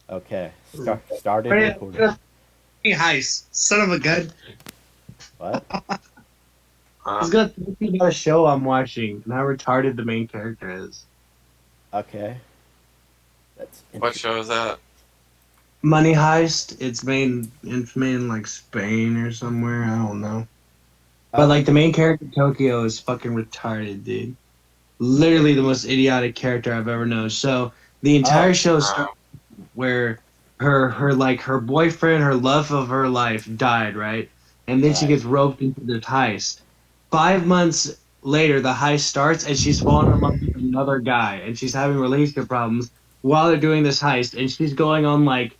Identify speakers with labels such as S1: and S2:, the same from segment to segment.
S1: Okay, started recording.
S2: Hey, heist, son of a gun.
S1: What?
S2: He's gonna talk to you about a show I'm watching and how retarded the main character is.
S1: Okay, that's
S3: What
S1: interesting.
S3: show is that?
S2: Money Heist. It's made in like Spain or somewhere. I don't know. But like the main character Tokyo is fucking retarded, dude. Literally the most idiotic character I've ever known. So the entire
S1: Oh,
S2: show
S3: Uh,
S2: starts where her boyfriend, her love of her life died, right? And then she
S1: right.
S2: gets roped into this heist. 5 months later, the heist starts, and she's fallen in love with another guy, and she's having relationship problems while they're doing this heist, and she's going on like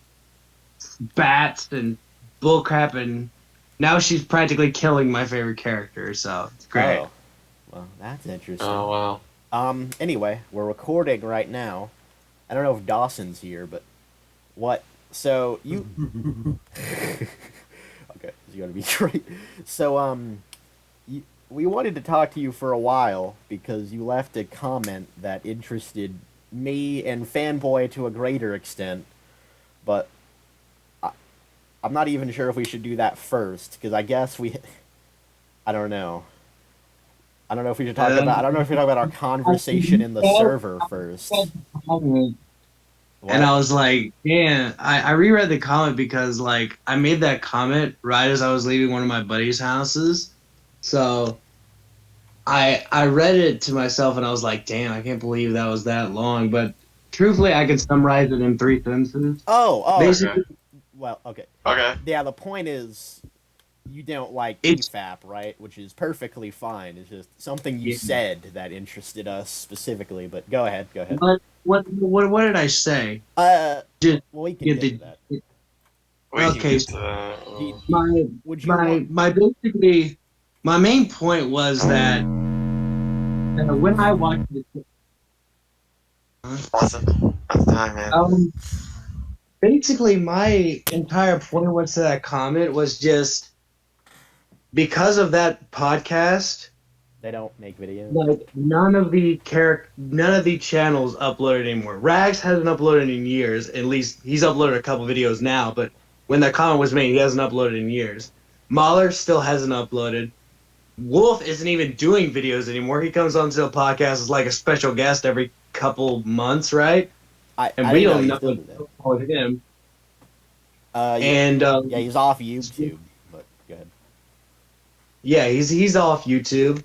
S2: bats and bullcrap, and now she's practically killing my favorite character. So it's great.
S1: Oh, well, that's interesting.
S3: oh wow.
S1: Anyway, we're recording right now. I don't know if Dawson's here, but what? So you? Okay, this is gonna be great. So we wanted to talk to you for a while because you left a comment that interested me and Fanboy to a greater extent, but I, I'm not even sure if we should do that first because I guess we. I don't know. I don't know if we should talk about. I don't know if we should talk about our conversation in the server first.
S2: And
S1: What?
S2: I was like, man, I reread the comment because like I made that comment right as I was leaving one of my buddies' houses. So I read it to myself and I was like, damn, I can't believe that was that long. But truthfully, I can summarize it in three sentences.
S1: Oh.
S3: Okay.
S2: Basically,
S1: Well, okay.
S3: Okay.
S1: Yeah, the point is you don't like
S2: it's
S1: Efap, right? Which is perfectly fine. It's just something you
S2: yeah.
S1: said that interested us specifically. But go ahead, go ahead.
S2: But what did I say?
S1: Uh,
S2: Just
S1: well, we can
S2: get
S1: get to
S2: the
S1: that.
S3: We can
S2: okay.
S3: get to that.
S1: Do
S2: My
S1: would you want?
S2: my basically my main point was that when I watched it,
S3: Awesome. That's time, man.
S2: um, basically my entire point was to that comment was just because of that podcast,
S1: They don't make videos.
S2: like none of the channels uploaded anymore. Rags hasn't uploaded in years. At least he's uploaded a couple videos now, but when that comment was made, he hasn't uploaded in years. Mahler still hasn't uploaded. Wolf isn't even doing videos anymore. He comes onto the podcast as like a special guest every couple months, right? And
S1: I
S2: we
S1: didn't know
S2: don't
S1: he
S2: know
S1: still
S2: what's
S1: did that.
S2: going on with him.
S1: Yeah,
S2: And
S1: yeah, he's off YouTube. But go ahead.
S2: yeah, he's off YouTube.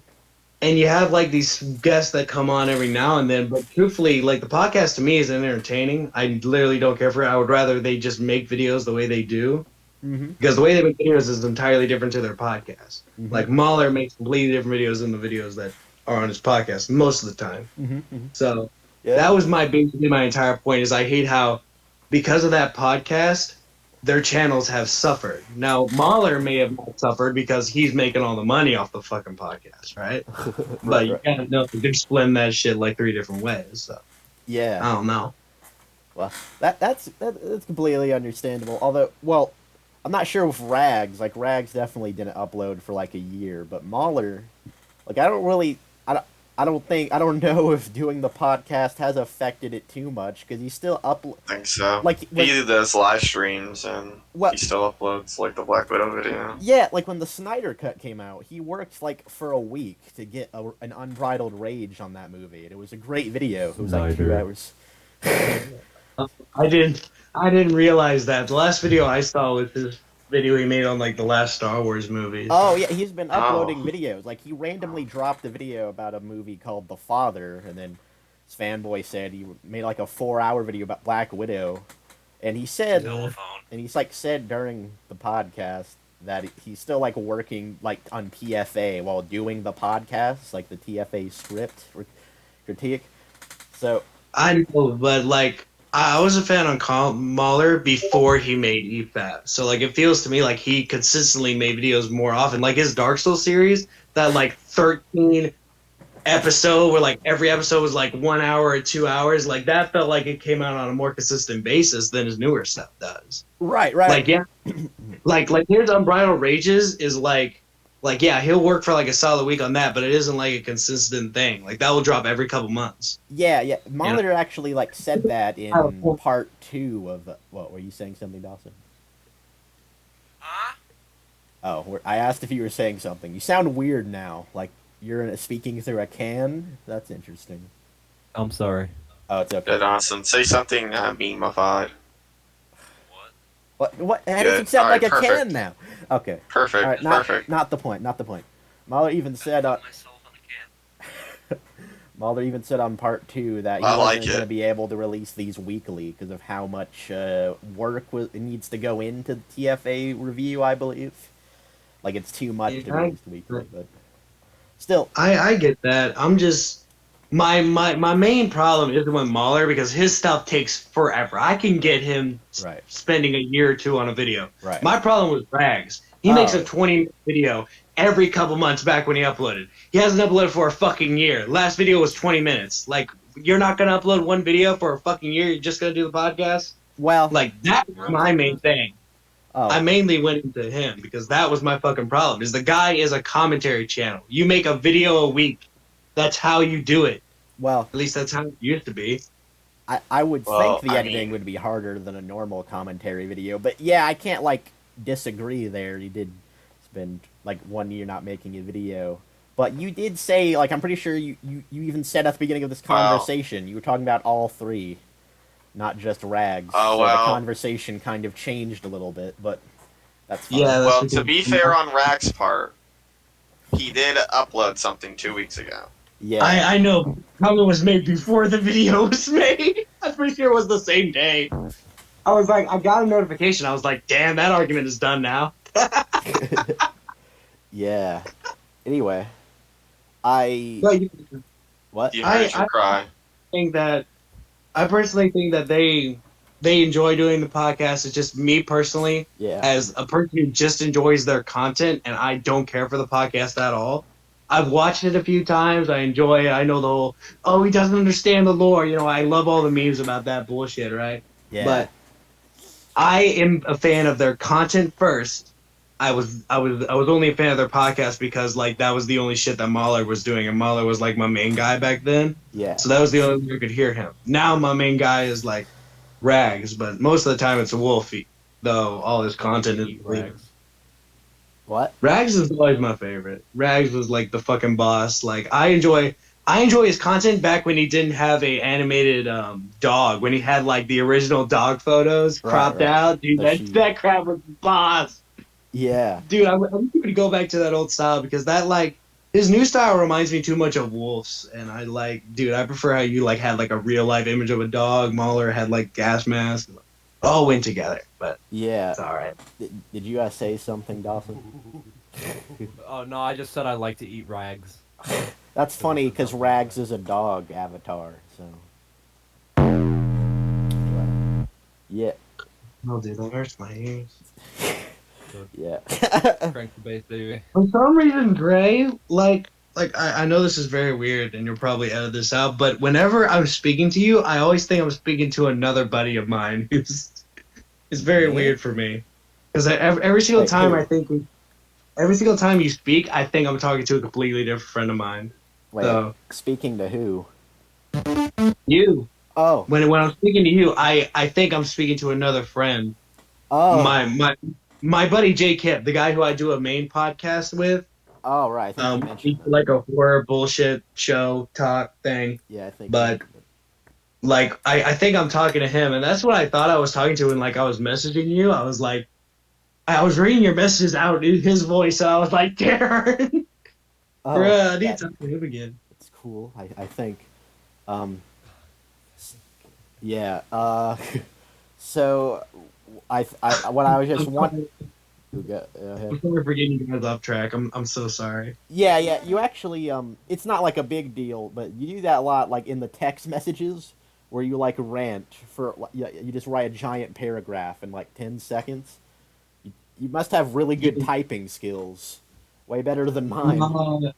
S2: And you have like these guests that come on every now and then, but truthfully, like the podcast to me is entertaining. I literally don't care for it. I would rather they just make videos the way they do
S1: Mm-hmm.
S2: because the way they make videos is entirely different to their podcast.
S1: Mm-hmm.
S2: Like Mahler makes completely different videos than the videos that are on his podcast most of the time.
S1: Mm-hmm. Mm-hmm.
S2: So
S1: Yeah.
S2: that was basically my entire point is I hate how because of that podcast their channels have suffered. Now Mahler may have not suffered because he's making all the money off the fucking podcast, right? But
S1: Right.
S2: you
S1: Right.
S2: gotta know they're splitting that shit like three different ways. So
S1: Yeah.
S2: I don't know.
S1: Well, that's completely understandable. Although, well, I'm not sure with Rags. Like Rags definitely didn't upload for like a year, but Mahler, like I don't know if doing the podcast has affected it too much because he still upload
S3: I think so.
S1: like when
S3: He does live streams and
S1: what
S3: he still uploads like the Black Widow video.
S1: yeah, like when the Snyder Cut came out, he worked like for a week to get an unbridled rage on that movie, and it was a great video. It was like 2 hours.
S2: I didn't realize that. The last video I saw was his video he made on like the last Star Wars movie.
S1: Oh yeah, he's been uploading
S3: Oh.
S1: videos. Like he randomly dropped a video about a movie called The Father, and then his fanboy said he made like a 4-hour video about Black Widow, and he said, and he's like said during the podcast that he's still like working like on TFA while doing the podcast, like the TFA script or critique. So
S2: I know, but like I was a fan on Mahler before he made EFAP. So like it feels to me like he consistently made videos more often. Like his Dark Souls series, that like 13 episode where like every episode was like 1 hour or 2 hours, like that felt like it came out on a more consistent basis than his newer stuff does.
S1: right.
S2: Like yeah, like here's Unbridled Rages is like like, yeah, he'll work for like a solid week on that, but it isn't like a consistent thing. Like that will drop every couple months.
S1: Yeah, yeah.
S2: You know?
S1: Molitor actually like said that in part 2 of what were you saying something, Dawson?
S4: Huh?
S1: Oh, I asked if you were saying something. You sound weird now, like you're speaking through a can. That's interesting.
S5: I'm sorry.
S1: Oh, it's okay.
S3: Good, awesome. Say something memeified.
S4: What?
S1: What? That
S3: Good.
S1: doesn't sound
S3: Alright,
S1: like a
S3: perfect.
S1: can now. Okay.
S3: Perfect.
S1: All right.
S3: Perfect.
S1: Not the point. Not the point. Mahler even said.
S4: Myself on a can.
S1: Mahler even said on part 2 that he
S3: I
S1: wasn't
S3: like
S1: going to
S3: it.
S1: be able to release these weekly because of how much work needs to go into the TFA review. I believe. Like it's too much to
S2: Yeah,
S1: release weekly, but still.
S2: I get that. I'm just my main problem isn't with Mahler because his stuff takes forever. I can get him
S1: Right.
S2: spending a year or two on a video.
S1: Right.
S2: My problem was Rags. He makes
S1: Oh.
S2: a 20-minute video every couple months back when he uploaded. He hasn't uploaded for a fucking year. Last video was 20 minutes. Like, you're not going to upload one video for a fucking year? You're just going to do the podcast?
S1: Well.
S2: Like, that's my main thing.
S1: Oh.
S2: I mainly went into him because that was my fucking problem. Is the guy is a commentary channel. You make a video a week. That's how you do it.
S1: Well.
S2: At least that's how it used to be.
S1: I would
S3: Well,
S1: think the
S3: I
S1: editing
S3: mean-
S1: would be harder than a normal commentary video, but yeah, I can't like disagree there. You did spend like 1 year not making a video, but you did say like I'm pretty sure you even said at the beginning of this
S3: Wow.
S1: conversation you were talking about all three, not just Rags.
S3: Oh,
S1: so
S3: well.
S1: the conversation kind of changed a little bit, but that's fine.
S2: Yeah, that's
S3: Well,
S2: what
S3: to
S2: he-
S3: be fair on Rack's part, he did upload something 2 weeks ago.
S1: Yeah.
S2: I know. Probably was made before the video was made. I'm pretty sure it was the same day. I was like, I got a notification. I was like, damn, that argument is done now.
S1: Yeah. Anyway, I
S2: But
S1: what?
S3: You
S2: I-
S3: heard your cry.
S2: I personally think that they enjoy doing the podcast. It's just me personally,
S1: Yeah.
S2: as a person who just enjoys their content, and I don't care for the podcast at all. I've watched it a few times. I enjoy it. I know the whole, oh, he doesn't understand the lore. You know, I love all the memes about that bullshit, right?
S1: Yeah.
S2: But I am a fan of their content first. I was only a fan of their podcast because like that was the only shit that Mahler was doing, and Mahler was like my main guy back then.
S1: yeah.
S2: So that was the only way I could hear him. Now my main guy is like Rags, but most of the time it's Wolfie, though all his content is Rags.
S1: What?
S2: Rags is always my favorite. Rags was like the fucking boss. Like I enjoy his content back when he didn't have a animated dog, when he had like the original dog photos
S1: Right,
S2: cropped
S1: right.
S2: out. Dude,
S1: The sheep.
S2: that crap was boss.
S1: Yeah.
S2: Dude, I wish we could go back to that old style because that like his new style reminds me too much of Wolf's, and I like, dude, I prefer how you like had like a real life image of a dog. Mahler had like gas mask. All went together, but
S1: Yeah.
S2: it's all right.
S1: Did you guys say something, Dawson?
S5: Oh no, I just said I like to eat rags.
S1: That's funny because Rags is a dog avatar. So. Yeah.
S2: Oh, dude, that hurts my ears.
S1: Yeah.
S5: Crank the bass, baby.
S2: For some reason, Gray, like I know this is very weird, and you'll probably edit this out, but whenever I'm speaking to you, I always think I'm speaking to another buddy of mine. It's very
S1: Yeah.
S2: weird for me because every single
S1: Like
S2: time
S1: who?
S2: every single time you speak, I think I'm talking to a completely different friend of mine.
S1: Wait.
S2: So
S1: Speaking to who?
S2: you,
S1: Oh.
S2: when I'm speaking to you, I think I'm speaking to another friend.
S1: Oh.
S2: My buddy Jay Kip, the guy who I do a main podcast with.
S1: Oh, right. I think you mentioned
S2: He's
S1: that.
S2: like a horror bullshit show talk thing.
S1: Yeah, I think.
S2: but- Like I think I'm talking to him, and that's what I thought I was talking to when like I was messaging you. I was like, I was reading your messages out in his voice, so I was like, Darren,
S1: Oh,
S2: bruh, I need
S1: yeah,
S2: to talk to him again.
S1: it's cool. I think. Yeah. So, what I was just wondering.
S2: I'm sorry for getting you guys off track. I'm so sorry.
S1: Yeah, yeah. You actually, it's not like a big deal, but you do that a lot, like in the text messages, where you like rant for, you just write a giant paragraph in like 10 seconds. You must have really good typing skills, way better than mine.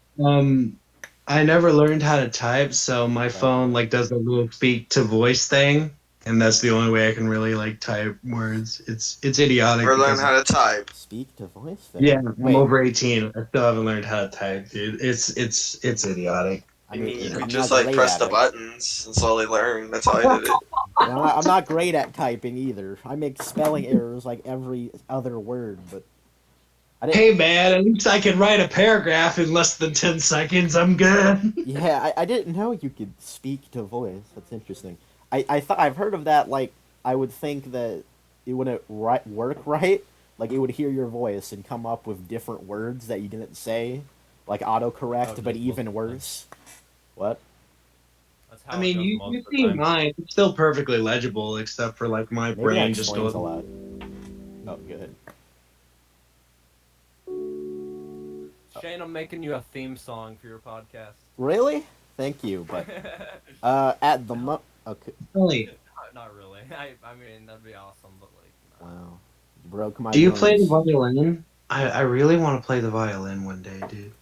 S2: I never learned how to type, so my phone like does a little speak to voice thing. and that's the only way I can really like type words. It's idiotic.
S3: Or learn
S2: Because,
S3: how to type.
S1: Speak to voice.
S2: yeah, I'm
S1: Wait.
S2: over 18. I still haven't learned how to type, dude. It's idiotic.
S1: I
S3: You
S1: mean,
S3: mean you
S1: I'm
S3: could
S1: not
S3: just like
S1: great
S3: press
S1: at
S3: the
S1: it.
S3: buttons and slowly learn. That's how I did it.
S1: And I'm not great at typing either. I make spelling errors like every other word, but I didn't.
S2: Hey man, at least I can write a paragraph in less than 10 seconds. I'm good.
S1: Yeah, I didn't know you could speak to voice. That's interesting. I thought I've heard of that. Like, I would think that it wouldn't work right. Like, it would hear your voice and come up with different words that you didn't say, like autocorrect,
S5: Oh,
S1: but
S5: just
S1: even
S5: most of the time.
S1: worse. What?
S5: That's
S2: I
S5: how it
S2: mean,
S5: goes
S2: you
S5: most
S2: you
S5: of the
S2: see
S5: time.
S2: mine. It's still perfectly legible, except for like my
S1: Maybe that
S2: brain just
S1: explains
S2: goes.
S1: a lot. Oh, good.
S5: Shane, I'm making you a theme song for your podcast.
S1: Really? Thank you, but at the okay.
S2: Really?
S5: Not really. I mean, that'd be awesome, but like, nah.
S1: Wow, you broke my
S2: Do you play the
S1: dreams.
S2: violin? I really want to play the violin one day, dude.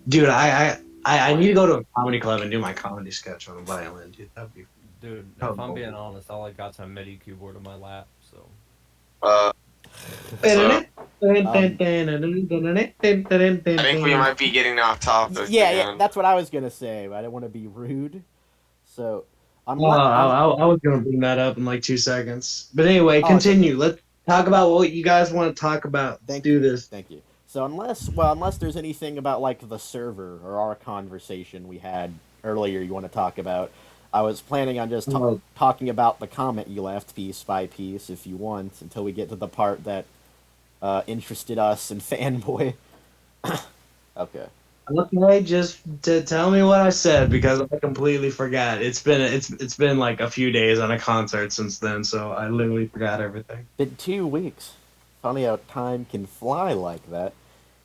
S2: Dude, I need to go to a comedy club and do my comedy sketch on the violin, dude. That'd be.
S5: Dude,
S2: Oh,
S5: if I'm being honest, all I got's a MIDI keyboard in my lap, so.
S3: Uh, so
S1: Um,
S3: I think we might be getting off topic
S1: yeah,
S3: again.
S1: that's what I was gonna say, but I didn't want to be rude. So,
S2: Oh,
S1: unless
S2: I was gonna bring that up in like 2 seconds, but anyway,
S1: oh, it's okay.
S2: continue. Let's talk about what you guys want to talk about. Let's
S1: Thank
S2: do
S1: you,
S2: this.
S1: thank you. So unless there's anything about like the server or our conversation we had earlier you want to talk about, I was planning on just
S2: Oh,
S1: talking about the comment you left piece by piece if you want until we get to the part that interested us and fanboy. Okay.
S2: okay, just to tell me what I said because I completely forgot. It's been like a few days on a concert since then, so I literally forgot everything.
S1: Been 2 weeks. Funny how time can fly like that.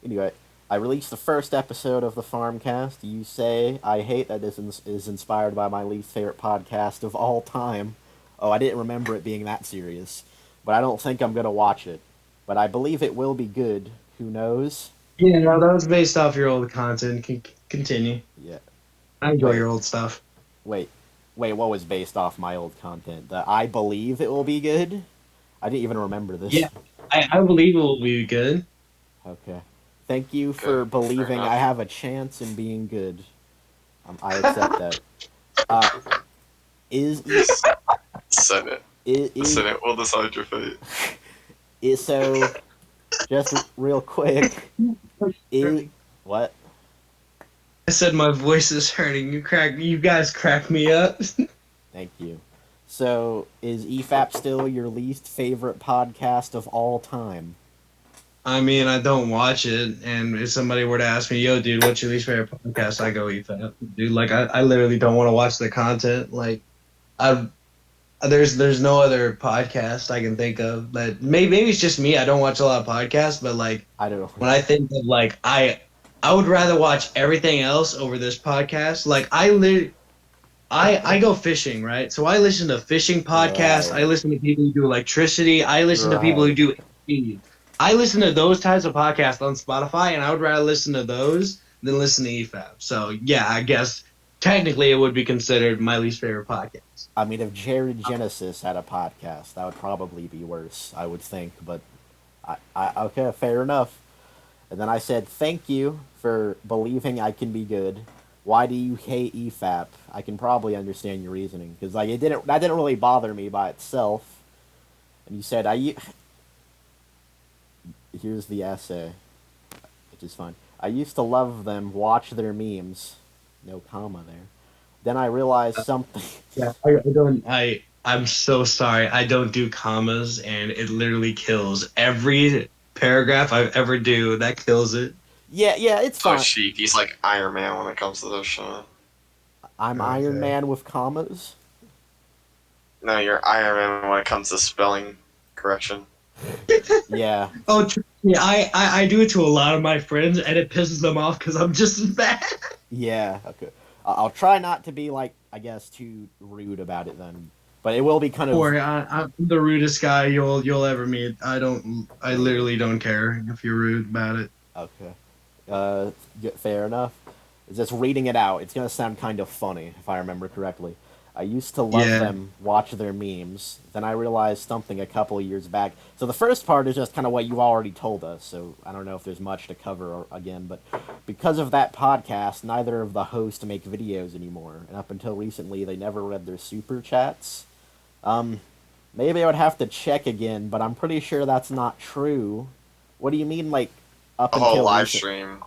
S1: Anyway, I released the first episode of the Farmcast. You say I hate that this is inspired by my least favorite podcast of all time. Oh, I didn't remember it being that serious, but I don't think I'm gonna watch it. But I believe it will be good. Who knows?
S2: Yeah, no, that was based off your old content. Continue.
S1: Yeah.
S2: I enjoy
S1: Wait,
S2: your old stuff.
S1: wait, wait. What was based off my old content? That I believe it will be good. I didn't even remember this.
S2: Yeah, I believe it will be good.
S1: Okay. Thank you
S3: Good.
S1: for believing
S3: enough.
S1: I have a chance in being good. I accept that. Uh, is
S3: Senate.
S1: is,
S3: The
S1: is,
S3: Senate will decide your fate.
S1: is so? Just real quick. Is what?
S2: I said my voice is hurting. You guys crack me up.
S1: Thank you. So is Efap still your least favorite podcast of all time?
S2: I mean, I don't watch it, and if somebody were to ask me, "Yo, dude, what's your least favorite podcast?" I go, "Eat that, dude." Like, I literally don't want to watch the content. Like, I there's no other podcast I can think of. But maybe it's just me. I don't watch a lot of podcasts, but like
S1: I don't know.
S2: when I think of like I would rather watch everything else over this podcast. Like I go fishing, right? So I listen to fishing podcasts.
S1: Right.
S2: I listen to people who do electricity. I listen to people who
S1: Right.
S2: do. I listen to those types of podcasts on Spotify, and I would rather listen to those than listen to EFAP. So yeah, I guess technically it would be considered my least favorite podcast.
S1: I mean, if Jared Genesis had a podcast, that would probably be worse, I would think. But I okay, fair enough. And then I said, thank you for believing I can be good. Why do you hate EFAP? I can probably understand your reasoning because like that didn't really bother me by itself. And you said here's the essay, which is fine. I used to love them, watch their memes. No comma there. Then I realized something.
S2: Yeah, I don't. I'm so sorry. I don't do commas, and it literally kills every paragraph I've ever do. That kills it.
S1: Yeah, it's
S3: So
S1: fine.
S3: sheep. He's like Iron Man when it comes to this shit.
S1: I'm
S2: Okay.
S1: Iron Man with commas.
S3: No, you're Iron Man when it comes to spelling correction.
S1: Yeah,
S2: Oh, trust me, I do it to a lot of my friends, and it pisses them off because I'm just as bad.
S1: yeah. Okay. I'll try not to be like I guess too rude about it then, but it will be kind of.
S2: Or I'm the rudest guy you'll ever meet. I literally don't care if you're rude about it.
S1: Okay. Fair enough. Just reading it out, it's gonna sound kind of funny if I remember correctly. I used to love
S2: Yeah.
S1: them, watch their memes. Then I realized something a couple of years back. So the first part is just kind of what you already told us, so I don't know if there's much to cover again, but because of that podcast, neither of the hosts make videos anymore, and up until recently, they never read their super chats. Maybe I would have to check again, but I'm pretty sure that's not true. What do you mean, like, up
S3: A whole
S1: until
S3: live
S1: recent?
S3: stream.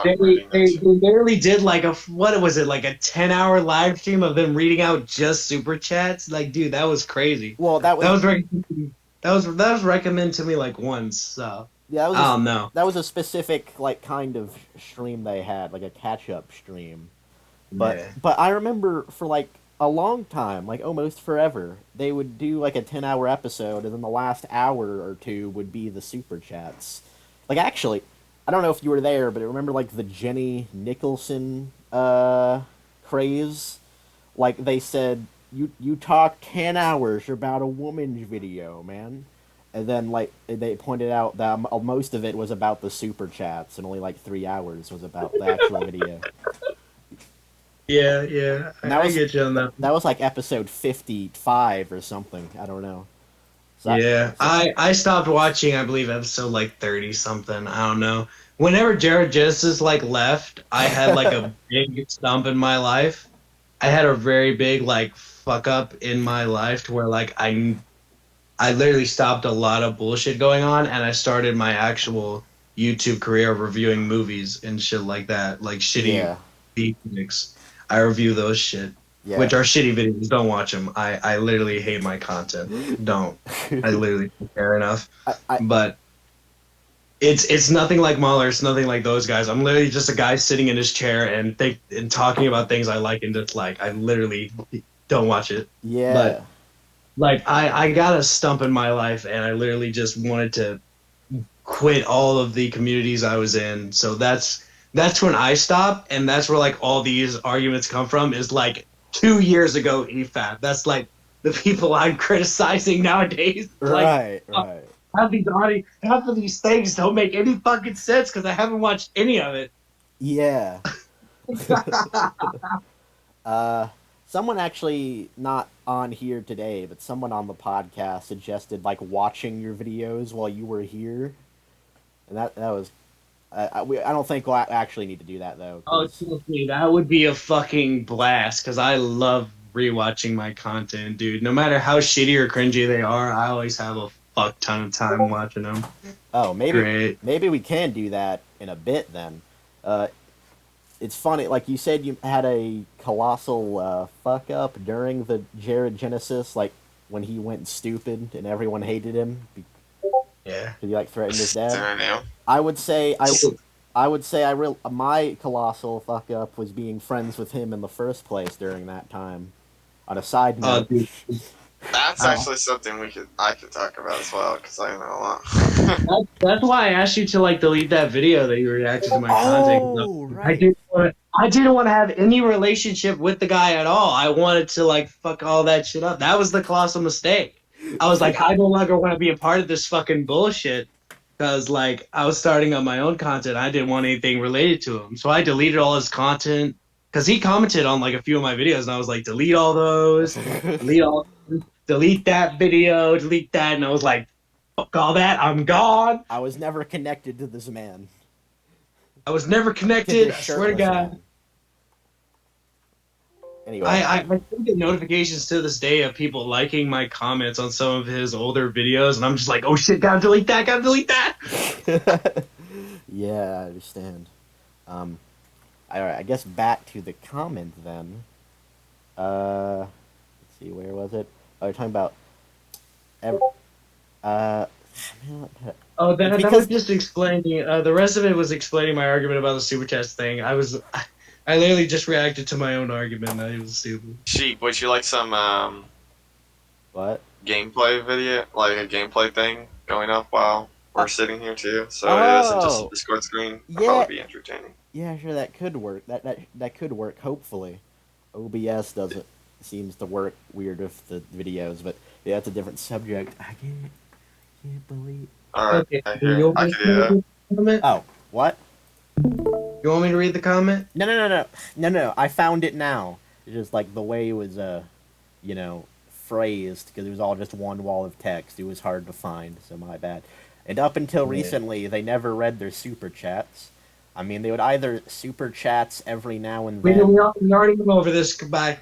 S2: They,
S3: Reading
S2: they,
S3: it.
S2: they literally did like what was it, like a 10-hour live stream of them reading out just super chats? Like, dude, that was crazy.
S1: Well, that
S2: That
S1: was
S2: was that was recommended to me like once. So
S1: yeah, that was
S2: I don't know.
S1: that was a specific like kind of stream they had, like a catch up stream. But I remember for like a long time, like almost forever, they would do like a 10-hour episode, and then the last hour or two would be the super chats. Like actually, I don't know if you were there, but I remember like the Jenny Nicholson craze. Like they said, you talk 10 hours about a woman's video, man. And then like they pointed out that most of it was about the super chats, and only like 3 hours was about the actual video.
S2: Yeah,
S1: And that
S2: I
S1: was
S2: get you on that.
S1: that was like episode 55 or something. I don't know. So
S2: Yeah, I stopped watching. I believe episode like 30 something. I don't know. Whenever Jared Genesis like left, I had like a big stump in my life. I had a very big like fuck up in my life to where like I literally stopped a lot of bullshit going on, and I started my actual YouTube career of reviewing movies and shit like that, like shitty
S1: yeah,
S2: beatniks. I review those shit,
S1: yeah.
S2: which are shitty videos. Don't watch them. I literally hate my content. Don't. I literally don't care enough.
S1: I
S2: But it's nothing like Mahler. It's nothing like those guys. I'm literally just a guy sitting in his chair and talking about things I like and dislike. I literally don't watch it.
S1: yeah.
S2: But like I got a stump in my life, and I literally just wanted to quit all of the communities I was in. So that's when I stopped, and that's where like all these arguments come from. Is like 2 years ago, Efap. That's like the people I'm criticizing nowadays. Like,
S1: Right.
S2: half of these things don't make any fucking sense because I haven't watched any of it.
S1: Yeah. Someone actually not on here today, but someone on the podcast suggested like watching your videos while you were here, and that was. I don't think we'll actually need to do that though.
S2: Oh,
S1: 'Cause-
S2: trust me, that would be a fucking blast because I love rewatching my content, dude. No matter how shitty or cringy they are, I always have a fuck ton of time watching them.
S1: oh,
S2: Great.
S1: maybe we can do that in a bit then. It's funny, like you said, you had a colossal fuck up during the Jared Genesis, like when he went stupid and everyone hated him because
S2: Yeah.
S1: he like threatened his
S3: Is
S1: dad.
S3: there a name?
S1: I would say my colossal fuck up was being friends with him in the first place during that time. On a side
S2: Oh,
S1: note,
S2: dude.
S3: That's
S2: Oh.
S3: actually something I could talk about as well, because I know a lot.
S2: That's why I asked you to like delete that video that you reacted to my content.
S1: oh
S2: I didn't want to have any relationship with the guy at all. I wanted to like fuck all that shit up. That was the colossal mistake. I was like, I no longer want to be a part of this fucking bullshit because like I was starting on my own content. I didn't want anything related to him, so I deleted all his content because he commented on like a few of my videos, and I was like, delete all those, delete that video, delete that, and I was like, fuck all that, I'm gone.
S1: I was never connected to this man.
S2: I was never
S1: To
S2: connected.
S1: this
S2: I swear to
S1: shirtless
S2: God.
S1: man. Anyway,
S2: I still get notifications to this day of people liking my comments on some of his older videos, and I'm just like, oh shit, gotta delete that, gotta delete that.
S1: yeah, I understand. All right, I guess back to the comment then. Let's see, where was it? Oh, you're talking about.
S2: Oh, that
S1: Because-
S2: was just explaining. The rest of it was explaining my argument about the super chats thing. I literally just reacted to my own argument. That it was stupid.
S3: Sheep, would you like some
S1: What?
S3: gameplay video, like a gameplay thing going up while we're sitting here too? So it isn't just
S1: Oh.
S3: a Discord screen. It'll
S1: Yeah.
S3: probably be entertaining.
S1: Yeah, sure, that could work. That could work. Hopefully, OBS doesn't seems to work weird with the videos, but yeah, that's a different subject. I can't believe.
S3: All right,
S2: Okay,
S3: I
S2: you want
S3: can
S2: me
S3: do
S2: to
S3: that.
S2: read the comment?
S1: Oh, what?
S2: You want me to read the comment?
S1: No. I found it now. It's just like the way it was phrased because it was all just one wall of text. It was hard to find, so my bad. And up until recently, they never read their super chats. I mean, they would either super chats every now and then.
S2: We already went over this. Goodbye.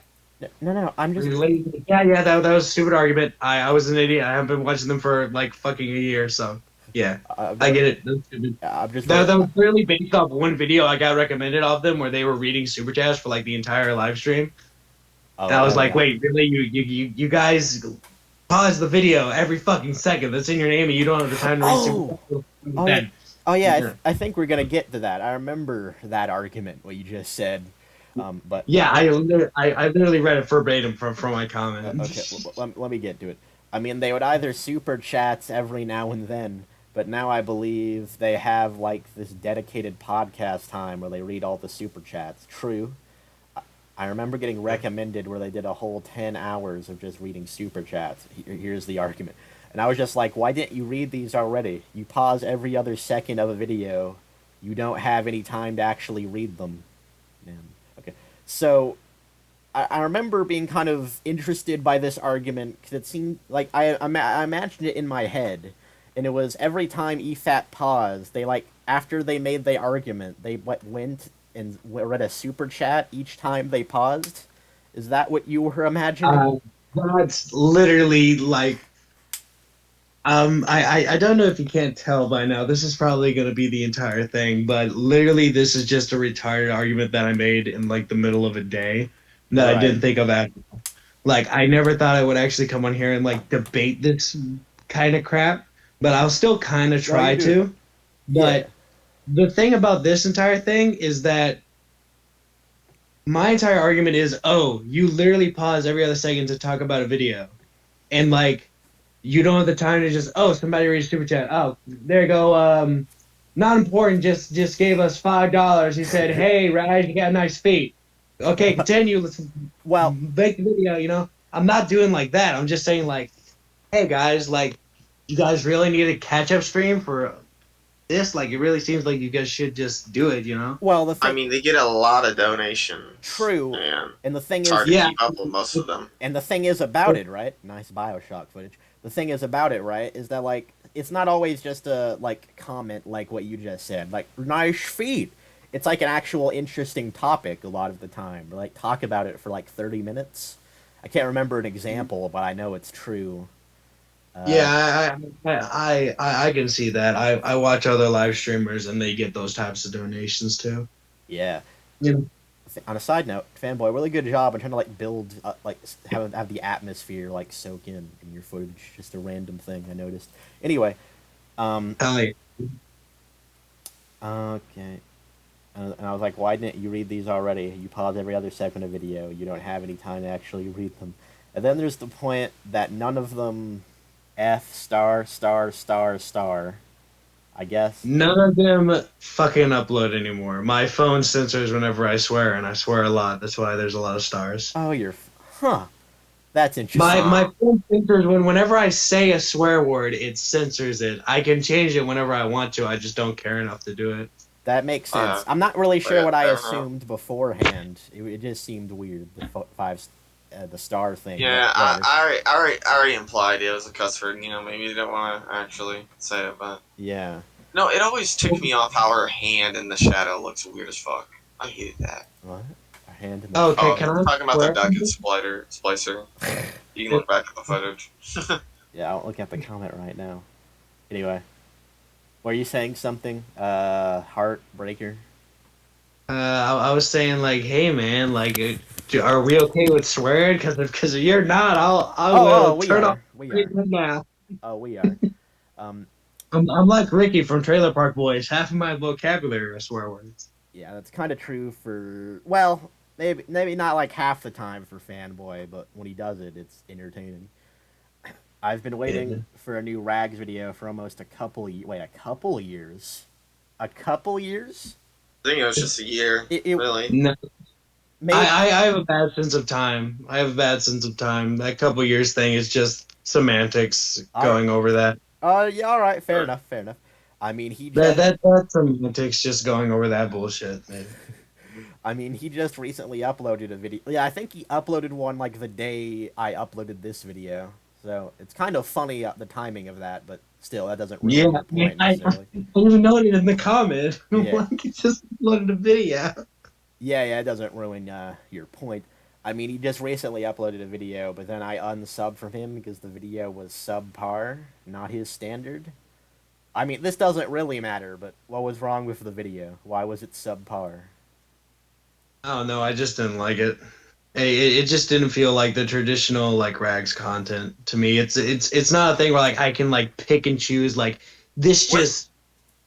S1: No, I'm just.
S2: Yeah, that was a stupid argument. I was an idiot. I haven't been watching them for like fucking a year, so yeah, I get it. That's stupid.
S1: I'm just.
S2: That was clearly based off one video I got recommended of them where they were reading super chats for like the entire live stream.
S1: Oh,
S2: and I was like,
S1: yeah.
S2: wait, really? You guys pause the video every fucking second. That's in your name, and you don't have the time to read super chats.
S1: I think we're gonna get to that. I remember that argument, what you just said. But
S2: yeah, I literally read it verbatim from my comment.
S1: Okay, let me get to it. I mean, they would either super chats every now and then, but now I believe they have like this dedicated podcast time where they read all the super chats. True. I remember getting recommended where they did a whole 10 hours of just reading super chats. Here's the argument. And I was just like, why didn't you read these already? You pause every other second of a video. You don't have any time to actually read them. Man. Okay. So, I remember being kind of interested by this argument because it seemed like I imagined it in my head. And it was every time Efap paused, they after they made the argument, they went and read a super chat each time they paused. Is that what you were imagining?
S2: That's literally like I don't know if you can't tell by now. This is probably going to be the entire thing, but literally this is just a retarded argument that I made in like the middle of a day that I didn't think of at. Like I never thought I would actually come on here and like debate this kind of crap, but I'll still kind of try to. But the thing about this entire thing is that my entire argument is, oh, you literally pause every other second to talk about a video. And like you don't have the time to just, oh, somebody read a super chat. Oh, there you go. Not important. Just gave us $5. He said, "Hey, Raj, you got nice feet." Okay, continue. Let's make the video. You know, I'm not doing like that. I'm just saying like, hey guys, like, you guys really need a catch-up stream for this. Like, it really seems like you guys should just do it. You know.
S1: Well,
S3: I mean, they get a lot of donations.
S1: True. And the thing
S3: it's
S1: is,
S3: hard to keep up with most of them.
S1: And the thing is about it, right? Nice BioShock footage. The thing is about it, right, is that, like, it's not always just a, like, comment like what you just said. Like, nice feet. It's, like, an actual interesting topic a lot of the time. Or, like, talk about it for, like, 30 minutes. I can't remember an example, but I know it's true.
S2: Yeah, I can see that. I watch other live streamers, and they get those types of donations, too.
S1: Yeah.
S2: Yeah.
S1: On a side note, Fanboy, really good job in trying to like build, like have the atmosphere like soak in your footage. Just a random thing I noticed. Anyway, okay. And I was like, why didn't you read these already? You pause every other second of video. You don't have any time to actually read them. And then there's the point that none of them F***, I guess.
S2: None of them fucking upload anymore. My phone censors whenever I swear, and I swear a lot. That's why there's a lot of stars.
S1: Oh, that's interesting.
S2: My phone censors whenever I say a swear word, it censors it. I can change it whenever I want to. I just don't care enough to do it.
S1: That makes sense. I'm not really sure what I assumed beforehand. It just seemed weird. The star thing.
S3: Yeah, I already implied it was a cuss word. You know, maybe they don't want to actually say it, but
S1: yeah.
S3: No, it always ticked me off how her hand in the shadow looks weird as fuck. I hated that.
S1: What? Her hand in the
S2: okay, can I
S3: talking about the duck and splicer. You can look back at the footage.
S1: Yeah, I'll look at the comment right now. Anyway, were you saying something? Heartbreaker.
S2: I was saying like, hey man, like, are we okay with swearing? Because if you're not, I'll turn off.
S1: We are.
S2: Now.
S1: Oh, we are.
S2: I'm like Ricky from Trailer Park Boys. Half of my vocabulary are swear words.
S1: Yeah, that's kind of true for, well, maybe not like half the time for Fanboy, but when he does it, it's entertaining. I've been waiting for a new Rags video for almost a couple years. A couple years?
S3: I think it was just a year. Really?
S2: No. I have a bad sense of time. That couple years thing is just semantics going over that.
S1: Yeah, all right, fair enough. I mean,
S2: that's semantics just going over that bullshit, man.
S1: I mean, he just recently uploaded a video. Yeah, I think he uploaded one like the day I uploaded this video. So it's kind of funny the timing of that, but still, that doesn't ruin
S2: Yeah,
S1: your point
S2: I
S1: necessarily.
S2: even noted in the comment.
S1: Yeah.
S2: Like, it just uploaded a video.
S1: Yeah, it doesn't ruin your point. I mean, he just recently uploaded a video, but then I unsubbed from him because the video was subpar, not his standard. I mean, this doesn't really matter, but what was wrong with the video? Why was it subpar?
S2: Oh no, I just didn't like it. It just didn't feel like the traditional like rags content to me. It's not a thing where like I can like pick and choose like this just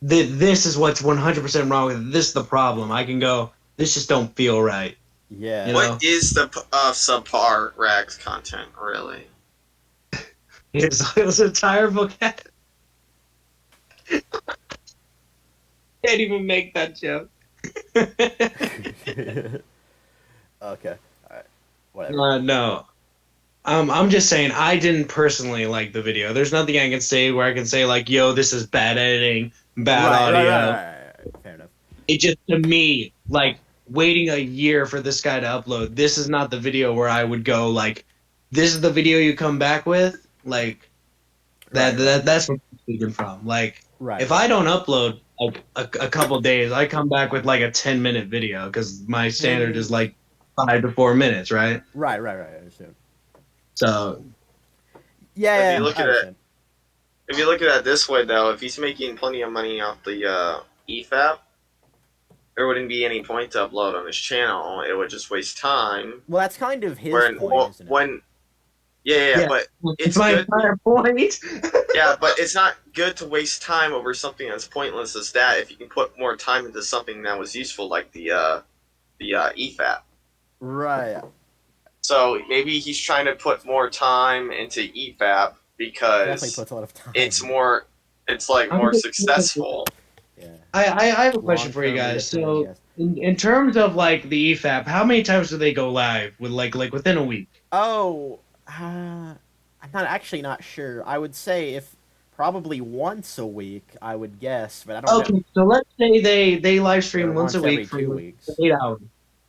S2: this is what's 100% wrong with it. This is the problem. I can go this just don't feel right.
S1: Yeah.
S2: You know?
S3: What is the subpar rags content really?
S2: It was a entire vocab. Can't even make that joke.
S1: Okay. Alright. Whatever.
S2: No. I'm just saying I didn't personally like the video. There's nothing I can say where I can say like, yo, this is bad editing, bad audio.
S1: Right. Fair enough.
S2: It just to me, like waiting a year for this guy to upload, this is not the video where I would go like, this is the video you come back with? Like that's what I'm speaking from. Like
S1: Right.
S2: if I don't upload like a couple days, I come back with like a 10-minute video because my standard is like 5 to 4 minutes, right?
S1: Right. I understand.
S2: So
S1: Yeah,
S3: If you look
S1: I
S3: at it-
S1: understand.
S3: If you look at it this way, though, if he's making plenty of money off the Efap, there wouldn't be any point to upload on his channel. It would just waste time.
S1: Well, that's kind of his
S3: When,
S1: point, isn't it?
S3: yeah,
S2: Yeah.
S3: but
S2: it's
S3: it's
S2: my
S3: good.
S2: entire point.
S3: Yeah, but it's not good to waste time over something that's pointless as that. If you can put more time into something that was useful, like the Efap.
S1: Right.
S3: So maybe he's trying to put more time into Efap
S1: Definitely
S3: because
S1: puts a lot of time.
S3: it's more successful.
S1: Yeah.
S2: I have a question for you
S1: Long-term
S2: guys.
S1: return,
S2: So
S1: yes.
S2: in terms of like the EFAP, how many times do they go live with like within a week?
S1: Oh, I'm not sure. I would say if probably once a week, I would guess, but I don't know.
S2: Okay, so let's say they live
S1: Or
S2: stream once a
S1: every
S2: week for
S1: 2 weeks.
S2: 8 hours.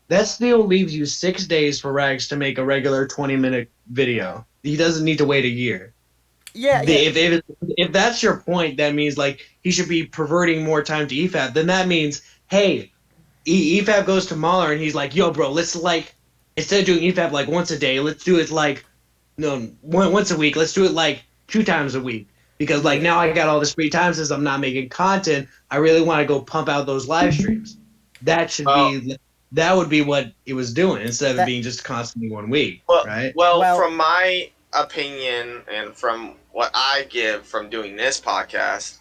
S2: That still leaves you 6 days for Rags to make a regular 20-minute video. He doesn't need to wait a year.
S1: Yeah,
S2: If that's your point, that means like he should be perverting more time to EFAP. Then that means, hey, EFAP goes to Mahler and he's like, yo, bro, let's like instead of doing EFAP like once a day, let's do it like once a week. Let's do it like 2 times a week because like now I got all this free time since I'm not making content. I really want to go pump out those live streams. That would be what it was doing instead of being just constantly 1 week, right?
S3: Well, from my opinion and from what I give from doing this podcast,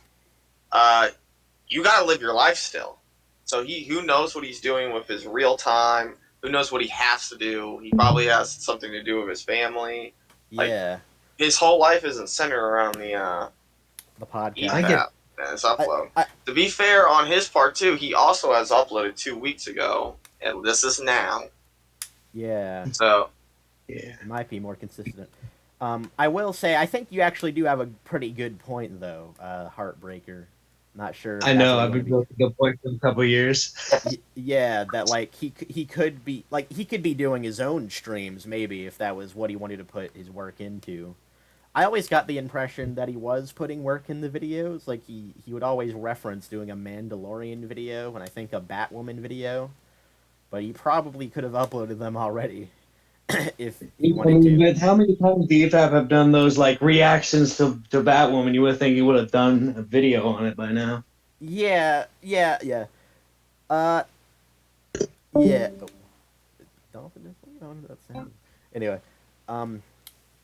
S3: you gotta live your life still. So who knows what he's doing with his real time? Who knows what he has to do? He probably has something to do with his family.
S1: yeah.
S3: His whole life isn't centered around the
S1: The podcast.
S2: I get-
S3: EFAP and his upload.
S1: I-
S3: To be fair, on his part too, he also has uploaded 2 weeks ago, and this is now.
S1: Yeah.
S3: So
S2: Yeah.
S1: It might be more consistent. I will say, I think you actually do have a pretty good point, though, Heartbreaker. Not sure. If
S2: I
S1: that's
S2: know.
S1: what
S2: I've
S1: you
S2: been
S1: wanna
S2: making the point for a couple of years.
S1: yeah, that like he could be like he could be doing his own streams maybe if that was what he wanted to put his work into. I always got the impression that he was putting work in the videos. Like he would always reference doing a Mandalorian video and I think a Batwoman video, but he probably could have uploaded them already if he wanted to.
S2: But how many times the EFAP have done those like reactions to Batwoman? You would think he would have done a video on it by now.
S1: Yeah. Yeah. Oh. Dolphin is on that sound. Anyway,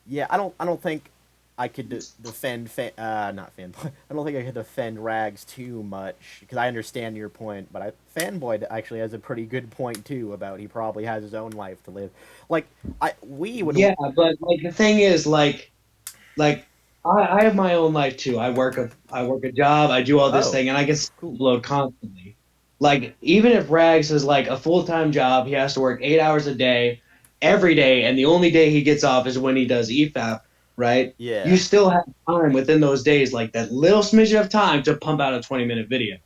S1: yeah, I don't think I could defend not fanboy. I don't think I could defend Rags too much because I understand your point, but fanboy actually has a pretty good point too about he probably has his own life to live. Like we would.
S2: Yeah, but like the thing is, like I have my own life too. I work a job. I do all this thing, and I get upload constantly. Like even if Rags is like a full-time job, he has to work 8 hours a day, every day, and the only day he gets off is when he does EFAP. Right?
S1: Yeah.
S2: You still have time within those days, like that little smidgen of time to pump out a 20-minute video.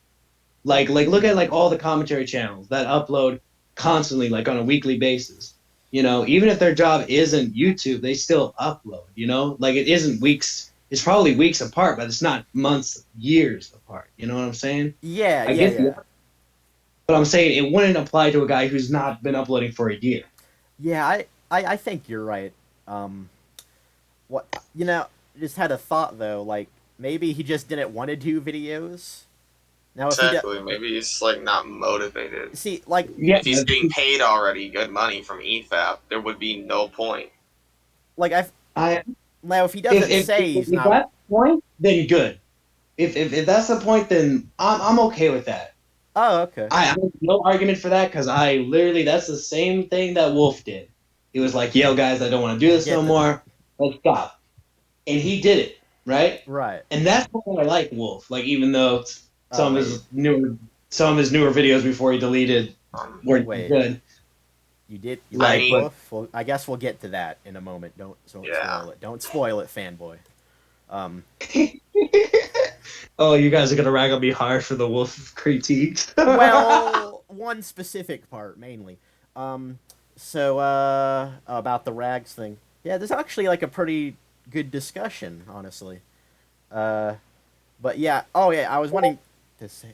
S2: Like look at like all the commentary channels that upload constantly, like on a weekly basis. You know, even if their job isn't YouTube, they still upload. You know, like it isn't weeks. It's probably weeks apart, but it's not months, years apart. You know what I'm saying?
S1: Yeah,
S2: I
S1: yeah,
S2: guess,
S1: yeah.
S2: but I'm saying it wouldn't apply to a guy who's not been uploading for a year.
S1: Yeah, I think you're right. Um, what just had a thought though. Like maybe he just didn't want to do videos. Now if he did,
S3: Exactly. Maybe he's like not motivated.
S1: see, like
S2: Yeah,
S3: If he's getting paid already good money from Efap, there would be no point.
S2: I
S1: now if he
S2: if
S1: doesn't
S2: if
S1: say
S2: if,
S1: he's
S2: if
S1: not.
S2: that's the point, then good. If that's the point, then I'm okay with that.
S1: Oh, okay.
S2: I have no argument for that because I literally that's the same thing that Wolf did. He was like, "Yo, guys, I don't want to do
S1: We'll
S2: this
S1: get
S2: no
S1: to that.
S2: more. Let's stop." And he did it, right?
S1: Right.
S2: And that's why I like Wolf. Like, even though
S1: Oh
S2: some of
S1: wait,
S2: his newer videos before he deleted weren't
S1: wait.
S2: good.
S1: You
S3: I
S1: like
S2: Like,
S3: mean,
S2: but
S1: Wolf? Well, I guess we'll get to that in a moment. Don't
S3: yeah.
S1: spoil it. Don't spoil it, fanboy. Um,
S2: oh, you guys are gonna rag on me hard for the Wolf critiques.
S1: well, one specific part mainly. Um, so about the rags thing. Yeah, there's actually like a pretty good discussion, honestly. Uh, but yeah. Oh yeah, I was wanting to say.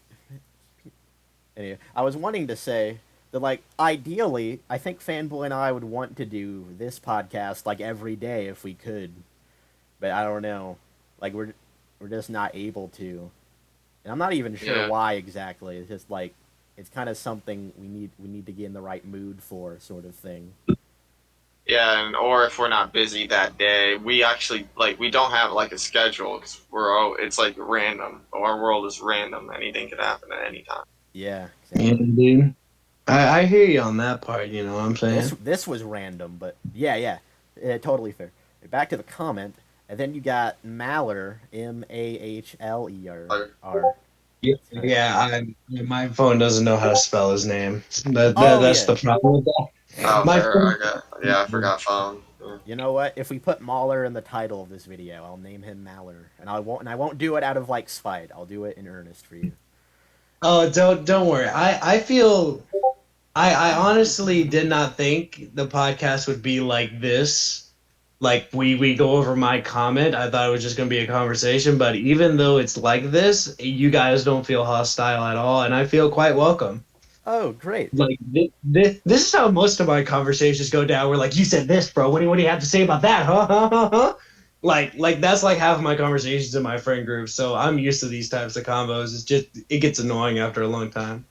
S1: Anyway, I was wanting to say that, like, ideally, I think Fanboy and I would want to do this podcast like every day if we could, but I don't know. Like, we're just not able to, and I'm not even sure
S3: Yeah.
S1: why exactly. It's just like it's kind of something we need to get in the right mood for, sort of thing.
S3: Yeah, and or if we're not busy that day, we actually like we don't have like a schedule because it's like random. Our world is random. Anything could happen at any time.
S1: Yeah,
S2: Yeah,
S1: exactly.
S2: dude. I hear you on that part. You know what I'm saying?
S1: This was random, but yeah, totally fair. Back to the comment, and then you got Maller,
S3: Like,
S1: Mahler.
S2: Yeah, my phone doesn't know how to spell his name.
S1: Oh
S2: That's
S1: yeah.
S2: the problem with that.
S3: oh,
S2: My
S3: fair.
S2: phone.
S3: I forgot phone. Yeah.
S1: You know what? If we put Mahler in the title of this video, I'll name him Maller, and I won't do it out of like spite. I'll do it in earnest for you.
S2: Oh, don't worry. I feel I honestly did not think the podcast would be like this. Like we go over my comment. I thought it was just gonna be a conversation, but even though it's like this, you guys don't feel hostile at all, and I feel quite welcome.
S1: Oh, great.
S2: Like this is how most of my conversations go down. We're like, you said this, bro. What do you have to say about that? Huh? Huh? Huh? Huh? Like that's like half of my conversations in my friend group. So I'm used to these types of combos. It's just it gets annoying after a long time,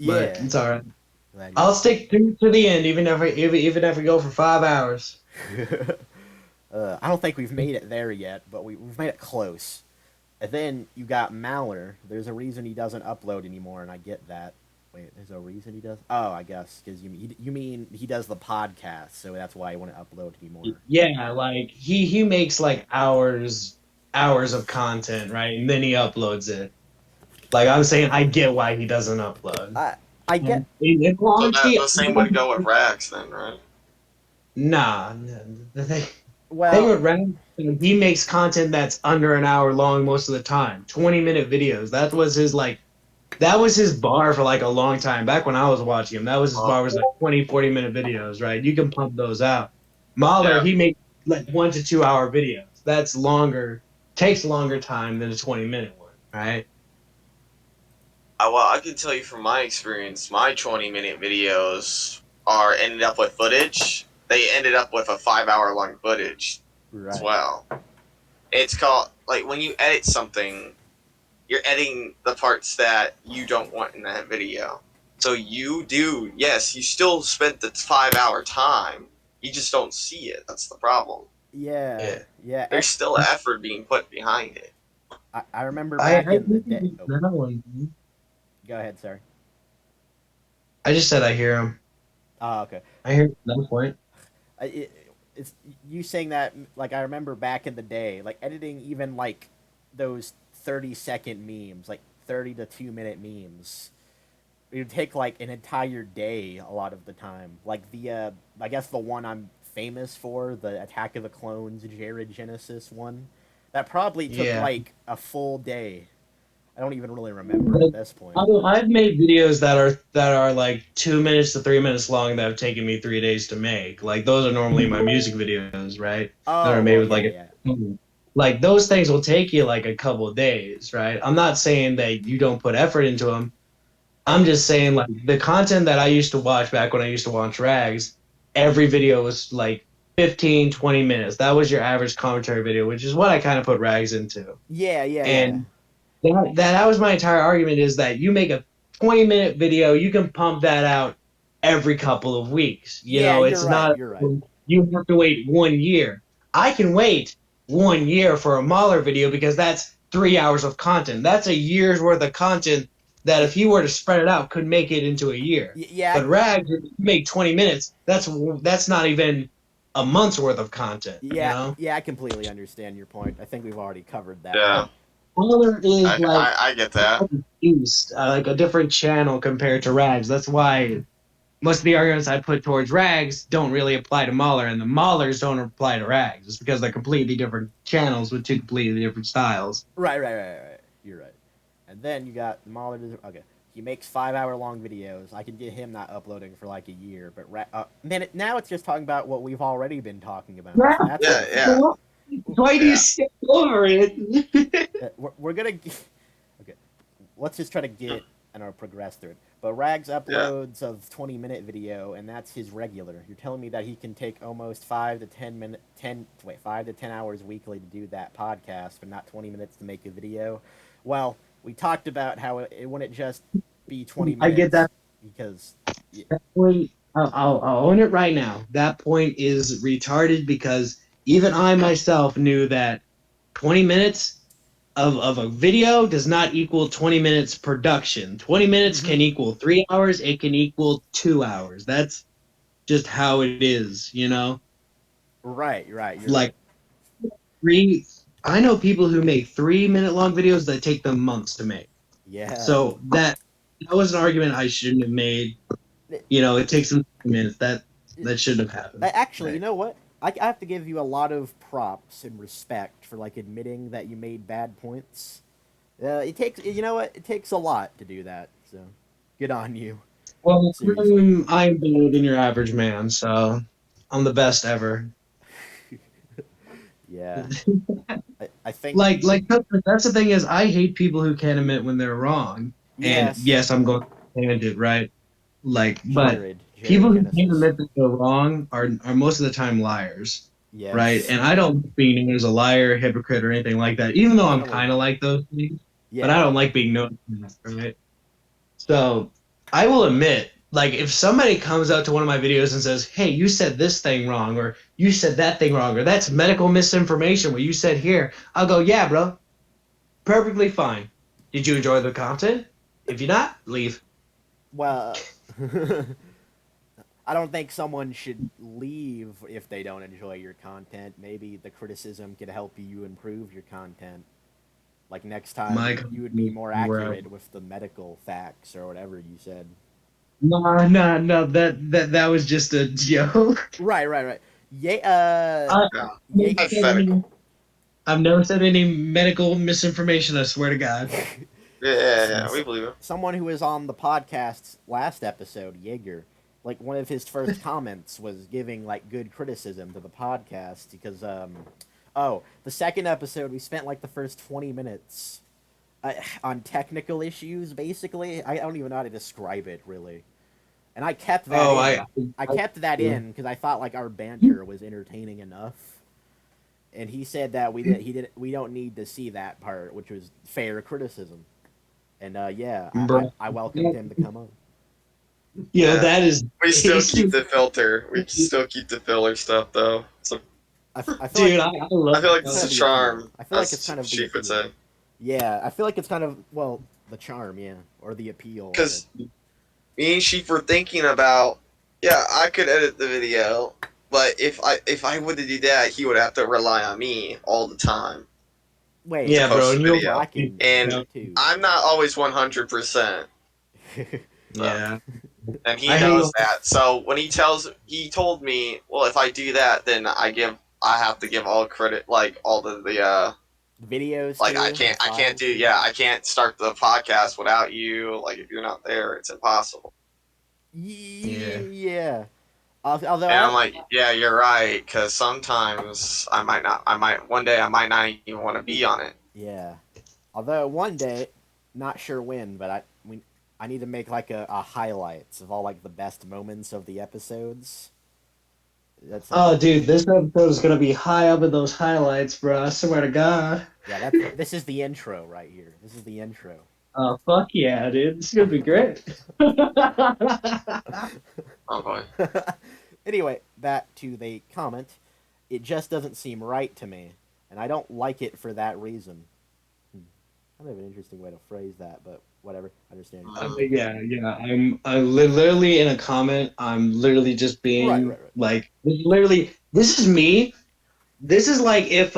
S2: but
S1: Yeah.
S2: it's all right.
S1: Glad
S2: I'll stick to the end, even if we go for 5 hours.
S1: I don't think we've made it there yet, but we've made it close. And then you got Maller. There's a reason he doesn't upload anymore, and I get that. Wait, there's a reason he does? Oh, I guess because you mean he does the podcast, so that's why he wouldn't upload anymore.
S2: Yeah, like he makes like hours of content, right? And then he uploads it. Like I'm saying, I get why he doesn't upload.
S1: I get.
S2: In
S3: So
S2: honesty,
S3: the same would go with Rax then, right?
S2: nah. The thing
S1: Well,
S2: with Ren, he makes content that's under an hour long most of the time. 20-minute videos. That was his bar for like a long time. Back when I was watching him, that was his bar was like 20, 40-minute videos, right? You can pump those out. Mahler,
S3: Yeah.
S2: he makes like 1 to 2 hour videos. That's longer, takes longer time than a 20-minute one, right?
S3: Well, I can tell you from my experience, my 20-minute videos are ended up with footage. They ended up with a 5 hour long footage as
S1: right.
S3: well. It's called like when you edit something, you're editing the parts that you don't want in that video. So you still spent the 5 hour time. You just don't see it. That's the problem.
S1: Yeah,
S2: Yeah.
S1: yeah.
S3: There's still effort being put behind it.
S1: I remember
S2: I
S1: back in the day.
S2: think
S1: Oh,
S2: that one.
S1: go ahead, sir.
S2: I just said I hear him.
S1: Oh, okay.
S2: I hear that point.
S1: It's you saying that, like, I remember back in the day, like editing even like those 30-second memes, like 30 to 2 minute memes. It would take like an entire day a lot of the time. Like I guess the one I'm famous for, the Attack of the Clones Jared Genesis one, that probably took
S2: Yeah.
S1: like a full day. I don't even really remember at this point.
S2: I've made videos that are like 2 minutes to 3 minutes long that have taken me 3 days to make. Like those are normally my music videos, right? That are
S1: Oh,
S2: made
S1: well,
S2: with like
S1: yeah.
S2: like those things will take you like a couple of days, right? I'm not saying that you don't put effort into them. I'm just saying like the content that I used to watch back when I used to watch Rags, every video was like 15, 20 minutes. That was your average commentary video, which is what I kind of put Rags into.
S1: Yeah.
S2: And that was my entire argument is that you make a 20-minute video, you can pump that out every couple of weeks. You
S1: Yeah,
S2: know,
S1: you're
S2: it's
S1: right.
S2: not
S1: You're right.
S2: you have to wait 1 year. I can wait 1 year for a Mahler video because that's 3 hours of content. That's a year's worth of content that if you were to spread it out could make it into a year.
S1: Yeah,
S2: But Rags, if you make 20 minutes, that's not even a month's worth of content, you
S1: yeah,
S2: know?
S1: yeah. I completely understand your point. I think we've already covered that.
S3: Yeah,
S2: Mahler is like
S3: I get that.
S2: beast, like a different channel compared to Rags. That's why most of the arguments I put towards Rags don't really apply to Mahler, and the Mahlers don't apply to Rags. It's because they're completely different channels with two completely different styles.
S1: Right. You're right. And then you got Mahler. Okay, he makes 5 hour long videos. I can get him not uploading for like a year, but man, now it's just talking about what we've already been talking about.
S2: Yeah.
S1: So that's
S3: Yeah.
S2: Why do you skip over it?
S1: we're gonna okay. Let's just try to get and progress through it. But Rags uploads of 20-minute video, and that's his regular. You're telling me that he can take almost 5 to 10 hours weekly to do that podcast, but not 20 minutes to make a video. Well, we talked about how it wouldn't just be 20 minutes.
S2: I get that.
S1: Because
S2: That point, I'll own it right now. That point is retarded because even I myself knew that 20 minutes of a video does not equal 20 minutes production. 20 minutes can equal 3 hours. It can equal 2 hours. That's just how it is, you know?
S1: right. You're
S2: Like three, I know people who make 3 minute long videos that take them months to make.
S1: yeah.
S2: So that was an argument I shouldn't have made. You know, it takes them 3 minutes. That shouldn't have happened.
S1: Actually,
S2: Right.
S1: you know what? I have to give you a lot of props and respect for like admitting that you made bad points. It takes, you know what? It takes a lot to do that. So, good on you.
S2: Well,
S1: Seriously.
S2: I'm better than your average man, so I'm the best ever.
S1: Yeah. I think.
S2: Like that's the thing is I hate people who can't admit when they're wrong. And
S1: Yes.
S2: yes, I'm going to tangent, right? Like, but
S1: Jared
S2: people who can't
S1: Genesis.
S2: admit that they're wrong are most of the time liars,
S1: Yes.
S2: right? And I don't like being known as a liar, hypocrite, or anything like that. Even though I'm kind of like those things,
S1: Yeah.
S2: but I don't like being known as that, right? So I will admit, like, if somebody comes out to one of my videos and says, "Hey, you said this thing wrong," or "You said that thing wrong," or "That's medical misinformation," what you said here, I'll go, "Yeah, bro, perfectly fine. Did you enjoy the content? If you're not, leave."
S1: Well, I don't think someone should leave if they don't enjoy your content. Maybe the criticism could help you improve your content. Like next time,
S2: My
S1: you would be more
S2: content-
S1: accurate with the medical facts or whatever you said.
S2: No, that was just a joke.
S1: Right. Yeah.
S3: Hypothetical.
S2: I've never said any medical misinformation. I swear to God.
S3: Yeah, we believe it.
S1: Someone who was on the podcast's last episode, Jaeger, like one of his first comments was giving like good criticism to the podcast because the second episode we spent like the first 20 minutes on technical issues basically. I don't even know how to describe it really. And I kept that I kept that in because I thought like our banter was entertaining enough. And he said that we don't need to see that part, which was fair criticism. And I welcomed him to come on.
S2: Yeah,
S3: Yeah.
S2: that is.
S3: We still keep the filter. We still keep the filler stuff though. So
S1: I feel
S2: Dude,
S1: like,
S2: I love.
S3: I feel like
S1: It's
S3: this
S1: kind
S3: is
S1: of
S3: a
S1: the
S3: charm.
S1: appeal. I feel like
S3: as
S1: it's kind of the
S3: Chief would
S1: appeal.
S3: say.
S1: yeah, I feel like it's kind of the charm, yeah, or the appeal.
S3: Because me and Chief were thinking about, yeah, I could edit the video, but if I would do that, he would have to rely on me all the time.
S1: wait,
S2: Yeah, bro,
S3: post
S2: and
S3: the
S2: you'll.
S3: video.
S1: I can
S3: And
S1: do too.
S3: I'm not always 100%,
S2: Yeah.
S3: and he
S2: I
S3: knows
S2: hate-
S3: that. So when he told me, well, if I do that, then I have to give all credit, like all the
S1: videos.
S3: Like
S1: too,
S3: I can't start the podcast without you. Like if you're not there, it's impossible.
S2: Yeah.
S1: Yeah. Although
S3: And I'm like, yeah, you're right. Because sometimes one day I might not even want to be on it.
S1: yeah. Although one day, not sure when, but I need to make like a highlights of all like the best moments of the episodes. That's
S2: Oh, dude, this episode is gonna be high up in those highlights, bro. I swear to God.
S1: yeah. This is the intro right here. This is the intro.
S2: Oh, fuck yeah, dude. This is gonna be great.
S3: Oh boy.
S1: Anyway, back to the comment. It just doesn't seem right to me, and I don't like it for that reason. Kind of an interesting way to phrase that, but whatever. I understand.
S2: Yeah. I'm literally in a comment. I'm literally just being
S1: Right.
S2: like, literally. This is me. This is like if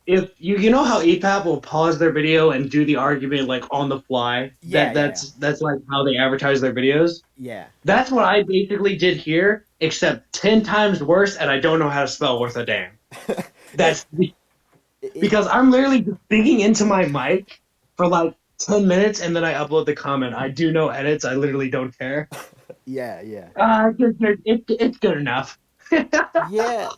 S2: you know how Efap will pause their video and do the argument like on the fly.
S1: Yeah.
S2: That's like how they advertise their videos.
S1: Yeah.
S2: That's what I basically did here, except 10 times worse, and I don't know how to spell worth a damn. That's because I'm literally just thinking into my mic for like 10 minutes, and then I upload the comment. I do no edits. I literally don't care.
S1: Yeah.
S2: It's good enough.
S1: Yeah.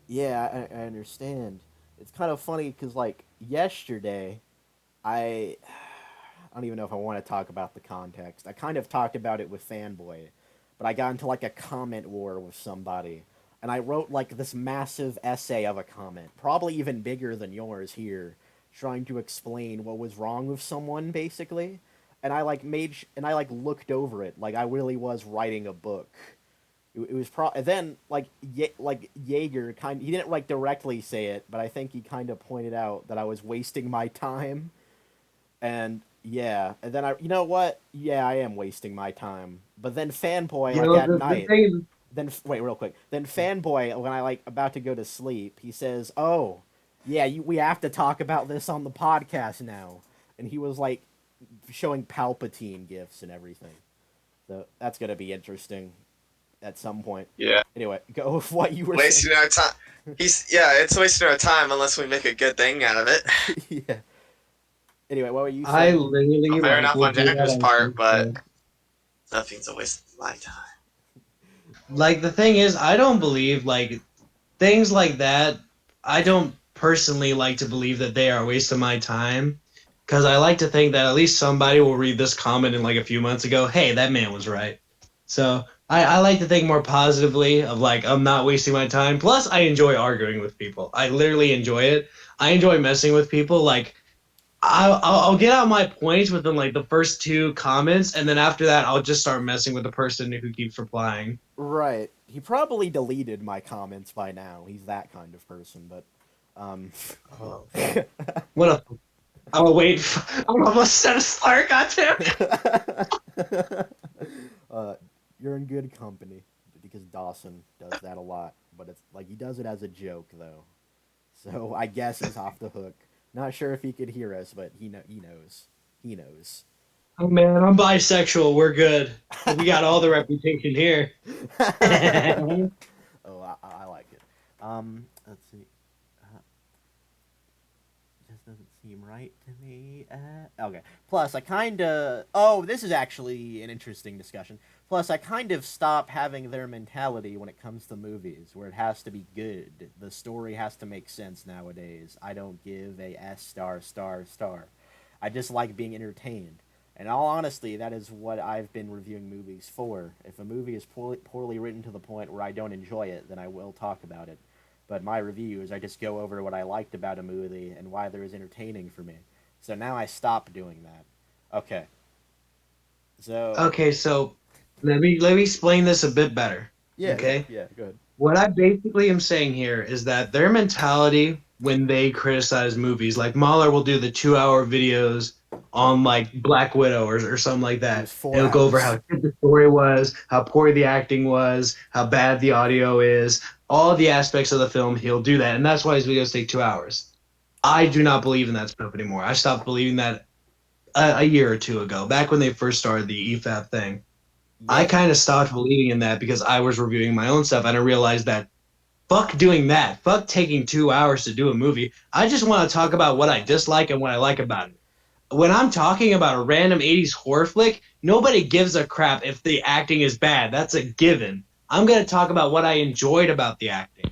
S1: Yeah, I understand. It's kind of funny because, like, yesterday, I I don't even know if I want to talk about the context. I kind of talked about it with Fanboy, but I got into like a comment war with somebody, and I wrote like this massive essay of a comment, probably even bigger than yours here, trying to explain what was wrong with someone basically. And I like and I like looked over it like I really was writing a book. It was and then like Jaeger he didn't like directly say it, but I think he kind of pointed out that I was wasting my time. And yeah, and then you know what? Yeah, I am wasting my time. But then Fanboy,
S2: You
S1: like
S2: know,
S1: at
S2: the
S1: night,
S2: thing,
S1: then wait, real quick. Then Fanboy, when I like about to go to sleep, he says, "Oh, yeah, we have to talk about this on the podcast now." And he was like showing Palpatine gifs and everything. So that's gonna be interesting at some point.
S3: Yeah.
S1: Anyway, go with what you were
S3: Wasting our time. It's wasting our time unless we make a good thing out of it.
S1: saying. Yeah. Anyway, what were you
S2: I
S1: saying?
S2: literally
S3: Fair
S2: like
S3: enough
S2: will
S3: on
S2: do that
S3: Jacker's
S2: on
S3: part, but
S2: Facebook.
S3: nothing's a waste of my time.
S2: Like the thing is, I don't believe like things like that. I don't personally like to believe that they are a waste of my time because I like to think that at least somebody will read this comment in like a few months ago. Hey, that man was right. So I like to think more positively of like I'm not wasting my time. Plus, I enjoy arguing with people. I literally enjoy it. I enjoy messing with people. Like I'll get out my points within like the first two comments, and then after that, I'll just start messing with the person who keeps replying.
S1: Right. He probably deleted my comments by now. He's that kind of person, but
S2: Oh. What a! I'm gonna wait. I'm almost set a slur. Goddamn.
S1: You're in good company because Dawson does that a lot, but it's like he does it as a joke though. So I guess he's off the hook. Not sure if he could hear us, but he knows. He knows.
S2: Oh man, I'm bisexual. We're good. We got all the reputation here.
S1: Oh, I like it. Let's see. Just doesn't seem right to me. Okay. Plus, I kind of. Oh, this is actually an interesting discussion. Plus, I kind of stop having their mentality when it comes to movies, where it has to be good. The story has to make sense nowadays. I don't give a S star star star. I just like being entertained. In all honesty, that is what I've been reviewing movies for. If a movie is poorly written to the point where I don't enjoy it, then I will talk about it. But my reviews, I just go over what I liked about a movie and why they're as entertaining for me. So now I stop doing that. Okay. So
S2: Okay, so let me explain this a bit better.
S1: yeah,
S2: Okay.
S1: yeah, good.
S2: What I basically am saying here is that their mentality when they criticize movies, like Mahler will do the 2-hour videos on like Black Widow or something like
S1: It
S2: that.
S1: was 4
S2: It'll go over
S1: hours.
S2: how good the story was, how poor the acting was, how bad the audio is, all the aspects of the film. He'll do that, and that's why his videos take 2 hours. I do not believe in that stuff anymore. I stopped believing that a year or two ago, back when they first started the EFAP thing. I
S1: Yeah.
S2: kind of stopped believing in that because I was reviewing my own stuff and I realized that fuck doing that. Fuck taking 2 hours to do a movie. I just want to talk about what I dislike and what I like about it. When I'm talking about a random 80s horror flick, nobody gives a crap if the acting is bad. That's a given. I'm going to talk about what I enjoyed about the acting.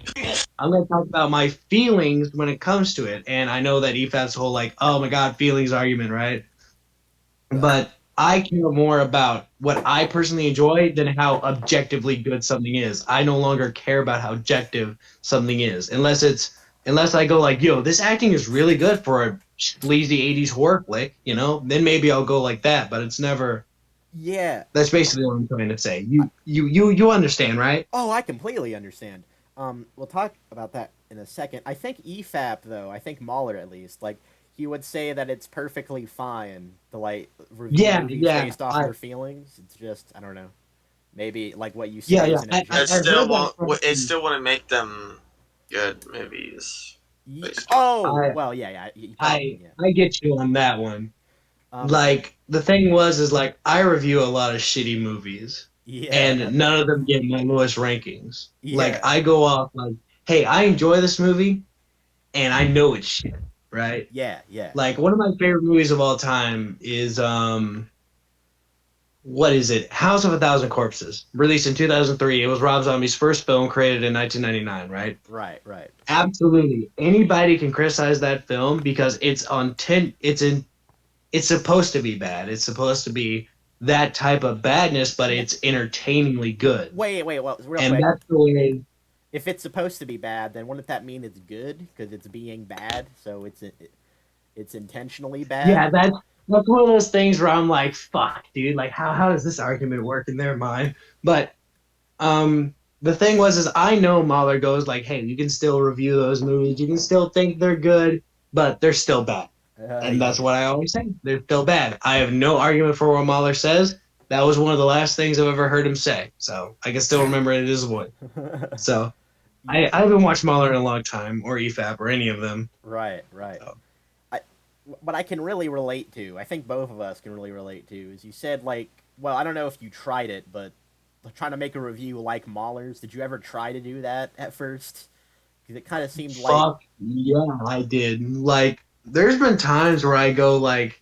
S2: I'm going to talk about my feelings when it comes to it. And I know that Efap's whole, like, oh my God, feelings argument, right? But I care more about what I personally enjoy than how objectively good something is. I no longer care about how objective something is, unless I go like, yo, this acting is really good for a sleazy 80s horror flick, you know, then maybe I'll go like that, but it's never.
S1: Yeah.
S2: That's basically what I'm trying to say. You understand, right?
S1: Oh, I completely understand. We'll talk about that in a second. I think Efap, though, I think Mahler at least, like, he would say that it's perfectly fine to, like, review
S2: Yeah,
S1: movies
S2: yeah,
S1: based off your feelings. It's just, I don't know. Maybe, like, what you
S2: yeah,
S1: say
S2: yeah.
S1: isn't
S2: I
S3: It
S1: objective.
S3: still
S2: heard that
S3: won't.
S2: from.
S3: It still wouldn't make them good movies.
S1: Oh,
S2: I
S1: well, yeah. Yeah.
S2: I get you on that one.
S1: Um,
S2: Like the thing is like I review a lot of shitty movies
S1: yeah.
S2: and none of them get my lowest rankings. Like
S1: Yeah.
S2: I go off like, hey, I enjoy this movie and I know it's shit, right?
S1: Yeah, yeah.
S2: Like one of my favorite movies of all time is what is it? House of a Thousand Corpses, released in 2003. It was Rob Zombie's first film, created in 1999, right?
S1: Right.
S2: Absolutely. Anybody can criticize that film because it's supposed to be bad. It's supposed to be that type of badness, but it's entertainingly good.
S1: Wait, well, real
S2: And
S1: quick.
S2: that's the way.
S1: If it's supposed to be bad, then wouldn't that mean it's good? Because it's being bad, so it's intentionally bad?
S2: Yeah, that's one of those things where I'm like, fuck, dude. Like, how does this argument work in their mind? But the thing is I know Mahler goes like, hey, you can still review those movies. You can still think they're good, but they're still bad. And
S1: Yeah.
S2: that's what I always say. They're still bad. I have no argument for what Mahler says. That was one of the last things I've ever heard him say. So I can still remember it in his voice. So I haven't watched Mahler in a long time, or Efap, or any of them.
S1: Right.
S2: So.
S1: What I can really relate to, I think both of us can really relate to, is you said, like, well, I don't know if you tried it, but trying to make a review like Mahler's, did you ever try to do that at first? Because it kind of seemed like...
S2: Fuck yeah, I did. Like, there's been times where I go like,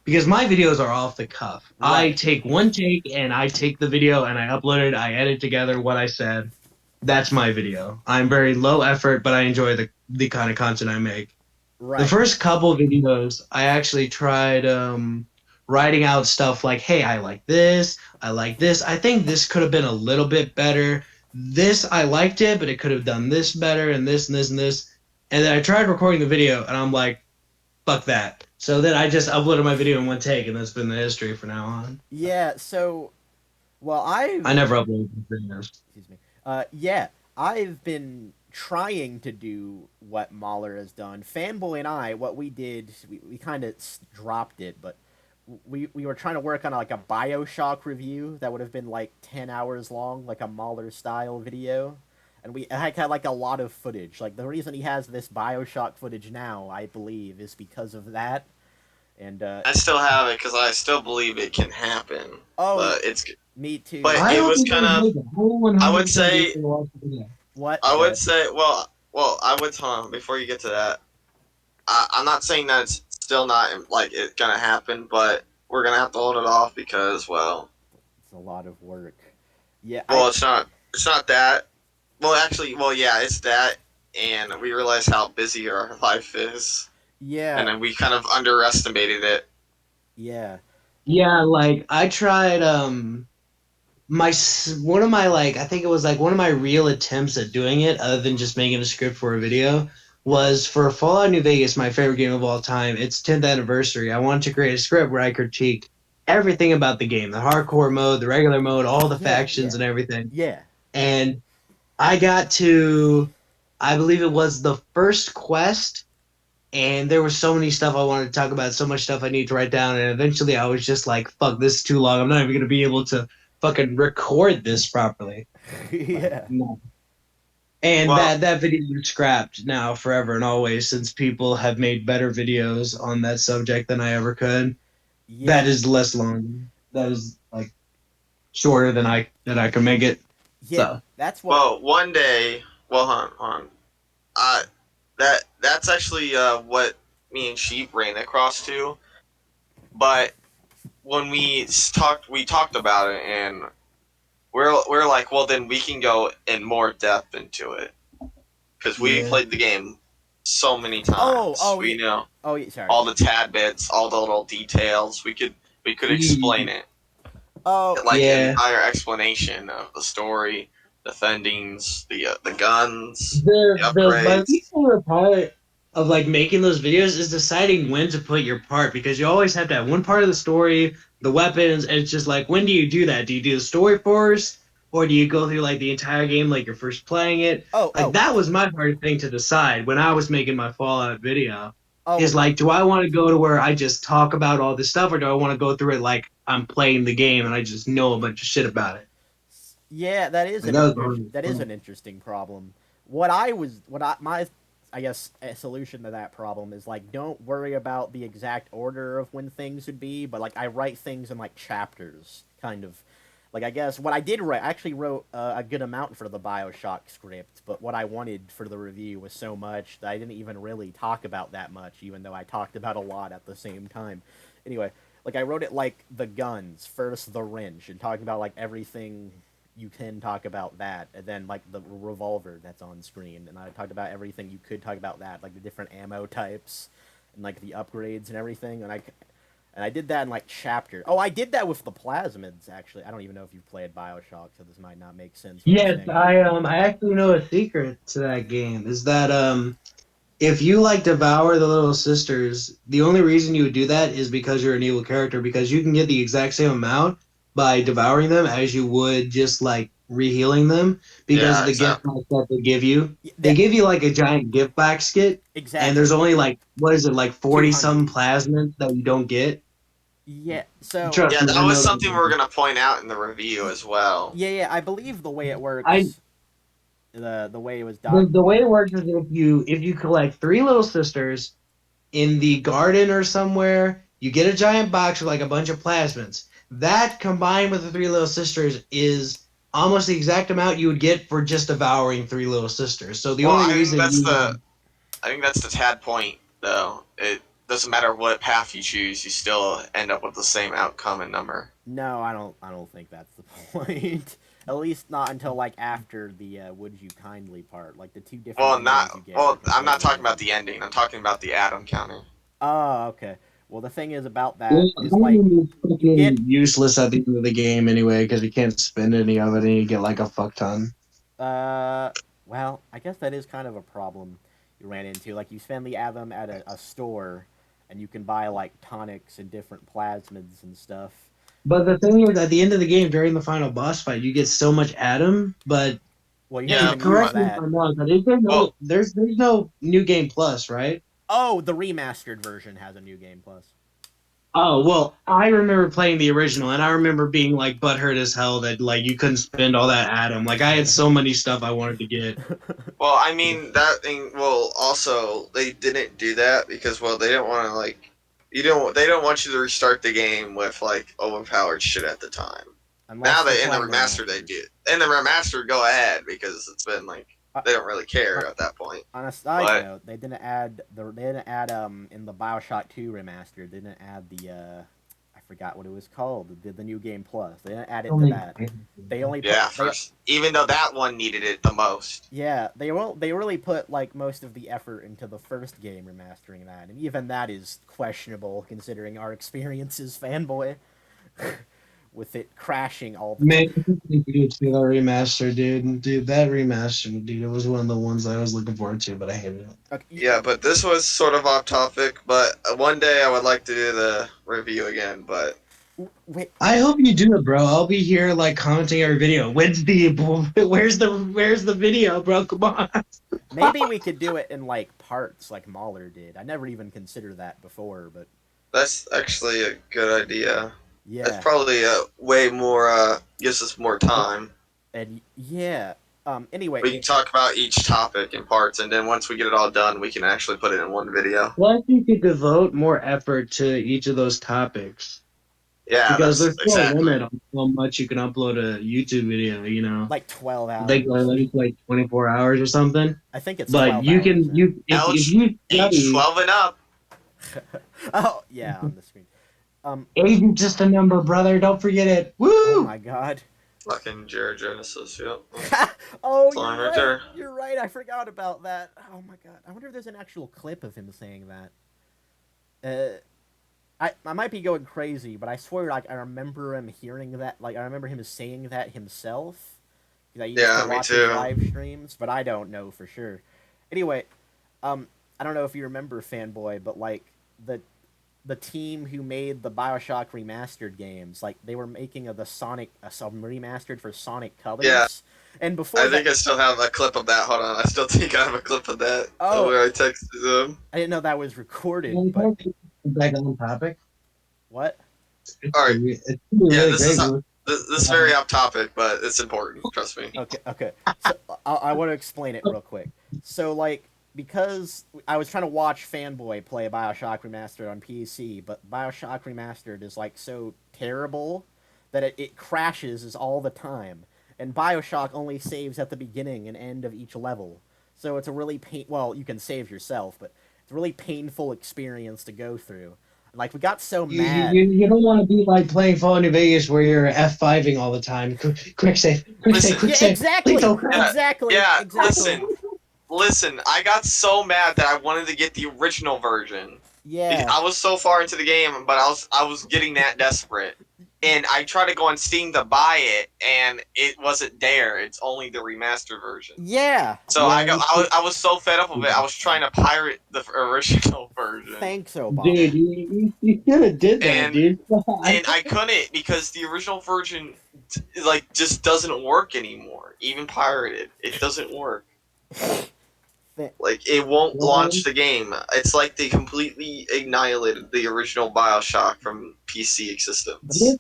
S2: because my videos are off the cuff.
S1: Right.
S2: I take one take and I take the video and I upload it. I edit together what I said. That's my video. I'm very low effort, but I enjoy the kind of content I make.
S1: Right.
S2: The first couple videos, I actually tried writing out stuff like, hey, I like this. I think this could have been a little bit better. This, I liked it, but it could have done this better and this and this and this. And then I tried recording the video, and I'm like, fuck that. So then I just uploaded my video in one take, and that's been the history from now on.
S1: Yeah, so... Well,
S2: I never uploaded videos.
S1: Excuse me. Yeah, I've been trying to do what Mahler has done. Fanboy and I, what we did, we kind of dropped it, but we were trying to work on like a BioShock review that would have been like 10 hours long, like a Mahler style video. And we had like a lot of footage. Like the reason he has this BioShock footage now, I believe, is because of that. And
S3: I still have it because I still believe it can happen.
S1: oh,
S3: But it's
S1: me too.
S3: But
S2: I
S3: it
S2: don't
S3: was
S2: think
S3: kind of.
S2: make it. I
S3: I would say.
S1: What?
S3: I would say. Well. I would hold on before you get to that. I'm not saying that it's still not like it's gonna happen, but we're gonna have to hold it off because
S1: It's a lot of work. Yeah.
S3: well, it's not. It's not that. Well, actually, yeah, it's that, and we realize how busy our life is,
S1: Yeah.
S3: and then we kind of underestimated it.
S1: Yeah.
S2: Yeah, like I tried one of my like I think it was like one of my real attempts at doing it other than just making a script for a video was for Fallout New Vegas, my favorite game of all time. Its 10th anniversary. I wanted to create a script where I critiqued everything about the game, the hardcore mode, the regular mode, all the factions and everything.
S1: Yeah.
S2: And I got to I believe it was the first quest, and there was so many stuff I wanted to talk about, so much stuff I needed to write down, and eventually I was just like, fuck, this is too long. I'm not even going to be able to fucking record this properly.
S1: Yeah.
S2: No. And
S3: Well-
S2: that video is scrapped now forever and always since people have made better videos on that subject than I ever could.
S1: Yeah.
S2: That is less long. That is like shorter than I can make it.
S1: Yeah.
S2: So.
S1: That's what.
S3: Well, one day Well, hold on. That's actually what me and Sheep ran across to. But when we talked about it, and we're like, well, then we can go in more depth into it because we
S1: Yeah.
S3: played the game so many
S1: Oh,
S3: times.
S1: oh,
S3: We
S1: yeah.
S3: know
S1: Oh, yeah. Sorry.
S3: all the tad bits, all the little details. We could explain it,
S1: Oh,
S3: like an
S2: Yeah.
S3: entire explanation of the story, the fendings, the guns, the
S2: My
S3: upgrades.
S2: least favorite part of like making those videos is deciding when to put your part, because you always have to have one part of the story, the weapons, and it's just like, when do you do that? Do you do the story first, or do you go through like the entire game like you're first playing it?
S1: oh,
S2: Like
S1: oh,
S2: that was my hard thing to decide when I was making my Fallout video.
S1: oh.
S2: Is like, do I want to go to where I just talk about all this stuff, or do I want to go through it like I'm playing the game and I just know a bunch of shit about it?
S1: Yeah, that is
S2: Like that was the
S1: that is
S2: hardest
S1: an
S2: part.
S1: interesting problem. What I I guess a solution to that problem is like don't worry about the exact order of when things would be, but like I write things in like chapters, kind of. Like I guess what I did write, I actually wrote a good amount for the BioShock script, but what I wanted for the review was so much that I didn't even really talk about that much, even though I talked about a lot at the same time. Anyway, like I wrote it like the guns first, the wrench, and talking about like everything you can talk about that, and then like the revolver that's on screen, and I talked about everything you could talk about that, like the different ammo types, and like the upgrades and everything, and I did that in like chapter. Oh, I did that with the plasmids actually. I don't even know if you've played BioShock, so this might not make sense what I'm
S2: Yes,
S1: saying.
S2: I actually know a secret to that game is that if you like devour the little sisters, the only reason you would do that is because you're an evil character, because you can get the exact same amount by devouring them as you would just like rehealing them, because of
S3: Yeah,
S2: the gift
S3: exactly.
S2: box that they give you. They
S1: That
S2: give you like a giant gift basket, and there's
S1: exactly
S2: only like, what is it, like 40 some
S1: 200.
S2: plasmids that you don't get.
S1: Yeah. So
S2: Trust
S3: Yeah,
S2: me,
S3: that
S2: I
S3: was
S2: know
S3: something we were
S2: that.
S3: gonna point out in the review as well.
S1: yeah, I believe the way it
S2: I
S1: works, the way it was
S2: the way
S1: yeah.
S2: it works is if you collect three little sisters in the garden or somewhere, you get a giant box with like a bunch of plasmids. That combined with the three little sisters is almost the exact amount you would get for just devouring three little sisters. So the
S3: Well,
S2: only reason you
S3: I think that's the tad point though. It doesn't matter what path you choose, you still end up with the same outcome and number.
S1: No, I don't think that's the point. At least not until like after the "Would you kindly" part. Like the two different endings you get are
S3: I'm not
S1: completely
S3: talking about
S1: different.
S3: the ending. I'm talking about the atom counter.
S1: Oh, okay. Well, the thing is about that
S2: well,
S1: is like
S2: is
S1: you get
S2: fucking useless at the end of the game anyway because you can't spend any of it and you get like a fuck ton.
S1: uh, well, I guess that is kind of a problem you ran into. Like you spend the atom at a store, and you can buy like tonics and different plasmids and stuff.
S2: But the thing is, at the end of the game, during the final boss fight, you get so much Atom. But
S1: Well, you can't
S3: Yeah,
S1: even use
S2: correct
S3: but
S2: me if
S1: that.
S2: I'm wrong, but is there
S3: well,
S2: no there's no new game plus, right?
S1: Oh, the remastered version has a new game plus.
S2: Oh well, I remember playing the original, and I remember being like butthurt as hell that like you couldn't spend all that Atom. Like I had so many stuff I wanted to get.
S3: well, I mean that thing. Well, also they didn't do that because they don't want to like you don't they don't want you to restart the game with like overpowered shit at the time. Now
S1: Unless you're
S3: that in the
S1: playing the
S3: remaster they
S1: remastered.
S3: do. In the remaster, go ahead because it's been like
S1: Uh,
S3: they don't really
S1: uh,
S3: care at that point.
S1: on a side
S3: But
S1: note, they didn't add in the BioShock 2 remaster. They didn't add the I forgot what it was called. The new game plus. They didn't add it to that. They only put
S3: yeah, first, even though that one needed it the most.
S1: yeah, they really put like most of the effort into the first game remastering that, and even that is questionable considering our experiences, fanboy, with it crashing all the time.
S2: Man, dude, the remaster, dude, that remaster, dude, it was one of the ones I was looking forward to, but I hated it.
S1: Okay,
S3: Yeah, but this was sort of off topic. But one day I would like to do the review again. But
S1: wait,
S2: I hope you do it, bro. I'll be here like commenting every video. Where's the video, bro? Come on.
S1: maybe we could do it in like parts, like Mahler did. I never even considered that before, but
S3: that's actually a good idea. That's
S1: yeah,
S3: probably way more gives us more time.
S1: and yeah. Anyway,
S3: We can talk about each topic in parts, and then once we get it all done, we can actually put it in one video.
S2: Plus, you could devote more effort to each of those topics.
S3: Yeah,
S2: because
S3: that's
S2: there's still a
S3: exactly.
S2: limit on how much you can upload a YouTube video. You know,
S1: Like 12
S2: I think
S1: hours.
S2: like 24 hours or something.
S1: I think it's
S2: But
S1: 12
S2: you
S1: hours.
S2: can you if
S3: Age,
S2: you
S3: age
S2: study,
S3: 12 and up.
S1: Oh, yeah, on the screen.
S2: age is just a number, brother. Don't forget it.
S1: Oh
S2: Woo!
S1: my god.
S3: Fucking Jared Genesis, yep.
S1: Oh,
S3: Flying
S1: you're
S3: right
S1: right.
S3: there.
S1: You're right. I forgot about that. Oh my god. I wonder if there's an actual clip of him saying that. I might be going crazy, but I swear, like, I remember him hearing that. Like, I remember him saying that himself. Because I used to
S3: Yeah, me
S1: watch his
S3: too.
S1: live streams, but I don't know for sure. Anyway, I don't know if you remember Fanboy, but like the team who made the BioShock remastered games, like they were making some remastered for Sonic
S3: Yeah,
S1: Colors, and before
S3: I
S1: that,
S3: think I still have a clip of that. Hold on, I still think I have a clip of that
S1: oh,
S3: where I texted him.
S1: I didn't know that was recorded, but
S2: Back on topic.
S1: what?
S2: It's
S3: All right,
S2: it's gonna be
S3: yeah,
S2: really great.
S3: this is very off topic, but it's important. Trust me.
S1: Okay. So I want to explain it real quick. So like because I was trying to watch Fanboy play Bioshock Remastered on PC, but Bioshock Remastered is like so terrible that it crashes all the time, and Bioshock only saves at the beginning and end of each level. So it's a really well, you can save yourself, but it's a really painful experience to go through. Like we got so mad.
S2: You don't want to be like playing Fallout New Vegas where you're F5ing all the time. Quick save, quick
S3: Listen.
S2: save, quick
S1: Yeah,
S2: save.
S1: exactly.
S2: Lethal crap.
S3: Yeah,
S1: Exactly.
S3: listen. I got so mad that I wanted to get the original version.
S1: Yeah.
S3: I was so far into the game, but I was getting that desperate, and I tried to go on Steam to buy it, and it wasn't there. It's only the remastered version.
S1: Yeah.
S3: So
S2: Yeah,
S3: I was so fed up with it. I was trying to pirate the original version,
S1: Thanks, Obama.
S2: dude, you should have did that,
S3: and
S2: dude.
S3: and I couldn't because the original version like just doesn't work anymore. Even pirated, it doesn't work. Like it won't launch the game. It's like they completely annihilated the original BioShock from PC existence.
S2: Just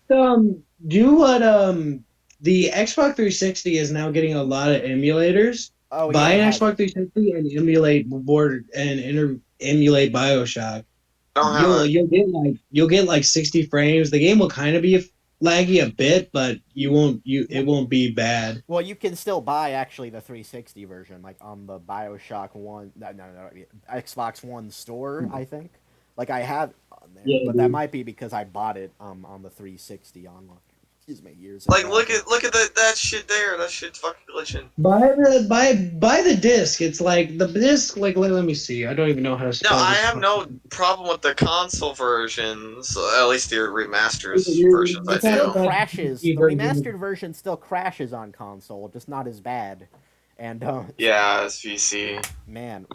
S2: do what the Xbox 360 is now getting a lot of emulators.
S1: Oh
S2: Buy
S1: yeah.
S2: an
S1: It
S2: Xbox 360 and emulate BioShock.
S3: I don't have a
S2: You'll get like 60 frames. The game will kind of be laggy a bit, but it won't be bad.
S1: Well, you can still buy actually the 360 version, like on the Bioshock One, Xbox One store. I think, like I have it on there,
S2: Yeah,
S1: but that
S2: dude.
S1: might be because I bought it on the 360 on excuse me years
S3: like
S1: ago.
S3: look at that shit there. That shit's fucking glitching.
S2: Buy the disc. It's like the disc. Like let me see. I don't even know how to
S3: No,
S2: spell
S3: I
S2: this.
S3: have no problem with the console versions. At least the remasters versions, I
S1: It still
S3: do.
S1: crashes. The remastered version still crashes on console, just not as bad. And
S3: Yeah, it's PC.
S1: man,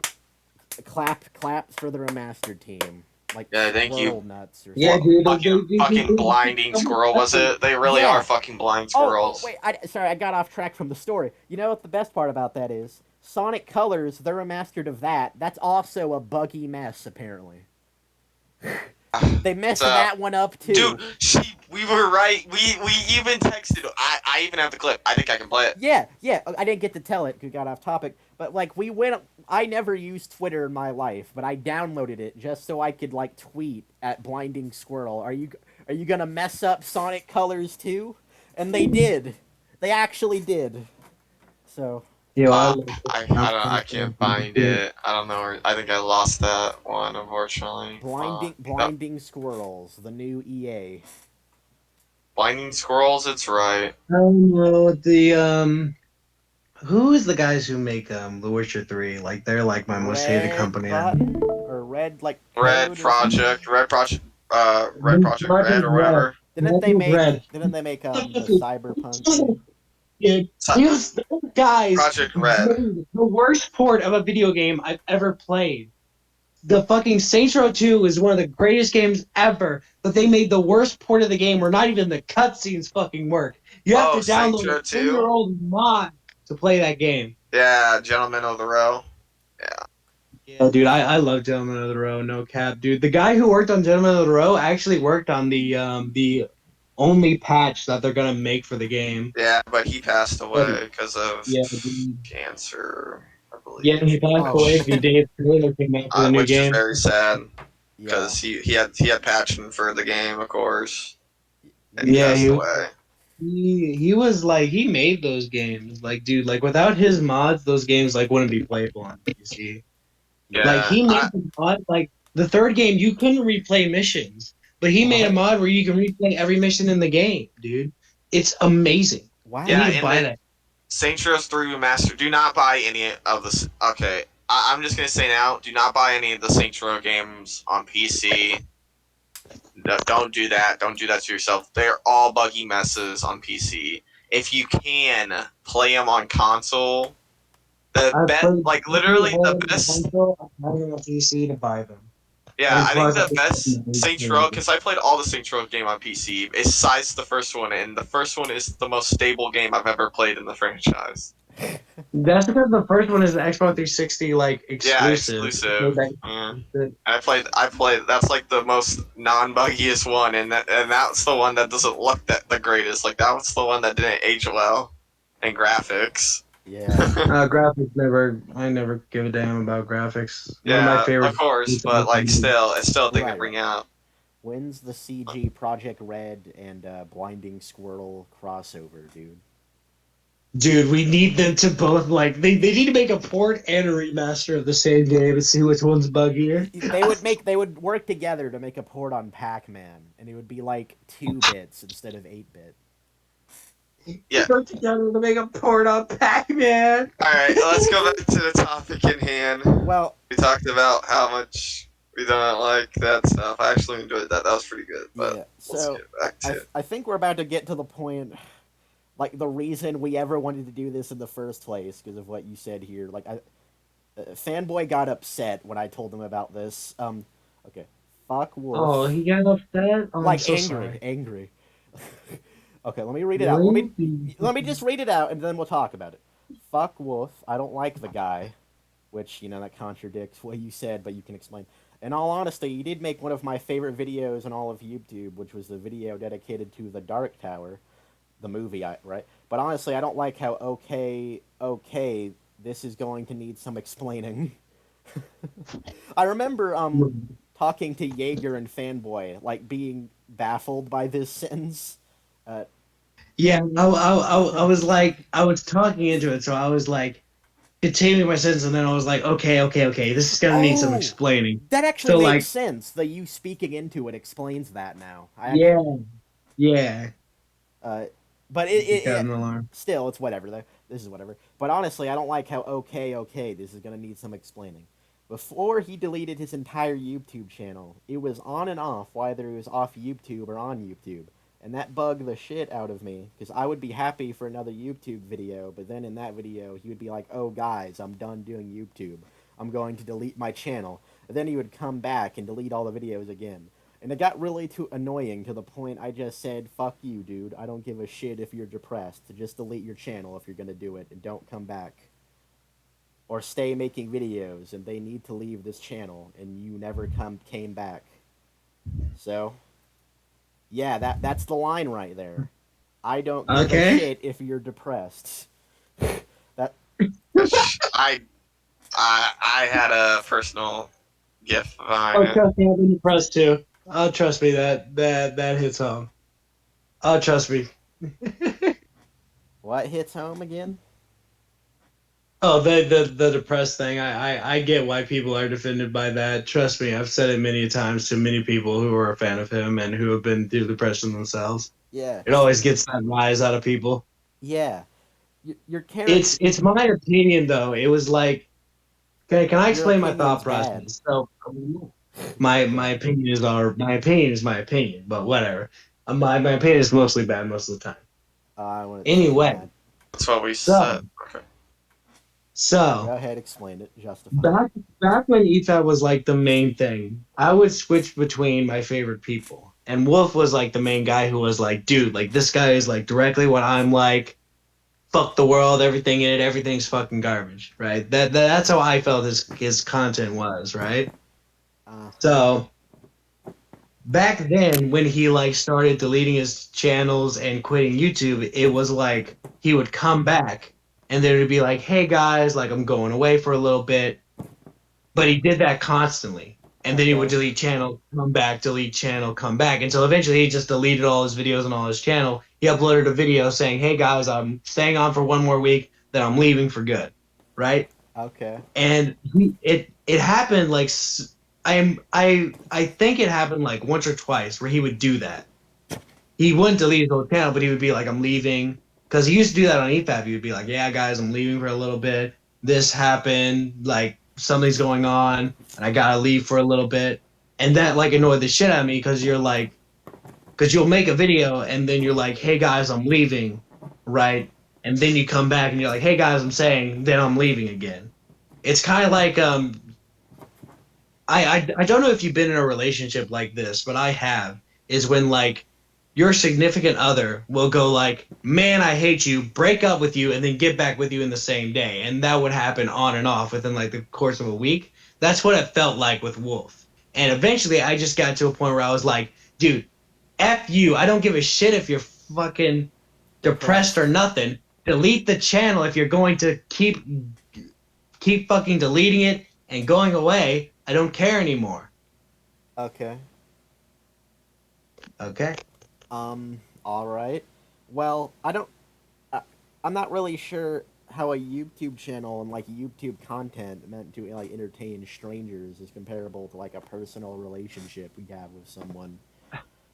S1: claps for the remastered team. Like
S3: Yeah, thank you.
S1: squirrel nuts or
S2: Yeah,
S1: something.
S2: dude.
S3: Fucking blinding squirrel was it? They really
S1: Yeah.
S3: are fucking blind
S1: Oh,
S3: squirrels.
S1: wait, sorry, I got off track from the story. You know what the best part about that is? Sonic Colors, the remastered of that, that's also a buggy mess, apparently. They messed that one up, too.
S3: Dude, we were right. We even texted. I even have the clip. I think I can play it.
S1: Yeah, I didn't get to tell it, 'cause we got off topic. But, like, I never used Twitter in my life, but I downloaded it just so I could, like, tweet at Blinding Squirrel. Are you gonna mess up Sonic Colors, too? And they did. They actually did. So...
S3: I can't find it. I don't know. I think I lost that one, unfortunately.
S1: Blinding Squirrels, the new EA.
S3: Blinding Squirrels. It's right.
S2: I don't know who is the guys who make The Witcher 3? Like they're like my most hated company.
S1: Button or Red like
S3: Red Project, Red Project or whatever.
S1: Didn't they make
S2: Red.
S1: the Cyberpunk game?
S2: Dude, those guys
S3: Project Red.
S2: made the worst port of a video game I've ever played. The fucking Saints Row 2 is one of the greatest games ever, but they made the worst port of the game where not even the cutscenes fucking work. You have to
S3: Saints
S2: download
S3: Row
S2: a
S3: 2?
S2: 2-year-old mod to play that game.
S3: Yeah, Gentlemen of the Row.
S2: Oh, dude, I love Gentlemen of the Row, no cap, dude. The guy who worked on Gentlemen of the Row actually worked on the only patch that they're gonna make for the game.
S3: Yeah, but he passed away because of
S2: Yeah,
S3: cancer, I believe.
S2: yeah, he passed away a few days later came out for the new
S3: Which
S2: game.
S3: is very sad
S1: Yeah.
S3: because he had passion for the game, of course. and he
S2: Yeah,
S3: passed away.
S2: he was like he made those games. Like, dude, like without his mods, those games like wouldn't be playable on PC. Like
S3: Yeah,
S2: he made the mod, like the third game, you couldn't replay missions, but he made a
S1: What?
S2: mod where you can replay every mission in the game, dude. It's amazing. I
S3: yeah,
S2: need
S1: Wow.
S2: to
S3: and
S2: buy
S3: then
S2: that.
S3: Saints Row 3 Remastered. Do not buy any of this. Okay, I'm just gonna say now. Do not buy any of the Saints Row games on PC. No, don't do that. Don't do that to yourself. They're all buggy messes on PC. If you can play them on console, the
S2: I
S3: best,
S2: played
S3: like
S2: every
S3: literally the
S2: one on
S3: best.
S2: console. I have a PC to buy them.
S3: Yeah,
S2: And
S3: I think
S2: plus, I
S3: the
S2: just
S3: best Saints Row, because I played all the Saints Row game on PC, besides the first one, and the first one is the most stable game I've ever played in the franchise.
S2: that's because the first one is the Xbox 360 like
S3: Yeah,
S2: exclusive. So
S3: exclusive.
S2: that-
S3: Yeah. I played. That's like the most non-buggiest one, and that's the one that doesn't look the greatest. Like that was the one that didn't age well, and graphics.
S1: Yeah.
S2: graphics never. I never give a damn about graphics. One of my
S3: Yeah,
S2: favorite.
S3: of course, but like still, it still didn't
S1: Right,
S3: bring
S1: right.
S3: out.
S1: When's the CG Project Red and Blinding Squirrel crossover, dude?
S2: Dude, we need them to both like they need to make a port and a remaster of the same game and see which one's buggier.
S1: They would work together to make a port on Pac-Man, and it would be like 2 bits instead of 8-bit.
S3: Yeah.
S2: Work together to make a port on Pac-Man.
S3: All right, let's go back to the topic in hand.
S1: Well,
S3: We talked about how much we don't like that stuff. I actually enjoyed that. That was pretty good. But
S1: yeah.
S3: let's
S1: So
S3: get back to it.
S1: I think we're about to get to the point, like the reason we ever wanted to do this in the first place, because of what you said here. Like, Fanboy got upset when I told him about this. Okay, fuck Wolf.
S2: Oh, he got upset. Oh,
S1: like
S2: I'm so
S1: angry,
S2: sorry.
S1: angry. Okay, let me read it out. Let me just read it out, and then we'll talk about it. Fuck Wolf. I don't like the guy, which that contradicts what you said, but you can explain. In all honesty, you did make one of my favorite videos in all of YouTube, which was the video dedicated to the Dark Tower, the movie, right? But honestly, I don't like how okay, this is going to need some explaining. I remember talking to Jaeger and Fanboy, like being baffled by this sentence.
S2: Yeah, I was like, I was talking into it, so I was like, continuing my sentence, and then I was like, okay, this is gonna need some explaining.
S1: That actually
S2: So,
S1: makes
S2: like,
S1: sense. The you speaking into it explains that now.
S2: yeah.
S1: But
S2: Got an alarm.
S1: still, it's whatever. This is whatever. But honestly, I don't like how okay, this is gonna need some explaining. Before he deleted his entire YouTube channel, it was on and off, whether it was off YouTube or on YouTube. And that bugged the shit out of me, because I would be happy for another YouTube video, but then in that video, he would be like, oh guys, I'm done doing YouTube. I'm going to delete my channel. And then he would come back and delete all the videos again. And it got really too annoying to the point I just said, fuck you, dude. I don't give a shit if you're depressed. Just delete your channel if you're going to do it, and don't come back. Or stay making videos, and they need to leave this channel, and you never came back. So, yeah, that's the line right there. I don't give a shit if you're depressed. That
S3: I had a personal gift behind
S2: Oh,
S3: it.
S2: trust me, I've been depressed too. Oh, trust me, that hits home. Oh, trust me.
S1: what hits home again?
S2: Oh, the depressed thing. I get why people are offended by that. Trust me, I've said it many times to many people who are a fan of him and who have been through depression themselves.
S1: Yeah.
S2: It always gets that rise out of people.
S1: Yeah. Your character.
S2: It's my opinion though. It was like, okay, can I explain my thought
S1: opinion's
S2: process? So, my opinion is my opinion, but whatever. My opinion is mostly bad most of the time.
S1: I wanna
S2: Anyway.
S1: say that.
S3: That's what we
S2: So-
S3: said. Okay.
S2: So,
S1: Go ahead, explain it. Justify.
S2: back when Efap was like the main thing, I would switch between my favorite people. And Wolf was like the main guy who was like, dude, like this guy is like directly what I'm like. Fuck the world, everything in it, everything's fucking garbage, right? That's how I felt his content was, right? So back then when he like started deleting his channels and quitting YouTube, it was like he would come back and then it'd be like, hey guys, like I'm going away for a little bit. But he did that constantly. And then he would
S1: Okay.
S2: delete channel, come back, delete channel, come back. Until eventually he just deleted all his videos and all his channel. He uploaded a video saying, hey guys, I'm staying on for one more week, then I'm leaving for good. Right?
S1: Okay.
S2: And it happened like I think it happened like once or twice where he would do that. He wouldn't delete his whole channel, but he would be like, I'm leaving. Because he used to do that on Efap. He would be like, yeah, guys, I'm leaving for a little bit. This happened. Like, something's going on, and I gotta leave for a little bit. And that, like, annoyed the shit out of me because you're like, because you'll make a video, and then you're like, hey, guys, I'm leaving, right? And then you come back, and you're like, hey, guys, I'm saying, then I'm leaving again. It's kind of like, I don't know if you've been in a relationship like this, but I have, is when, like, your significant other will go like, man, I hate you, break up with you, and then get back with you in the same day. And that would happen on and off within like the course of a week. That's what it felt like with Wolf. And eventually I just got to a point where I was like, dude, F you. I don't give a shit if you're fucking depressed or nothing. Delete the channel if you're going to keep fucking deleting it and going away. I don't care anymore.
S1: Okay.
S2: Okay.
S1: All right. Well, I'm not really sure how a YouTube channel and like YouTube content meant to like entertain strangers is comparable to like a personal relationship we have with someone.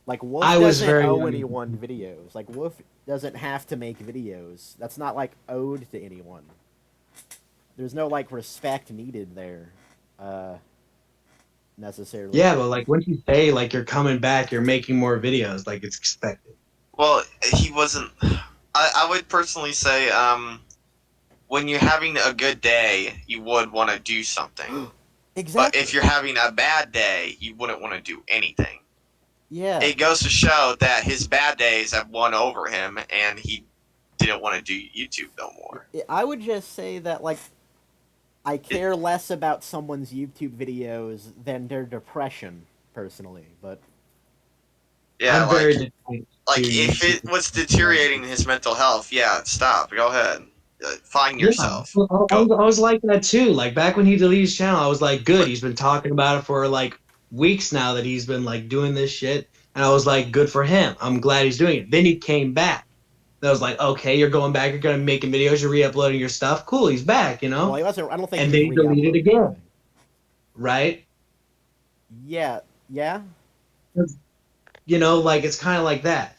S1: Like Wolf
S2: I was
S1: doesn't
S2: very
S1: owe
S2: young.
S1: anyone videos. Like Wolf doesn't have to make videos. That's not like owed to anyone. There's no like respect needed there. Necessarily.
S2: Yeah, but like once you say like you're coming back, you're making more videos, like it's expected.
S3: Well, he wasn't. I would personally say, when you're having a good day, you would want to do something. But
S1: Exactly.
S3: if you're having a bad day, you wouldn't want to do anything.
S1: Yeah.
S3: It goes to show that his bad days have won over him, and he didn't want to do YouTube no more.
S1: I would just say that like I care less about someone's YouTube videos than their depression, personally. But
S3: Yeah,
S2: I'm very
S3: like if it was deteriorating his mental health, yeah, stop. Go ahead. Find
S2: Yeah,
S3: yourself.
S2: I
S3: Go.
S2: was like that too. Like back when he deleted his channel, I was like, good. He's been talking about it for like weeks now that he's been like doing this shit, and I was like, good for him. I'm glad he's doing it. Then he came back. And I was like, okay, you're going back. You're gonna making videos. You're re-uploading your stuff. Cool. He's back. You
S1: well,
S2: know.
S1: he wasn't. I don't think
S2: And
S1: he
S2: then
S1: was
S2: he deleted
S1: re-uploading
S2: again.
S1: anything.
S2: Right.
S1: Yeah. Yeah.
S2: You know, like it's kind of like that.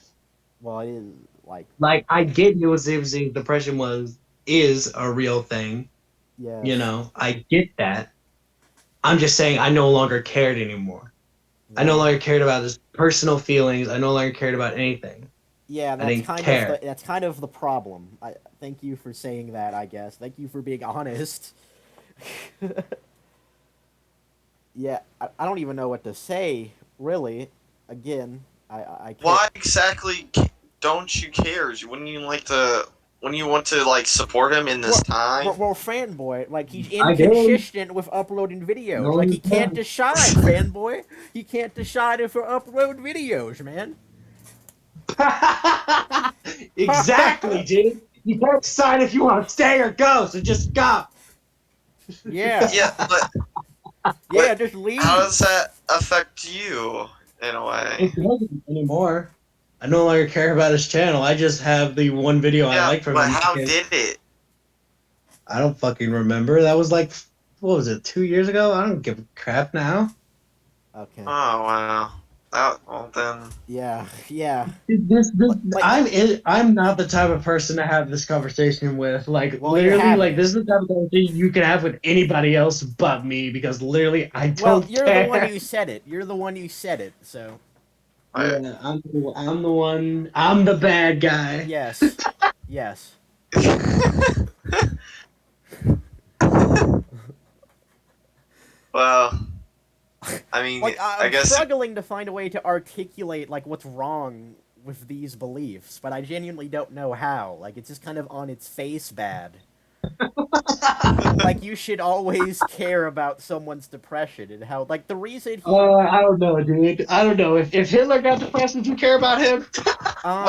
S1: Well, it is like
S2: Like I get it was depression is a real thing.
S1: yes.
S2: You know, I get that. I'm just saying I no longer cared anymore. I no
S1: Well,
S2: longer cared about his personal feelings. I no longer cared about anything.
S1: yeah,
S2: I didn't care.
S1: that's kind of the problem. I thank you for saying that. I guess thank you for being honest. Yeah, I don't even know what to say. Really, again, I can't.
S3: Why exactly don't you care? Wouldn't you like to? Wouldn't you want to like support him in this time?
S1: Well, fanboy, like he's
S2: I did.
S1: inconsistent with uploading videos.
S2: No,
S1: Like
S2: you
S1: he can't
S2: can't.
S1: decide, fanboy. He can't decide if to upload videos, man.
S2: Exactly, dude. You can't decide if you want to stay or go, so just go.
S1: Yeah,
S3: Yeah, but
S1: yeah, just leave.
S3: how does that affect you in a way?
S2: It doesn't anymore. I no longer care about his channel. I just have the one video I
S3: Yeah,
S2: like from
S3: but
S2: him.
S3: how
S2: because
S3: did it?
S2: I don't fucking remember. That was like, what was it, 2 years ago? I don't give a crap now.
S1: Okay.
S3: Oh wow. Well then.
S1: Yeah, yeah. Like-
S2: I'm not the type of person to have this conversation with. Like,
S1: Well, you're
S2: literally,
S1: having
S2: like
S1: it.
S2: this is the type of conversation you can have with anybody else but me because literally I
S1: Well,
S2: don't
S1: you're
S2: care.
S1: the one who said it. You're the one who said it. So
S2: Yeah, I'm the one. I'm the bad guy.
S1: yes, yes.
S3: Well, I mean,
S1: Like
S3: I
S1: I'm
S3: guess
S1: struggling to find a way to articulate like what's wrong with these beliefs, but I genuinely don't know how. Like it's just kind of on its face bad. Like you should always care about someone's depression and how like the reason he
S2: I don't know, dude. I don't know. If Hitler got depressed, would you care about him?
S3: well,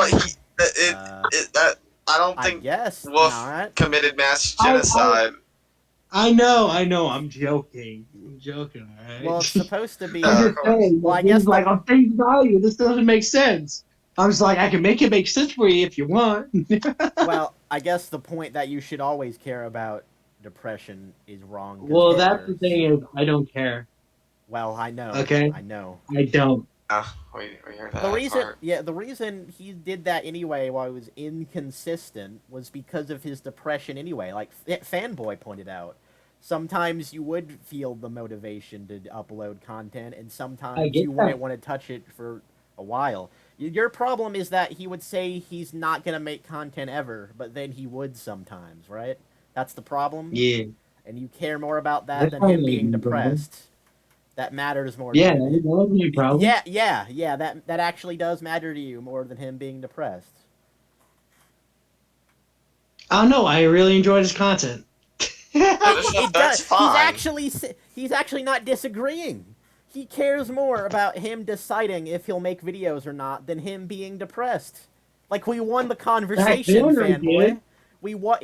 S3: that I don't
S1: I
S3: think
S1: guess
S3: Wolf
S1: not.
S3: committed mass genocide.
S2: I know. I'm joking. All right.
S1: Well, it's supposed to be.
S2: I'm
S3: of
S2: just
S3: course.
S2: saying.
S1: Well, I
S2: This
S1: guess
S2: is like on face value. This doesn't make sense. I was like, I can make it make sense for you if you want.
S1: Well, I guess the point that you should always care about depression is wrong. 'Cause
S2: Well, that's
S1: Hitler.
S2: the thing is, I don't care.
S1: Well, I know.
S2: Okay,
S1: I know.
S2: I don't.
S3: We heard
S1: The
S3: that
S1: reason,
S3: part.
S1: yeah, the reason he did that anyway, while he was inconsistent, was because of his depression anyway. Like Fanboy pointed out, sometimes you would feel the motivation to upload content, and
S2: I
S1: sometimes
S2: get
S1: you
S2: that.
S1: wouldn't want to touch it for a while. Your problem is that he would say he's not gonna make content ever, but then he would sometimes, right? That's the problem,
S2: Yeah,
S1: and you care more about that
S2: that's
S1: than
S2: not
S1: him
S2: really
S1: being
S2: my problem.
S1: depressed. That matters more to
S2: Yeah,
S1: you.
S2: that was my problem.
S1: Yeah. That actually does matter to you more than him being depressed.
S2: I don't know. I really enjoyed his content.
S1: It
S3: That's
S1: does.
S3: fine.
S1: He's actually not disagreeing. He cares more about him deciding if he'll make videos or not than him being depressed. Like we won the conversation,
S2: then I did.
S1: fanboy. We won.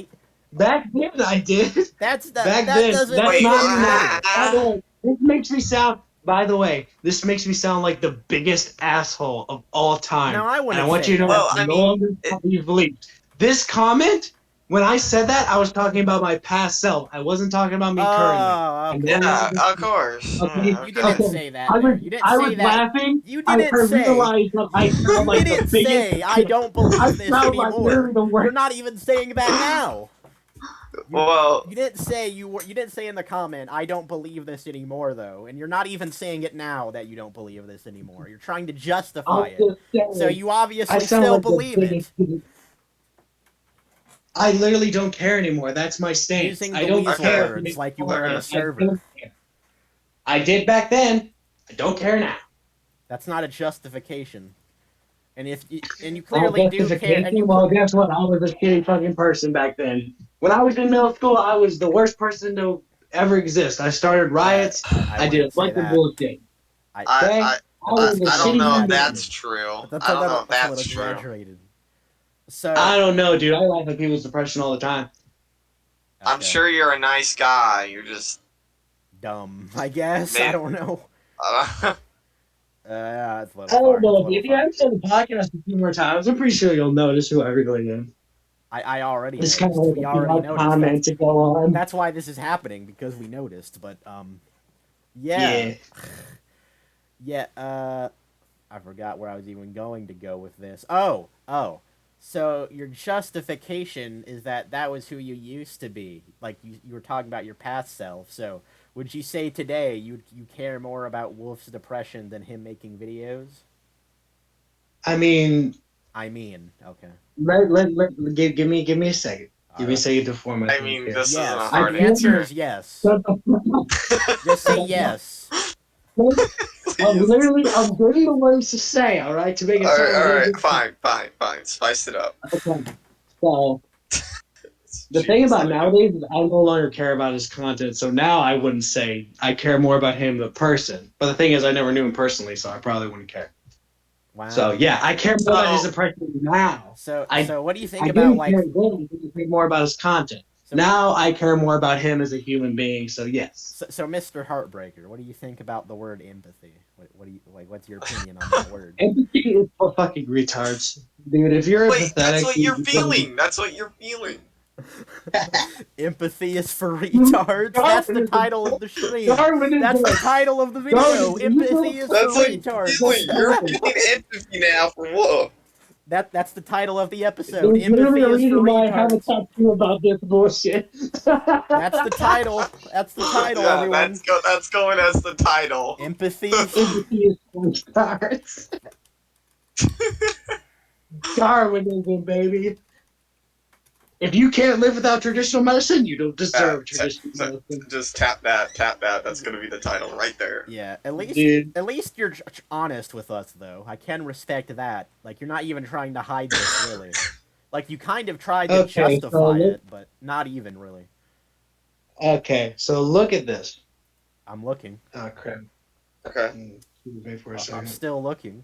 S2: Back then, I did.
S1: That
S2: Back
S1: that
S2: then,
S1: doesn't
S2: that's
S3: Wait,
S1: make
S2: not
S1: it
S2: me now.
S1: matter.
S2: By the way, this makes me sound. By the way, this makes me sound like the biggest asshole of all time.
S1: No, I
S2: and
S1: wouldn't
S2: I want
S1: say
S2: you to know
S3: Well,
S2: that
S3: I
S2: I'm no
S3: mean,
S2: longer you believe. This comment, when I said that, I was talking about my past self. I wasn't talking about me currently.
S1: Oh,
S2: And
S1: okay.
S2: no
S3: yeah,
S2: longer-
S3: of course.
S2: Okay,
S1: You didn't
S3: Okay.
S1: say that
S2: I
S1: there.
S2: was,
S1: You didn't
S2: I
S1: say
S2: was
S1: that.
S2: laughing.
S1: You
S2: I
S1: didn't say.
S2: realized that I sound
S1: You
S2: like the
S1: didn't
S2: biggest.
S1: say I don't
S2: I
S1: believe this
S2: sound like
S1: anymore.
S2: literally the worst.
S1: You're not even saying that now.
S3: Well,
S1: You didn't say you didn't say in the comment I don't believe this anymore though, and you're not even saying it now that you don't believe this anymore. You're trying to justify
S2: I'm
S1: it.
S2: just saying,
S1: So you obviously
S2: I sound
S1: still
S2: like the
S1: believe it.
S2: biggest. I literally don't care anymore. That's my stance.
S1: Using
S2: I
S1: the
S2: don't
S1: weasel
S2: care.
S1: words like you were on
S3: I
S1: the
S2: I
S1: server.
S2: don't care. I did back then. I don't care now.
S1: That's not a justification. And you clearly do care,
S2: Justification?
S1: and you
S2: Well, guess what? I was a shitty fucking person back then. When I was in middle school, I was the worst person to ever exist. I started riots. I did a
S1: wouldn't say
S2: bunch of
S1: that.
S2: bullshit. Okay?
S3: I
S2: was a
S3: I don't
S2: shitty
S3: know if
S2: human
S3: that's
S2: being.
S3: true.
S1: That's
S3: I don't know if
S1: that's a
S3: that's
S1: little
S3: true.
S1: exaggerated. So
S2: I don't know, dude. I laugh at people's depression all the time.
S3: I'm
S1: okay.
S3: sure you're a nice guy. You're just
S1: Dumb, I guess.
S3: Maybe-
S1: I don't know.
S3: uh,
S1: Yeah, it's a
S2: I
S1: little
S2: don't
S1: far.
S2: know.
S1: It's a
S2: If
S1: little
S2: you
S1: far.
S2: haven't said the podcast a few more times, I'm pretty sure you'll notice who I really am.
S1: I already
S2: It's
S1: noticed.
S2: kind of like
S1: We
S2: a
S1: already
S2: odd
S1: noticed.
S2: comment to go on.
S1: That's why this is happening, because we noticed. But yeah. Yeah, I forgot where I was even going to go with this. Oh. So your justification is that was who you used to be. Like you were talking about your past self. So would you say today you care more about Wolf's depression than him making videos?
S2: I mean,
S1: Okay.
S2: give me a second. Give me a second to form my
S3: I
S2: thoughts
S3: mean,
S2: here.
S3: this isn't a
S1: Yes.
S3: hard
S1: The answer
S3: answer.
S1: is yes.
S2: Shut the fuck up.
S1: Just say yes.
S2: I'm
S3: Please.
S2: I'm getting the words to say, all right, to make it
S3: All
S2: sound
S3: right, all
S2: really
S3: right,
S2: good.
S3: fine. Spice it up.
S2: Okay. So the thing about nowadays is I no longer care about his content. So now I wouldn't say I care more about him the person. But the thing is, I never knew him personally, so I probably wouldn't care.
S1: Wow.
S2: So yeah, I care more about his impression now.
S1: So
S2: I-
S1: so what do you think
S2: I
S1: about
S2: didn't
S1: like
S2: care then. I care more about his content.
S1: so,
S2: Now I care more about him as a human being. So yes.
S1: so Mr. Heartbreaker, what do you think about the word empathy? What do you like? What's your opinion on that word?
S2: Empathy is for fucking retards, dude. If you're
S3: Wait,
S2: empathetic,
S3: that's what you're
S2: you-
S3: feeling. That's what you're feeling.
S1: Empathy is for retards. That's the title of the stream.
S2: Darwinism.
S1: That's the title of the video.
S2: Darwinism.
S1: Empathy is
S3: That's
S1: for
S3: what you're
S1: retards.
S3: feeling. You're feeling empathy now for Wolf.
S1: That's the title of the episode.
S2: There's literally
S1: Empathy
S2: a
S1: is for
S2: reason why I have a
S1: retards.
S2: tattoo about this bullshit.
S1: That's the title. That's the title,
S3: Yeah,
S1: everyone.
S3: that's going as the title.
S1: Empathy.
S2: Empathy is for stars. Darwinism, baby. If you can't live without traditional medicine, you don't deserve traditional medicine.
S3: Just tap that. That's gonna be the title right there.
S1: Yeah,
S2: Dude.
S1: at least you're honest with us, though. I can respect that. Like, you're not even trying to hide this, really. Like, you kind of tried to
S2: Okay,
S1: justify
S2: so
S1: it, but not even, really.
S2: Okay, so look at this.
S1: I'm looking.
S2: Oh, crap.
S3: Okay.
S2: Wait for a
S1: I'm
S2: second.
S1: still looking.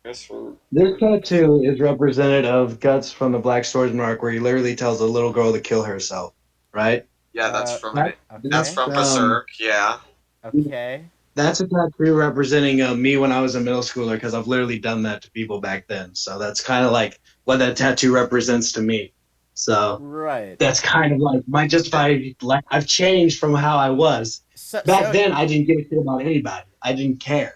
S3: Guess for
S2: This tattoo is representative of Guts from the Black Swordsman arc, where he literally tells a little girl to kill herself, right?
S3: Yeah, that's from
S2: That,
S3: it. That's
S1: Okay.
S3: from Berserk. Yeah.
S1: Okay.
S2: that's a tattoo representing me when I was a middle schooler because I've literally done that to people back then. So that's kind of like what that tattoo represents to me. So
S1: Right.
S2: that's kind of like my justified. Like I've changed from how I was back
S1: So
S2: then. I didn't give a shit about anybody. I didn't care.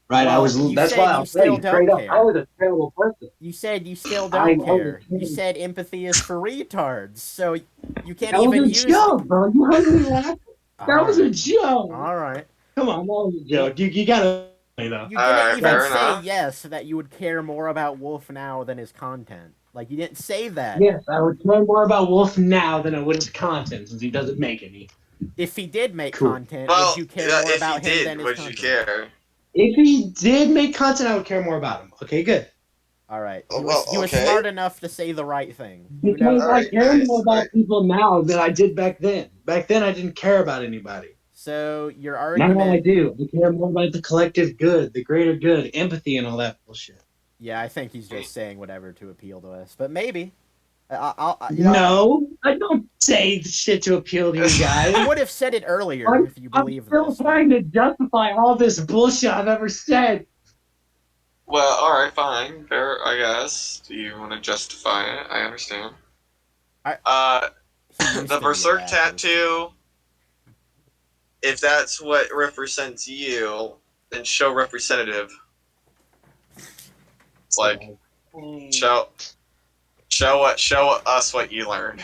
S2: Right? I
S1: well,
S2: was.
S1: you
S2: That's why
S1: said
S2: I'll
S1: you
S2: say
S1: still
S2: you straight
S1: don't
S2: up. I
S1: care.
S2: was a terrible person.
S1: You said you still
S2: I
S1: don't
S2: was a
S1: care. You
S2: terrible.
S1: said empathy is for retards, so you can't
S2: That was
S1: even
S2: a
S1: use the.
S2: joke, bro. You heard me laugh.
S1: All
S2: That was a
S1: right.
S2: joke.
S1: All right.
S2: Come on, that was a
S1: Well,
S2: joke. You gotta though.
S1: you
S3: All
S1: didn't
S3: right,
S1: even
S3: fair
S1: say
S3: enough.
S1: yes that you would care more about Wolf now than his content. Like you didn't say that.
S2: Yes, I would care more about Wolf now than I would his content since he doesn't make any.
S1: If he did make
S2: Cool.
S1: content, would
S3: Well,
S1: you care more
S3: if he
S1: about him
S3: did,
S1: than his
S3: would you
S1: content?
S3: care?
S2: If he did make content, I would care more about him. Okay, good.
S1: All right.
S3: Oh,
S1: He was
S3: okay.
S1: smart enough to say the right thing. You
S2: Because
S1: know.
S3: All
S2: I
S3: right,
S2: care more
S3: nice. All right.
S2: about people now than I did back then. Back then, I didn't care about anybody.
S1: So your
S2: Now I
S1: argument.
S2: do. I care more about the collective good, the greater good, empathy, and all that bullshit.
S1: Yeah, I think he's just saying whatever to appeal to us, but maybe. You know,
S2: No, I don't say shit to appeal to you
S1: he
S2: guys.
S1: would have said it earlier if you
S2: I'm
S1: believe
S2: still
S1: this.
S2: trying to justify all this bullshit I've ever said.
S3: Well, all right, fine, fair, I guess. Do you want to justify it? I understand.
S1: I- He used
S3: The
S1: to be a
S3: Berserk
S1: bastard.
S3: tattoo. If that's what represents you, then show representative. Like show show us what you learned.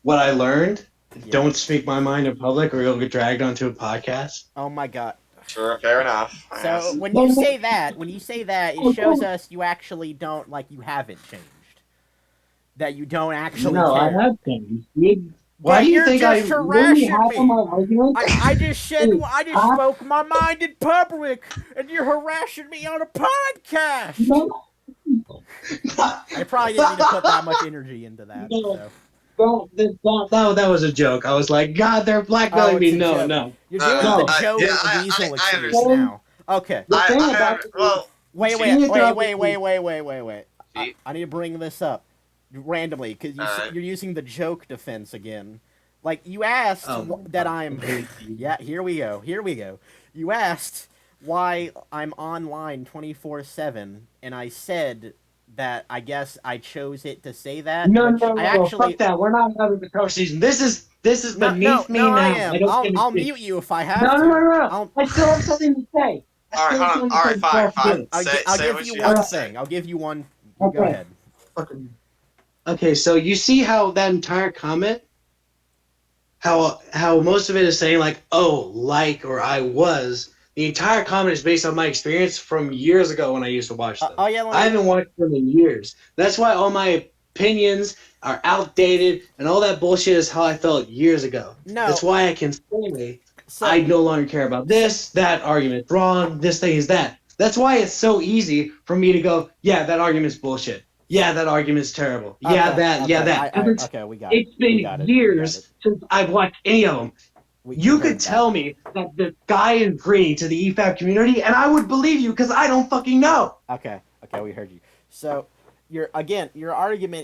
S2: What I learned:
S1: Yeah.
S2: don't speak my mind in public, or you'll get dragged onto a podcast.
S1: Oh my god.
S3: Sure, fair enough. I
S1: So
S3: guess.
S1: when you say that, it shows us you actually don't you haven't changed. That you don't actually
S2: No, I
S1: care.
S2: have changed. Why
S1: But
S2: do you
S1: you're
S2: think I
S1: just
S2: literally
S1: harassing
S2: half of
S1: me.
S2: my argument?
S1: I just said
S2: Dude,
S1: I just spoke my mind in public, and you're harassing me on a podcast.
S2: no,
S1: I probably didn't need to put that much energy into that.
S2: No.
S1: So.
S2: That was a joke. I was like, God, they're
S1: Oh,
S2: blackmailing
S1: it's
S2: me.
S1: a
S2: No,
S1: joke.
S2: no.
S1: You're
S3: No,
S1: doing
S3: no,
S1: the joke
S3: yeah,
S1: weasel
S3: I
S1: excuse
S3: understand.
S1: now. Okay.
S2: The thing
S3: I
S2: about
S3: have well.
S1: Wait.
S3: See?
S1: I need to bring this up randomly because
S3: Alright.
S1: you're using the joke defense again. Like you asked that I'm. Yeah, here we go. You asked why I'm online 24/7, and I said that I guess I chose it to say that.
S2: No,
S1: Which
S2: no,
S1: I
S2: no.
S1: actually.
S2: Fuck that. We're not having the coach season. This is beneath me
S1: No, I
S2: now. I
S1: am.
S2: don't give a
S1: I'll
S2: shit.
S1: mute you if I have
S2: No,
S1: to.
S2: no, no, no.
S1: I'll,
S2: I still have something to say.
S3: Alright, hold on. Alright, fine, fine.
S1: I'll
S3: Say
S1: give
S3: what
S1: you
S3: you
S1: one
S3: have to
S1: thing.
S3: say.
S1: I'll give you one. Go
S2: Okay.
S1: ahead.
S2: Okay, so you see how that entire comment, how most of it is saying like, oh, like or I was. The entire comment is based on my experience from years ago when I used to watch them.
S1: Yeah,
S2: I haven't watched them in years. That's why all my opinions are outdated and all that bullshit is how I felt years ago.
S1: No.
S2: That's why I can say
S1: So,
S2: I no longer care about this, that argument's wrong, this thing is that. That's why it's so easy for me to go, yeah, that argument's bullshit. Yeah, that argument's terrible. Yeah, that.
S1: Okay, we got it.
S2: It's been years since I've watched any of them. You could tell me that the guy is green to the Efap community, and I would believe you because I don't fucking know.
S1: Okay, we heard you. So, your argument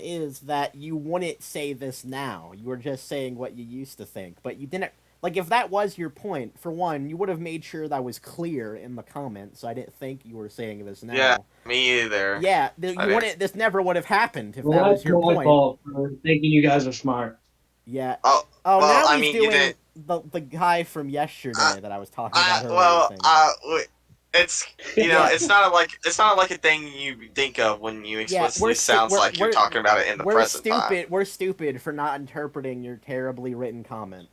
S1: is that you wouldn't say this now. You were just saying what you used to think, but you didn't. Like, if that was your point, for one, you would have made sure that was clear in the comments. So I didn't think you were saying this now.
S3: Yeah, me either.
S1: Yeah, this never would have happened if that was
S2: That's
S1: your
S2: my
S1: point.
S2: fault for thinking you guys are smart.
S1: Yeah.
S3: Oh,
S1: Oh,
S3: well,
S1: now
S3: I
S1: he's
S3: mean, you
S1: doing
S3: didn't.
S1: the guy from yesterday that I was talking about earlier.
S3: It's
S1: Yeah.
S3: it's not like a thing you think of when you explicitly sounds like you're talking about it in the present time.
S1: We're stupid for not interpreting your terribly written comment.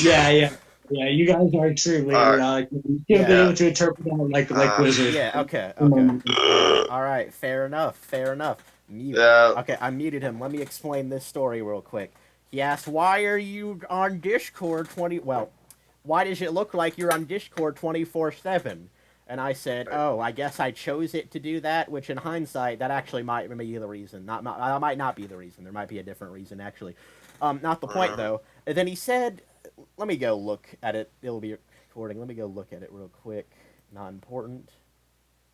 S2: Yeah. You guys are extremely idiotic. You should have been able to interpret that like wizards.
S1: Yeah. Okay. All right. Fair enough. Mute.
S3: Yeah.
S1: Okay, I muted him. Let me explain this story real quick. He asked, "Why are you on Discord 20? Well, why does it look like you're on Discord 24/7?" And I said, "Oh, I guess I chose it to do that." Which, in hindsight, that actually might be the reason. That might not be the reason. There might be a different reason, actually. Not the point though. And then he said, "Let me go look at it. It'll be recording. Let me go look at it real quick. Not important.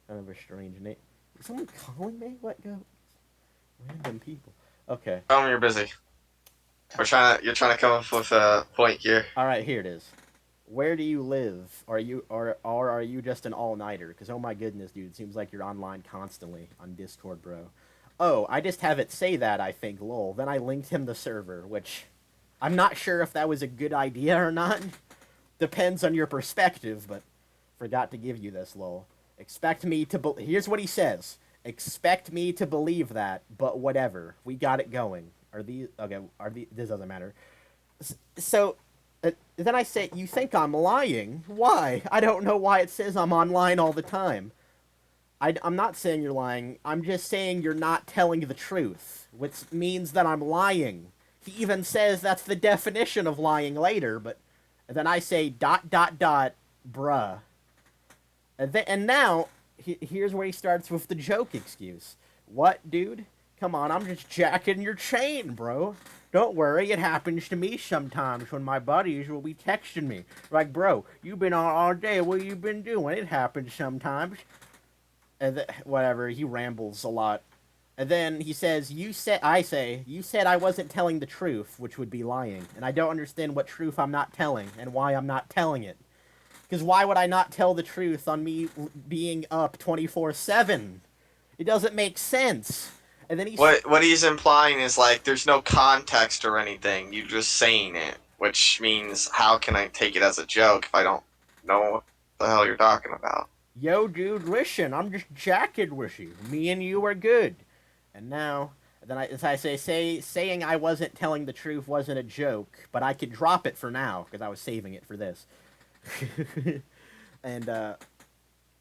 S1: Kind of a strange name. Is someone calling me? What go? Random people. Okay.
S3: Tell me you're busy. You're trying to come up with a point here.
S1: All right, here it is. Where do you live? Or are you just an all-nighter? Because oh my goodness, dude, it seems like you're online constantly on Discord, bro. Oh, I just have it say that, I think, lol. Then I linked him the server, which I'm not sure if that was a good idea or not. Depends on your perspective, but forgot to give you this, lol. Expect me to here's what he says. Expect me to believe that, but whatever. We got it going. This doesn't matter. So then I say, you think I'm lying? Why? I don't know why it says I'm online all the time. I'm not saying you're lying. I'm just saying you're not telling the truth, which means that I'm lying. He even says that's the definition of lying later, but then I say ... bruh. And now, here's where he starts with the joke excuse. What, dude? Come on, I'm just jacking your chain, bro. Don't worry, it happens to me sometimes when my buddies will be texting me. Like, bro, you've been on all day, what you been doing? It happens sometimes. And whatever, he rambles a lot. And then he says, you said I wasn't telling the truth, which would be lying. And I don't understand what truth I'm not telling, and why I'm not telling it. Because why would I not tell the truth on me being up 24/7? It doesn't make sense. And then
S3: What he's implying is like there's no context or anything. You're just saying it, which means how can I take it as a joke if I don't know what the hell you're talking about?
S1: Yo, dude, listen, I'm just jacking with you. Me and you are good. And now, as I say, saying I wasn't telling the truth wasn't a joke, but I could drop it for now because I was saving it for this. And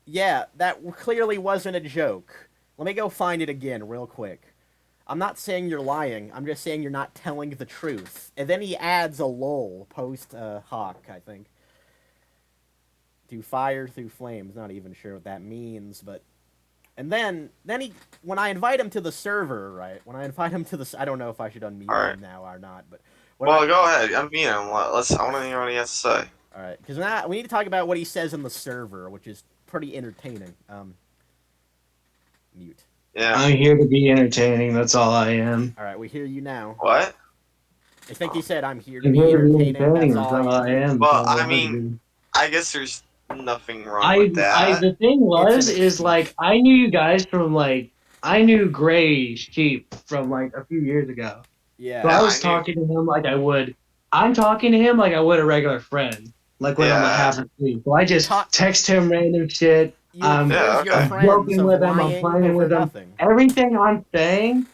S1: yeah, that clearly wasn't a joke. Let me go find it again real quick. I'm not saying you're lying. I'm just saying you're not telling the truth. And then he adds a lol post Hawk, I think. To fire through flames. Not even sure what that means, but. And then when I invite him to the server, right? When I invite him to I don't know if I should unmute him now or not, but.
S3: Go ahead. I mean, I want to hear what he has to say.
S1: All right, because now we need to talk about what he says in the server, which is pretty entertaining. Mute.
S3: Yeah.
S2: I'm here to be entertaining. That's all I am.
S1: All right, we hear you now.
S3: What?
S1: I think he said, "I'm here to be entertaining." That's all I am.
S3: Well, I mean, I guess there's nothing wrong with that.
S2: The thing is like I knew you guys from like I knew Gray Sheep from like a few years ago.
S1: Yeah.
S2: So I was talking to him like I would. I'm talking to him like I would a regular friend, like when I'm half asleep. So I just text him random shit. I'm joking with him. I'm playing with him. Everything I'm saying,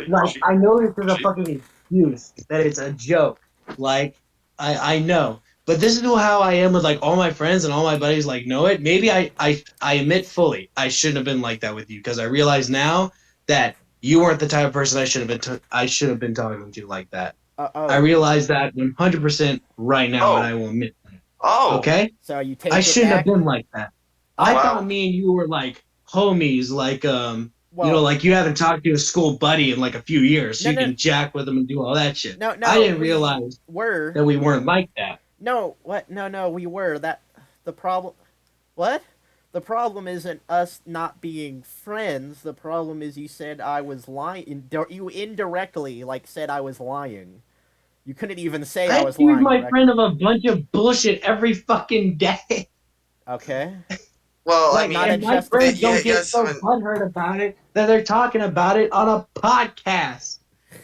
S2: like I know this is a fucking excuse that it's a joke. Like I know. But this is how I am with like all my friends and all my buddies like know it. Maybe I admit fully I shouldn't have been like that with you because I realize now that you weren't the type of person I should have been talking to like that. I realize that 100% right now, and I will admit that. Okay?
S1: So you take
S2: I shouldn't have been like that. I thought me and you were like homies, like you know, like you haven't talked to a school buddy in like a few years, so you can jack with him and do all that shit.
S1: No,
S2: I didn't realize that we weren't like that.
S1: No, what? No, we were. The problem. What? The problem isn't us not being friends. The problem is you said I was lying. You indirectly said I was lying. You couldn't even say I was lying.
S2: I accuse my friend of a bunch of bullshit every fucking day.
S1: Okay.
S3: Well, I mean,
S2: and my friends don't get so butthurt about it that they're talking about it on a podcast.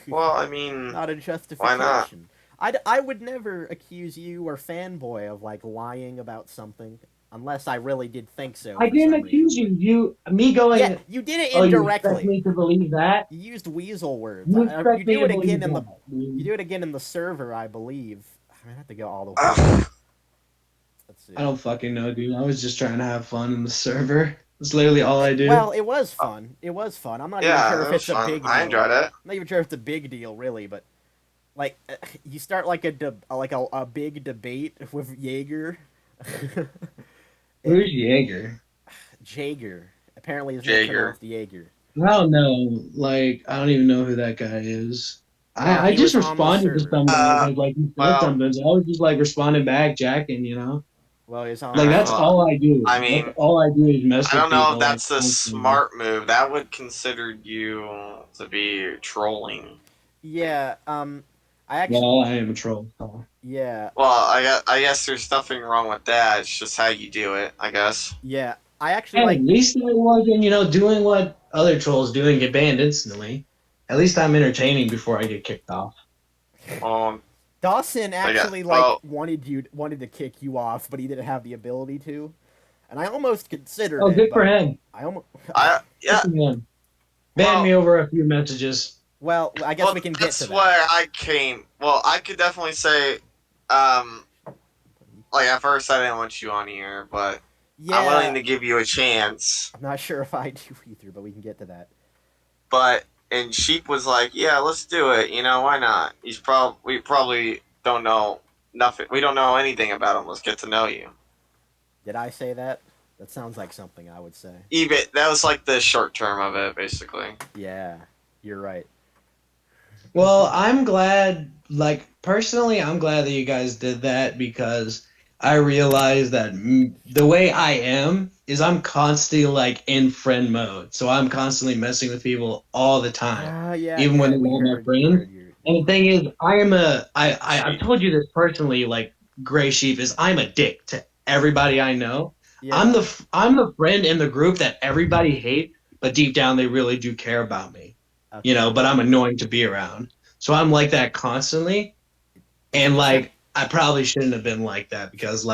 S3: Well, I mean,
S1: not a justification.
S3: Why not?
S1: I would never accuse you or Fanboy of lying about something unless I really did think so.
S2: I didn't accuse you. Me going.
S1: Yeah, you did it indirectly.
S2: You expect me to believe that?
S1: You used weasel words.
S2: You
S1: do it again in the. You do it again in the server, I believe. I have to go all the way. Let's see.
S2: I don't fucking know, dude. I was just trying to have fun in the server. That's literally all I did.
S1: Well, it was fun. It was fun. I'm not even sure if it's a big deal.
S3: I enjoyed it.
S1: I'm not even sure if it's a big deal, really, but you start a big debate with Jaeger.
S2: Who's Jaeger?
S1: Jaeger. Apparently, it's pronounced Jaeger.
S2: I don't know. I don't even know who that guy is. I just responded to something you said something. So I was just responding back, jacking, you know.
S1: Well, he's on.
S2: That's all I do.
S3: I mean,
S2: that's all I do is mess with people.
S3: I don't know if that's a smart move. That would consider you to be trolling.
S1: Yeah. I actually,
S2: Well, I am a troll. So.
S1: yeah,
S3: Well, I guess there's nothing wrong with that. It's just how you do it, I guess.
S1: yeah. I actually
S2: Hey,
S1: like.
S2: at least I wasn't, doing what other trolls do and get banned instantly. At least I'm entertaining before I get kicked off.
S3: Um,
S1: Dawson
S3: I got
S1: actually
S3: well.
S1: wanted to kick you off, but he didn't have the ability to. And I almost considered
S2: Oh,
S1: it,
S2: good for
S1: but
S2: him.
S1: I almost.
S2: Good
S3: Yeah.
S2: for him. Ban
S3: Well,
S2: me over a few messages.
S1: Well, I guess we can get
S3: that's
S1: to that.
S3: where I came. Well, I could definitely say, like at first I didn't want you on here, but I'm willing
S1: Yeah,
S3: to give you a chance.
S1: I'm not sure if I do either, but we can get to that.
S3: But and Sheep was like, "Yeah, let's do it. Why not? We probably don't know nothing. We don't know anything about him. Let's get to know you."
S1: Did I say that? That sounds like something I would say.
S3: Even that was like the short term of it, basically.
S1: Yeah, you're right.
S2: Well, I'm glad, personally, I'm glad that you guys did that because I realized that the way I am is I'm constantly, in friend mode. So I'm constantly messing with people all the time, even when
S1: Yeah.
S2: they're
S1: We
S2: not my
S1: heard
S2: friends.
S1: your.
S2: And the thing is, I've told you this personally, Gray Sheep, is I'm a dick to everybody I know.
S1: Yeah.
S2: I'm the friend in the group that everybody hates, but deep down they really do care about me.
S1: Okay.
S2: But I'm annoying to be around. So I'm like that constantly. And I probably shouldn't have been like that because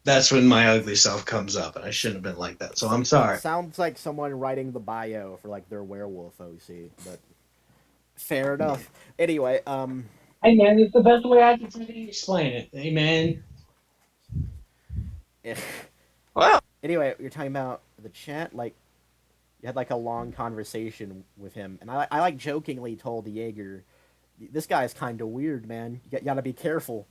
S2: that's when my ugly self comes up and I shouldn't have been like that. So I'm sorry.
S1: Sounds like someone writing the bio for their werewolf OC, but fair enough. Anyway,
S2: Hey man, it's the best way I can explain it. Hey man.
S3: Well,
S1: anyway, you're talking about the chat, you had a long conversation with him, and I jokingly told Jaeger, this guy's kind of weird, man. You gotta be careful.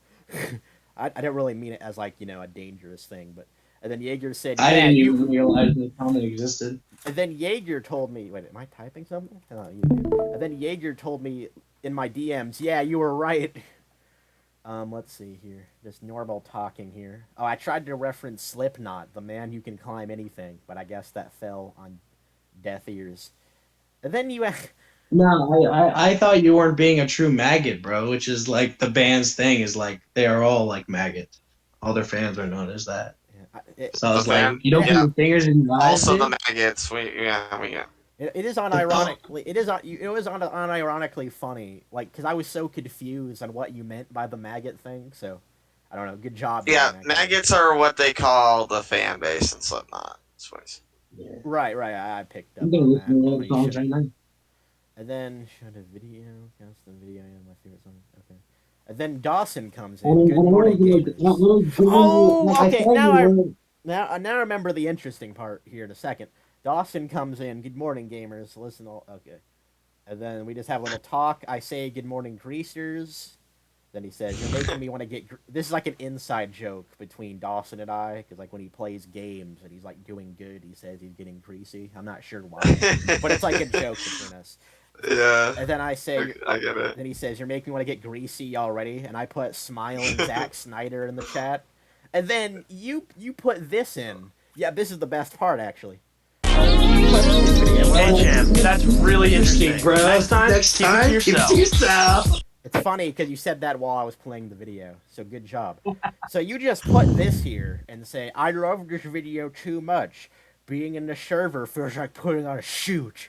S1: I didn't really mean it as a dangerous thing, but and then Jaeger said,
S2: I
S1: "Yeah,
S2: didn't
S1: you."
S2: even realize the comment existed.
S1: And then Jaeger told me, "Wait, am I typing something?" Oh, you did. And then Jaeger told me in my DMs, "Yeah, you were right." Let's see here. Just normal talking here. Oh, I tried to reference Slipknot, the man who can climb anything, but I guess that fell on deaf ears. And then you.
S2: No, I thought you weren't being a true maggot, bro, which is the band's thing is they are all like maggots. All their fans are known as that. So I
S3: the
S2: was like,
S3: fan.
S2: you don't put
S3: Yeah.
S2: your fingers in your eyes,
S3: Also,
S2: dude?
S3: the maggots. We yeah.
S1: It is unironically. It was unironically funny, because I was so confused on what you meant by the maggot thing. So, I don't know. Good job.
S3: Yeah,
S1: man,
S3: maggots are what they call the fan base in Slipknot.
S2: Yeah.
S1: Right. I picked up
S2: I'm gonna
S1: on
S2: listen
S1: that.
S2: to all the
S1: Pretty
S2: songs
S1: sure.
S2: right now.
S1: And then showed a video. Cast the video. Yeah, my favorite song. Okay. And then Dawson comes in. Good morning, gamers. Oh, okay. Now I remember the interesting part here in a second. Dawson comes in. Good morning, gamers. Listen. Okay. And then we just have a little talk. I say good morning, greasers. Then he says, "You're making me want to get." This is an inside joke between Dawson and I, because when he plays games and he's doing good, he says he's getting greasy. I'm not sure why, but it's a joke between us.
S3: Yeah,
S1: And then I say,
S3: I get it.
S1: then he says, "You're making me want to get greasy already," and I put smiling Zack Snyder in the chat. And then you put this in. Yeah, this is the best part actually.
S5: Hey, champ, that's really interesting.
S2: Bro.
S5: Next time, keep it to yourself.
S1: It's funny because you said that while I was playing the video, so good job. So you just put this here and say, "I love this video too much. Being in the server feels like putting on a suit.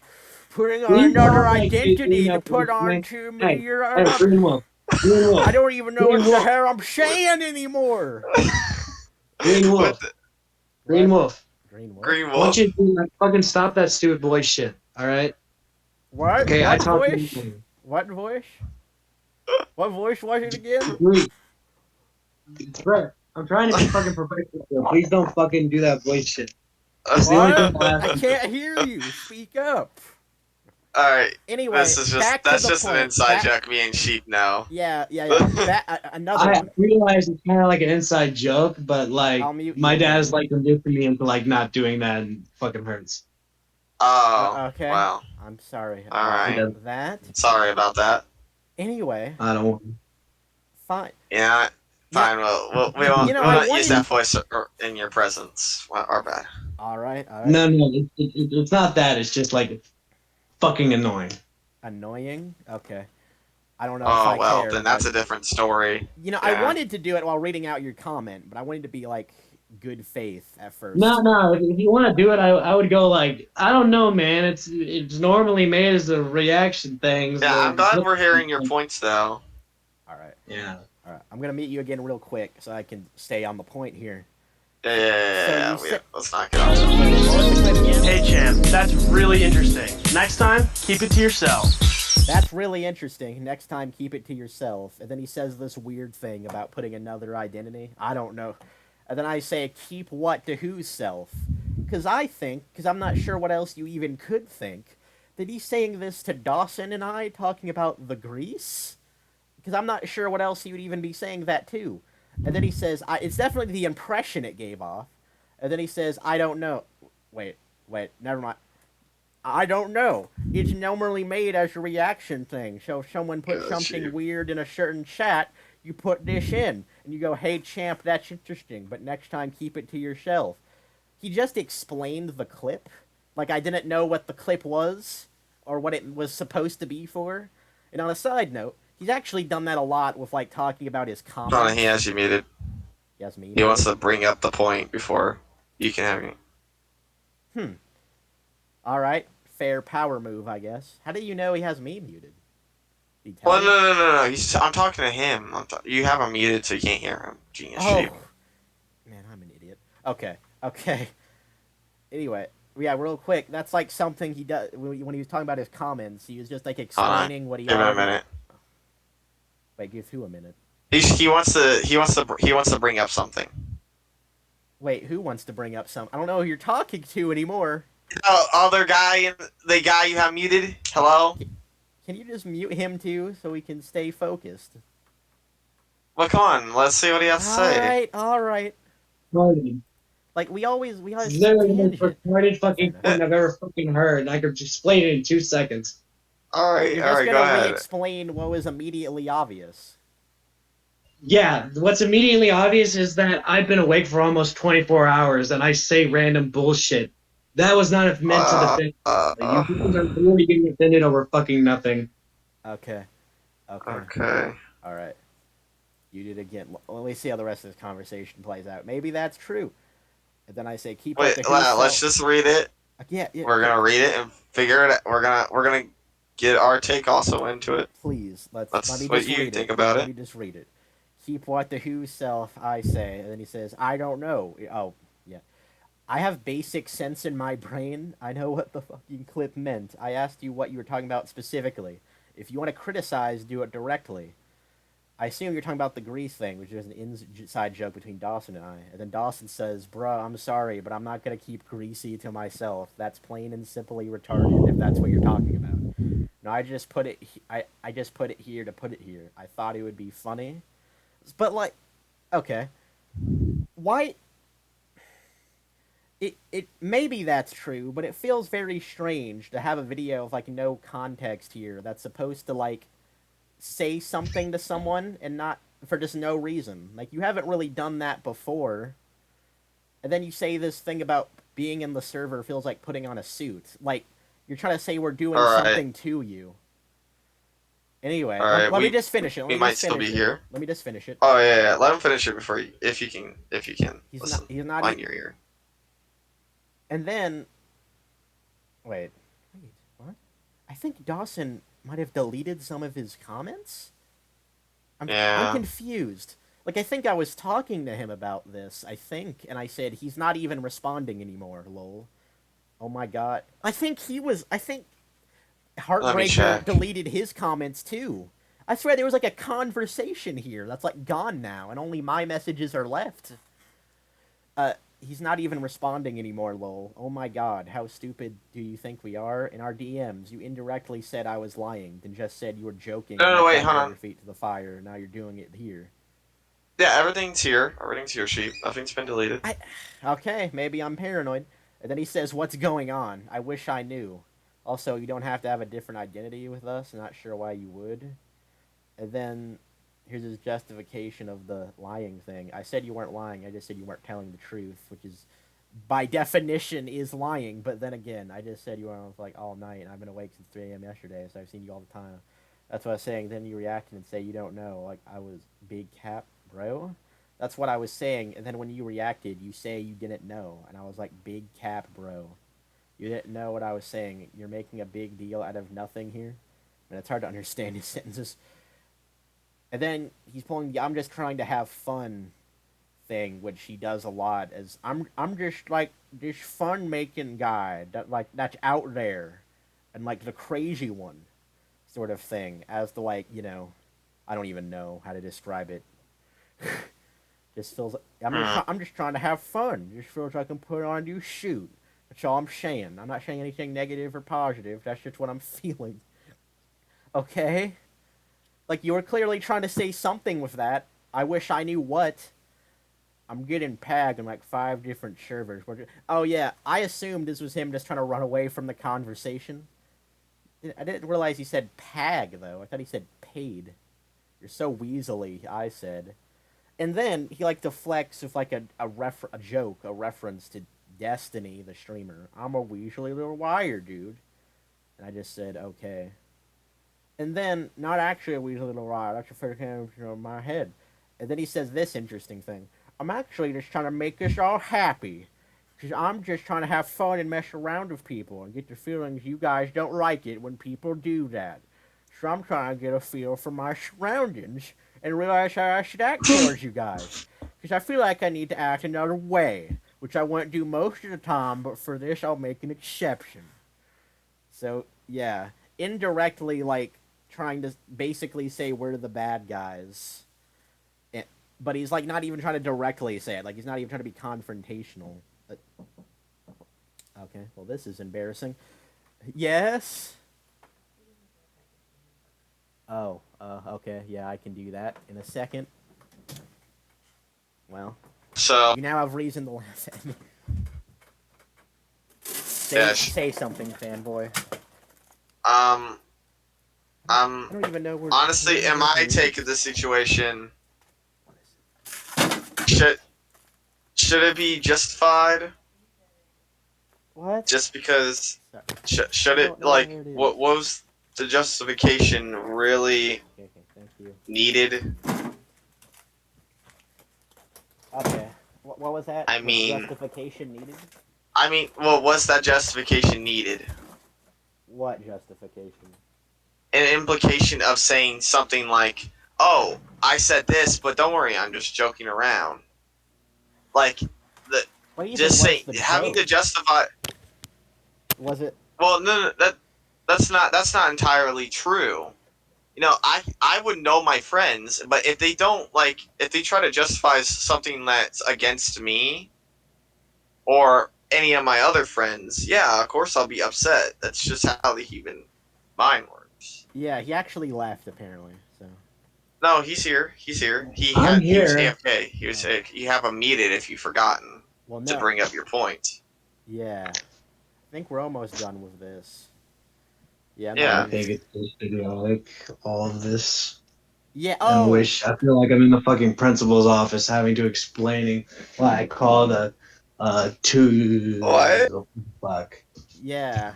S1: Putting on another identity to put on too many
S2: Green Wolf. Green Wolf.
S1: I don't even know what the hell I'm saying anymore."
S2: Green Wolf. Green Wolf.
S1: Green Wolf?
S3: Green
S2: I want
S3: Wolf.
S2: you to fucking stop that stupid voice shit, alright?
S1: What?
S2: Okay, I
S1: What
S2: talk to
S1: voice?
S2: you.
S1: What voice? What voice was it again?
S2: Bro, I'm trying to be fucking professional. Bro. Please don't fucking do that voice shit. It's the
S1: What?
S2: only thing I'll
S1: I
S2: ask.
S1: can't hear you. Speak up.
S3: All right.
S1: Anyway,
S3: This is
S1: back
S3: that's
S1: to the
S3: just
S1: point.
S3: an inside joke. Me and Sheep know.
S1: Yeah. Another
S2: I
S1: one.
S2: realize it's kind of like an inside joke, but
S1: I'll mute
S2: my
S1: you
S2: dad's
S1: again.
S2: convincing me into not doing that and fucking hurts.
S3: Oh.
S1: Okay.
S3: Well.
S1: I'm sorry.
S3: All right.
S1: About that.
S3: Sorry about that.
S1: Anyway,
S2: I don't want.
S1: fine.
S3: Yeah. Fine. We won't use that voice in your presence. Our bad.
S1: All right.
S2: No, it's not that. It's just fucking annoying.
S1: Annoying. Okay. I don't know if
S3: Oh
S1: I
S3: well,
S1: care.
S3: then that's
S1: but,
S3: a different story.
S1: I
S3: Yeah.
S1: wanted to do it while reading out your comment, but I wanted to be like good faith at first.
S6: No. If you want to do it, I would go like, I don't know, man. It's normally made as a reaction thing.
S3: Yeah, I'm glad
S6: So
S3: we're hearing your points though.
S1: All right.
S6: yeah.
S1: All right. I'm gonna meet you again real quick so I can stay on the point here.
S3: Yeah.
S1: So you
S3: Let's knock it out.
S1: What was the clip again?
S7: Hey, champ, that's really interesting. Next time, keep it to yourself.
S1: That's really interesting. Next time, keep it to yourself. And then he says this weird thing about putting another identity. I don't know. And then I say, keep what to whose self? Because I'm not sure what else you even could think, that he's saying this to Dawson and I, talking about the grease? Because I'm not sure what else he would even be saying that to. And then he says, it's definitely the impression it gave off. And then he says, I don't know. Wait, never mind. I don't know. It's normally made as a reaction thing. So if someone puts something weird in a certain chat, you put this in. And you go, hey, champ, that's interesting. But next time, keep it to yourself. He just explained the clip. Like, I didn't know what the clip was. Or what it was supposed to be for. And on a side note, he's actually done that a lot with, like, talking about his comments.
S3: Hold on, he has you muted.
S1: He has me.
S3: He wants to bring up the point before you can have me.
S1: Alright. Fair power move, I guess. How do you know he has me muted? Did he tell
S3: Well,
S1: you?
S3: no. I'm talking to him. You have him muted so you can't hear him. Genius sheep.
S1: Man, I'm an idiot. Okay. Anyway, yeah, real quick, that's like something he does when he was talking about his comments. He was just like explaining what he.
S3: Give him a minute.
S1: Wait, give who a minute?
S3: He wants to bring up something.
S1: Wait, who wants to bring up some? I don't know who you're talking to anymore.
S3: Oh, other guy, the guy you have muted. Hello.
S1: Can you just mute him too so we can stay focused?
S3: Well, come on. Let's see what he has to say.
S1: All right.
S6: Retarded.
S1: Like we always
S6: This is literally the most
S1: tangent.
S6: retarded fucking thing I've ever fucking heard. I could explain it in 2 seconds.
S3: All right,
S1: You're
S3: all
S1: just
S3: right. Go
S1: gonna
S3: ahead.
S1: re-explain what was immediately obvious.
S6: Yeah, what's immediately obvious is that I've been awake for almost 24 hours and I say random bullshit. That was not meant to defend. You people are really getting offended over fucking nothing.
S1: Okay.
S3: Okay.
S1: All right. You did again. Let me see how the rest of this conversation plays out. Maybe that's true. And then I say, keep
S3: Wait.
S1: up the who's
S3: Let's
S1: self.
S3: just read it.
S1: Yeah.
S3: We're gonna read it and figure it out. We're gonna get our take also into it.
S1: Please, let
S3: That's
S1: me
S3: what
S1: just
S3: you
S1: read
S3: think
S1: it.
S3: about
S1: Let
S3: it.
S1: me just read it. Keep what the who self, I say. And then he says, I don't know. Oh, yeah. I have basic sense in my brain. I know what the fucking clip meant. I asked you what you were talking about specifically. If you want to criticize, do it directly. I assume you're talking about the grease thing, which is an inside joke between Dawson and I. And then Dawson says, bruh, I'm sorry, but I'm not going to keep greasy to myself. That's plain and simply retarded, if that's what you're talking about. No, I just put it here to put it here. I thought it would be funny. But, like, okay. Why... It maybe that's true, but it feels very strange to have a video of, like, no context here that's supposed to, like, say something to someone and not for just no reason. Like, you haven't really done that before. And then you say this thing about being in the server feels like putting on a suit. Like, you're trying to say we're doing something to you. Anyway, let me just finish it.
S3: We might still be here.
S1: Let me just finish it.
S3: Oh yeah. Let him finish it before you, if you can.
S1: He's
S3: Listen,
S1: not
S3: on your ear.
S1: And then, wait, what? I think Dawson might have deleted some of his comments? I'm confused. Like, I think I was talking to him about this, and I said, he's not even responding anymore, lol. Oh my god. I think Heartbreaker deleted his comments, too. I swear there was, like, a conversation here that's, like, gone now, and only my messages are left. He's not even responding anymore, lol. Oh my god, how stupid do you think we are? In our DMs, you indirectly said I was lying, then just said you were joking.
S3: No, wait, hold on.
S1: Your feet to the fire, now you're doing it here.
S3: Yeah, everything's here. Everything's here, sheep. Nothing's been deleted.
S1: Okay, maybe I'm paranoid. And then he says, what's going on? I wish I knew. Also, you don't have to have a different identity with us. Not sure why you would. And then... here's his justification of the lying thing. I said you weren't lying, I just said you weren't telling the truth, which is, by definition, is lying. But then again, I just said you were on like all night, and I've been awake since 3 a.m. yesterday, so I've seen you all the time. That's what I was saying. Then you reacted and say you don't know. Like, I was big cap, bro. That's what I was saying. And then when you reacted, you say you didn't know. And I was like, big cap, bro. You didn't know what I was saying. You're making a big deal out of nothing here. And it's hard to understand his sentences. And then he's pulling the I'm just trying to have fun thing, which he does a lot, as I'm just like this fun making guy that's out there and like the crazy one sort of thing, as the like, I don't even know how to describe it. Just feels like, I'm just trying to have fun. Just feels like I'm putting on a new shoot. That's all I'm saying. I'm not saying anything negative or positive. That's just what I'm feeling. Okay? Like, you were clearly trying to say something with that. I wish I knew what. I'm getting pegged in like 5 different servers. Oh yeah, I assumed this was him just trying to run away from the conversation. I didn't realize he said pag, though. I thought he said paid. You're so weaselly, I said. And then he like deflects with like a joke, a reference to Destiny, the streamer. I'm a weaselly little wire, dude. And I just said, okay. And then, not actually a weaselly little wire, that's the first came to my head. And then he says this interesting thing. I'm actually just trying to make us all happy. Because I'm just trying to have fun and mess around with people and get the feelings you guys don't like it when people do that. So I'm trying to get a feel for my surroundings and realize how I should act towards you guys. Because I feel like I need to act another way, which I won't do most of the time, but for this I'll make an exception. So, yeah. Indirectly, like, trying to basically say we're the bad guys. But he's, like, not even trying to directly say it. Like, he's not even trying to be confrontational. Okay, well, this is embarrassing. Yes? Oh, okay, yeah, I can do that in a second. Well,
S3: So,
S1: you now have reason to laugh at me.
S3: yeah,
S1: Say something, fanboy.
S3: I
S1: don't even know where...
S3: honestly, in my take of the situation, should it be justified?
S1: What?
S3: Just because,
S1: Sorry.
S3: should
S1: I
S3: it,
S1: don't know
S3: like,
S1: where it is.
S3: what was the justification really
S1: Okay, thank you.
S3: needed?
S1: Okay. What was that?
S3: I
S1: Was
S3: mean-
S1: justification needed?
S3: I mean, well, was that justification needed?
S1: What justification?
S3: An implication of saying something like, "Oh, I said this, but don't worry, I'm just joking around." Like,
S1: What do you
S3: just
S1: think
S3: say
S1: was the
S3: having to
S1: joke?
S3: justify.
S1: Was it?
S3: Well, no, that's not entirely true. You know, I would know my friends, but if they don't, like, if they try to justify something that's against me or any of my other friends, yeah, of course I'll be upset. That's just how the human mind works.
S1: Yeah, he actually left apparently. So.
S3: No, he's here. He's here. He
S6: I'm
S3: was
S6: here.
S3: AFK. He was. You have him muted if you've forgotten
S1: Well,
S3: to
S1: no.
S3: bring up your point.
S1: Yeah. I think we're almost done with this. Yeah.
S3: Yeah.
S6: I think it's just idiotic, all of this.
S1: Yeah.
S6: I
S1: Oh.
S6: wish I feel like I'm in the fucking principal's office having to explaining why I called two.
S3: What?
S6: Fuck.
S1: Yeah.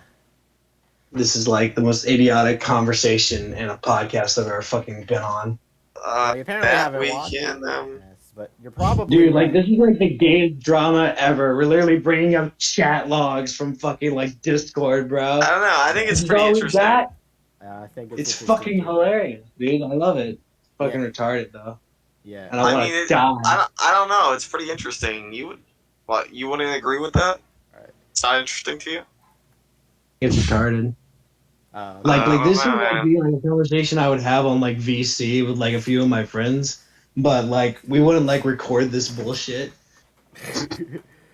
S6: This is like the most idiotic conversation in a podcast I've ever fucking been on.
S1: Well, you apparently
S3: That
S1: haven't
S3: we
S1: watched
S3: can.
S1: it. Yes, but you're probably
S6: Dude, like
S1: right.
S6: this is like the gayest drama ever. We're literally bringing up chat logs from fucking like Discord, bro.
S3: I don't know. I think it's
S6: This is
S3: pretty
S6: all we
S3: interesting.
S6: got?
S1: I think
S6: It's
S1: interesting,
S6: fucking
S1: too.
S6: hilarious, dude. I love it. Fucking
S1: Yeah.
S6: retarded though.
S1: Yeah.
S6: And I want to die.
S3: I don't know. It's pretty interesting. You wouldn't agree with that?
S1: Alright.
S3: It's not interesting to you?
S6: It's retarded. Like this would like be like a conversation I would have on like VC with like a few of my friends, but like we wouldn't like record this bullshit.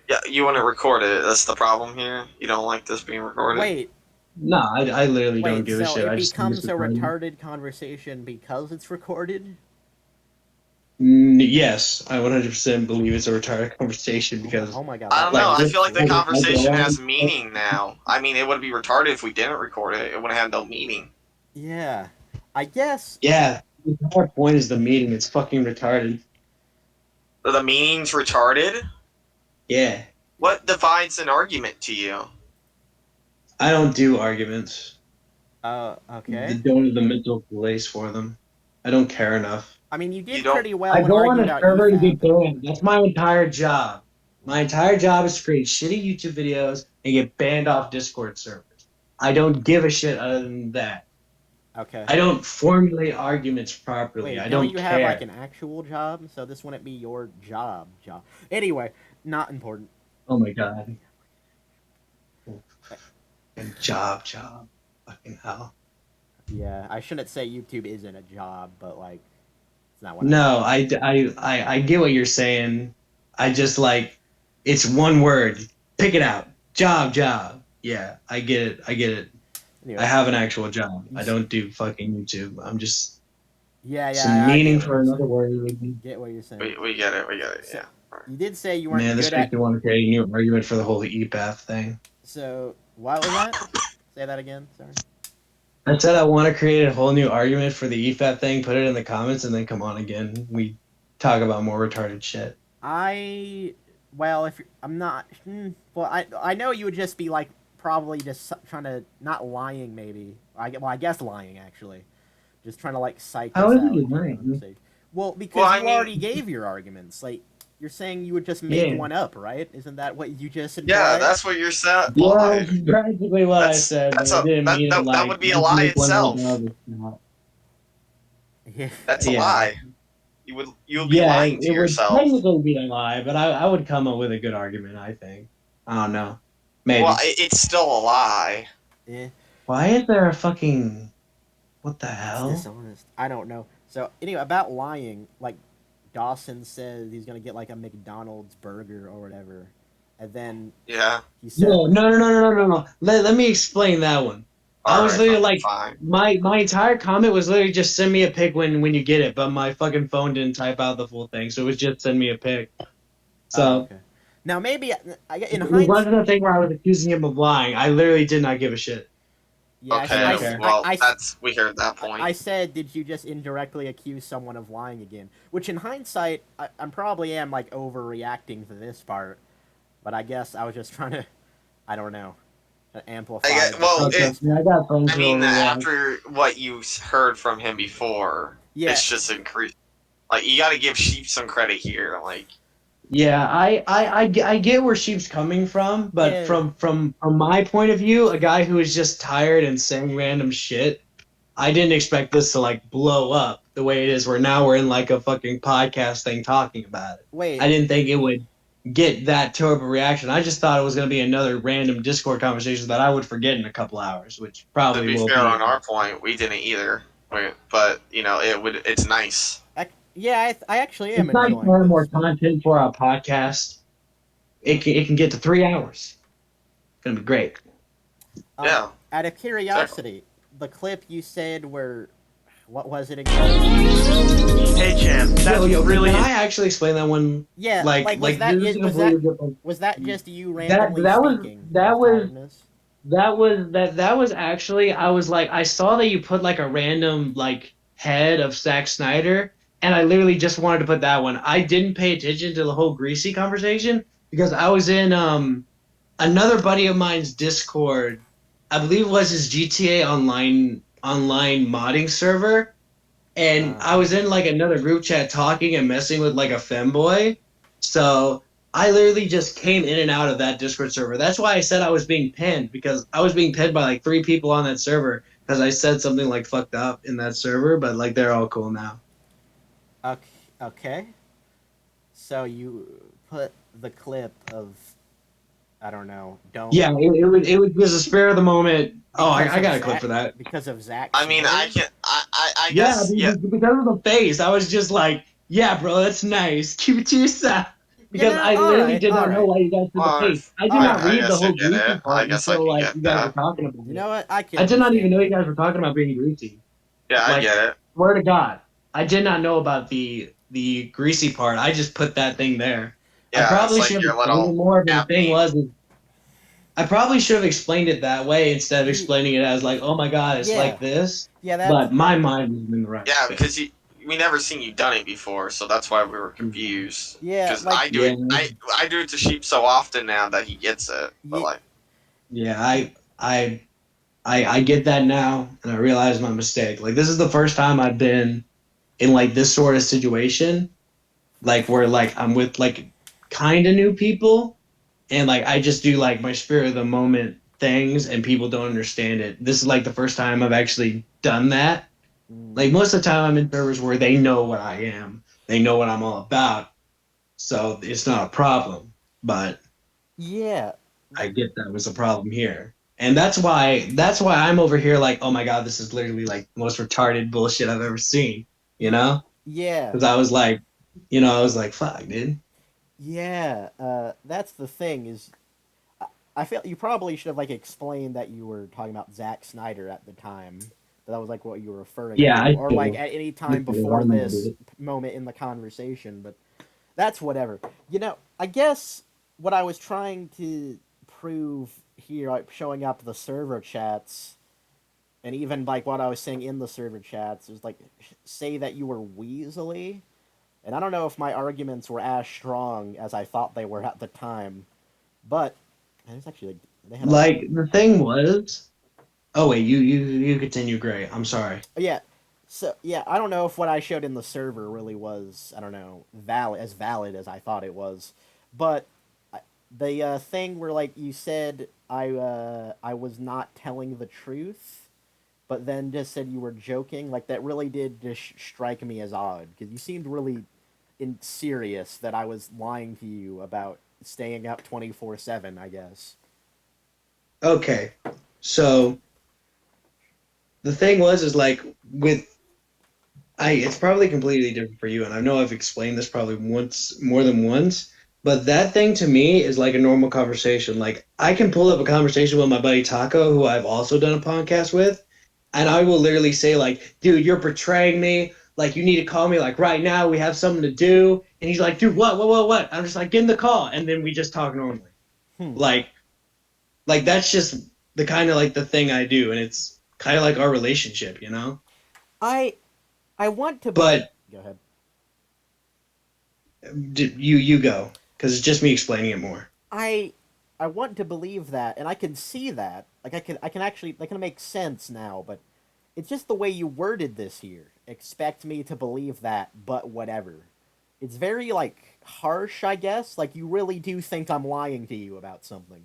S3: Yeah, you wouldn't record it. That's the problem here. You don't like this being recorded.
S1: Wait.
S6: No, I literally don't
S1: Wait.
S6: give a
S1: So
S6: shit. I
S1: it
S6: just
S1: becomes a
S6: retarded.
S1: retarded conversation because it's recorded?
S6: Yes, I 100% believe it's a retarded conversation because
S1: Oh my god.
S3: I don't
S6: Like,
S3: know. I
S6: this-
S3: feel like the
S6: like,
S3: conversation
S6: like,
S3: has meaning now. I mean, it would be retarded if we didn't record it. It wouldn't have no meaning.
S1: Yeah. I guess.
S6: yeah, the entire point is the meeting. It's fucking retarded.
S3: The meaning's retarded?
S6: Yeah,
S3: What defines an argument to you?
S6: I don't do arguments.
S1: Okay.
S6: don't have the mental place for them. I don't care enough.
S1: I mean, you
S3: You
S1: did
S3: don't-
S1: pretty well
S6: I
S1: when
S6: go on
S1: argued
S6: a
S1: out
S6: server to
S1: EFAP.
S6: get banned. That's my entire job. My entire job is to create shitty YouTube videos and get banned off Discord servers. I don't give a shit other than that.
S1: Okay.
S6: I don't formulate arguments properly.
S1: Wait,
S6: I
S1: don't
S6: don't
S1: you
S6: care.
S1: have like an actual job? So this wouldn't be your job. Anyway, not important.
S6: Oh my god. Job. Fucking hell.
S1: Yeah, I shouldn't say YouTube isn't a job, but like, it's not what.
S6: No, I get what you're saying. I just like it's one word. Pick it out. Job. Yeah, I get it.
S1: Anyway,
S6: I have an actual job.
S1: You
S6: I don't do fucking YouTube. I'm just
S1: yeah,
S6: some
S1: I
S6: meaning
S1: get
S6: for
S1: what you're
S6: another word.
S1: saying. Get what you're saying.
S3: We get it.
S1: So-
S3: Yeah.
S1: You did say you weren't
S6: Man, this
S1: good
S6: makes
S1: at.
S6: me want to create a new argument for the whole EPAF thing.
S1: So what was that? Say that again. Sorry.
S6: I said I want to create a whole new argument for the EFAP thing, put it in the comments, and then come on again. We talk about more retarded shit.
S1: Well, if I'm not, well, I know you would just be like probably just trying to not lying maybe. I guess lying actually, just trying to like psych
S6: How
S1: us
S6: is
S1: out.
S6: it lying?
S1: Well, because
S3: Well, I
S1: you
S3: mean-
S1: already gave your arguments. Like you're saying you would just make
S6: Yeah.
S1: one up, right? Isn't that what you just implied?
S3: Yeah, that's what you're saying.
S6: Yeah, that's practically what I said.
S3: That's
S6: but I didn't
S3: that-
S6: mean
S3: that-
S6: it
S3: that
S6: like
S3: would be a
S6: you
S3: lie
S6: make one
S3: itself.
S6: up out of it.
S1: Yeah.
S3: That's a
S6: Yeah.
S3: lie. You would be
S6: Yeah,
S3: lying to
S6: it would
S3: yourself.
S6: technically be a lie, but I would come up with a good argument. I think. I don't know. Maybe.
S3: Well, it's still a lie.
S1: Eh,
S6: Why is there a fucking? What the
S1: it's
S6: hell?
S1: dishonest. I don't know. So anyway, about lying, like Dawson says he's gonna get like a McDonald's burger or whatever, and then
S3: Yeah.
S1: he said,
S6: No. Let me explain that one. I was
S3: Alright,
S6: literally like,
S3: fine.
S6: my entire comment was literally just send me a pic when you get it, but my fucking phone didn't type out the full thing, so it was just send me a pic. So
S1: okay. Now maybe in
S6: it
S1: hindsight,
S6: wasn't a thing where I was accusing him of lying. I literally did not give a shit.
S1: yeah,
S3: Okay,
S6: Okay.
S3: well,
S1: I-
S3: we heard that point.
S1: I said, did you just indirectly accuse someone of lying again? Which in hindsight, I probably am like overreacting to this part, but I guess I was just trying to, I don't know, amplify.
S3: I get- well,
S6: Okay.
S3: it-
S6: Yeah, I got friends
S3: I
S6: who
S3: mean,
S6: overreact.
S3: after what you heard from him before,
S1: Yeah.
S3: it's just increased. Like, you gotta give Sheep some credit here. Like,
S6: Yeah, I get where Sheep's coming from, but
S1: Yeah.
S6: from my point of view, a guy who is just tired and saying random shit, I didn't expect this to like blow up the way it is. Where now we're in like a fucking podcast thing talking about it.
S1: Wait,
S6: I didn't think it would get that terrible reaction. I just thought it was gonna be another random Discord conversation that I would forget in a couple hours, which
S3: to
S6: probably
S3: be
S6: will
S3: fair,
S6: be.
S3: on our point, we didn't either. But, you know, it's nice.
S1: yeah, I actually am
S6: It's nice
S1: enjoying
S6: to have more
S1: this.
S6: content for our podcast. It can get to 3 hours. It's gonna be great.
S3: Yeah.
S1: Out of curiosity, the clip you said where, what was it again?
S7: Hey, champ, that's really.
S6: Can I actually explain that one?
S1: Yeah,
S6: Like
S1: was that
S6: this is
S1: was
S6: completely
S1: that
S6: different.
S1: was that just you randomly
S6: that was-
S1: speaking?
S6: that
S1: of
S6: was-
S1: tiredness?
S6: That was actually I was like I saw that you put like a random like head of Zack Snyder, and I literally just wanted to put that one. I didn't pay attention to the whole greasy conversation because I was in another buddy of mine's Discord. I believe it was his GTA online modding server, and I was in like another group chat talking and messing with like a femboy. So I literally just came in and out of that Discord server. That's why I said I was being pinned, because I was being pinned by like 3 people on that server because I said something like fucked up in that server, but like they're all cool now.
S1: Okay. So you put the clip of, I don't know, don't.
S6: Yeah, it was a spare of the moment. Oh, I
S1: because
S6: got a
S1: of
S6: clip
S1: Zack-
S6: for that.
S1: Because of Zach.
S3: I mean, I
S1: Snyder?
S3: can. I
S6: Yeah,
S3: guess. Yeah.
S6: because of the face, I was just like, yeah, bro, that's nice. Keep it to yourself. Because
S1: Yeah,
S6: I literally
S1: alright,
S6: did not know
S1: alright.
S6: why you guys did
S3: Well,
S6: the face. I did
S3: I-
S6: not
S3: I
S6: read
S3: guess
S6: the
S3: I
S6: whole
S3: get
S6: greasy
S3: it.
S6: part
S3: I guess I
S6: until
S3: can
S6: like
S3: get
S6: you guys
S3: that.
S6: were talking about
S1: You
S6: it.
S1: know what? I can.
S6: I did not even know you
S1: understand.
S6: guys were talking about being greasy.
S3: Yeah, I
S6: Like-
S3: get it.
S6: Swear to God, I did not know about the greasy part. I just put that thing there.
S3: Yeah,
S6: I probably
S3: it's
S6: should
S3: like
S6: have
S3: your
S6: explained it
S3: little.
S6: more. But the
S3: app
S6: thing
S3: name.
S6: was, I probably should have explained it that way instead of explaining it as like, oh my God, it's
S1: Yeah.
S6: like this.
S1: Yeah, that's.
S6: But my mind was in the right.
S3: Yeah,
S6: space.
S3: because we never seen you done it before, so that's why we were confused.
S1: Yeah,
S3: Because
S1: like-
S3: I do it.
S6: Yeah.
S3: I do it to Sheep so often now that he gets it. But
S1: Ye-
S3: like,
S6: Yeah,
S2: I get that now, and I realize my mistake. Like, this is the first time I've been in like this sort of situation, like where like I'm with like kind of new people, and like I just do like my spirit of the moment things, and people don't understand it. This is like the first time I've actually done that.
S1: Mm.
S2: Like most of the time, I'm in servers where they know what I am, they know what I'm all about, so it's not a problem. But
S1: Yeah.
S2: I get that was a problem here. And that's why I'm over here like, oh my god, this is literally like the most retarded bullshit I've ever seen, you know?
S1: Yeah.
S2: Because I was like, fuck, dude.
S1: Yeah. That's the thing is, I feel you probably should have like explained that you were talking about Zack Snyder at the time. That was like what you were referring
S2: Yeah,
S1: to,
S2: I
S1: or like
S2: do.
S1: at any
S2: I
S1: time
S2: do. I
S1: before
S2: remember
S1: this
S2: it.
S1: moment in the conversation. But that's whatever. I guess what I was trying to prove here, like showing up the server chats, and even like what I was saying in the server chats, is like say that you were weaselly. And I don't know if my arguments were as strong as I thought they were at the time, but and it's actually like they had a
S2: Like the thing was, oh wait, you continue, Gray. I'm sorry.
S1: yeah. So yeah, I don't know if what I showed in the server really was, I don't know, valid as I thought it was, but the thing where like you said I was not telling the truth, but then just said you were joking, like that really did just strike me as odd because you seemed really serious that I was lying to you about staying up 24/7. I guess.
S2: Okay, so the thing was is like with I it's probably completely different for you, and I know I've explained this probably once more than once, but that thing to me is like a normal conversation. Like I can pull up a conversation with my buddy Taco, who I've also done a podcast with, and I will literally say like, "Dude, you're betraying me. Like you need to call me like right now. We have something to do." And he's like, "Dude, what?" I'm just like, "Get in the call," and then we just talk normally.
S1: Hmm.
S2: Like that's just the kind of like the thing I do, and it's kind of like our relationship, you know.
S1: I I want to believe.
S2: But
S1: Go ahead.
S2: you go because it's just me explaining it more.
S1: I I want to believe that, and I can see that. Like I can actually like can make sense now, but it's just the way you worded this here. Expect me to believe that, but whatever. It's very like harsh, I guess. Like you really do think I'm lying to you about something.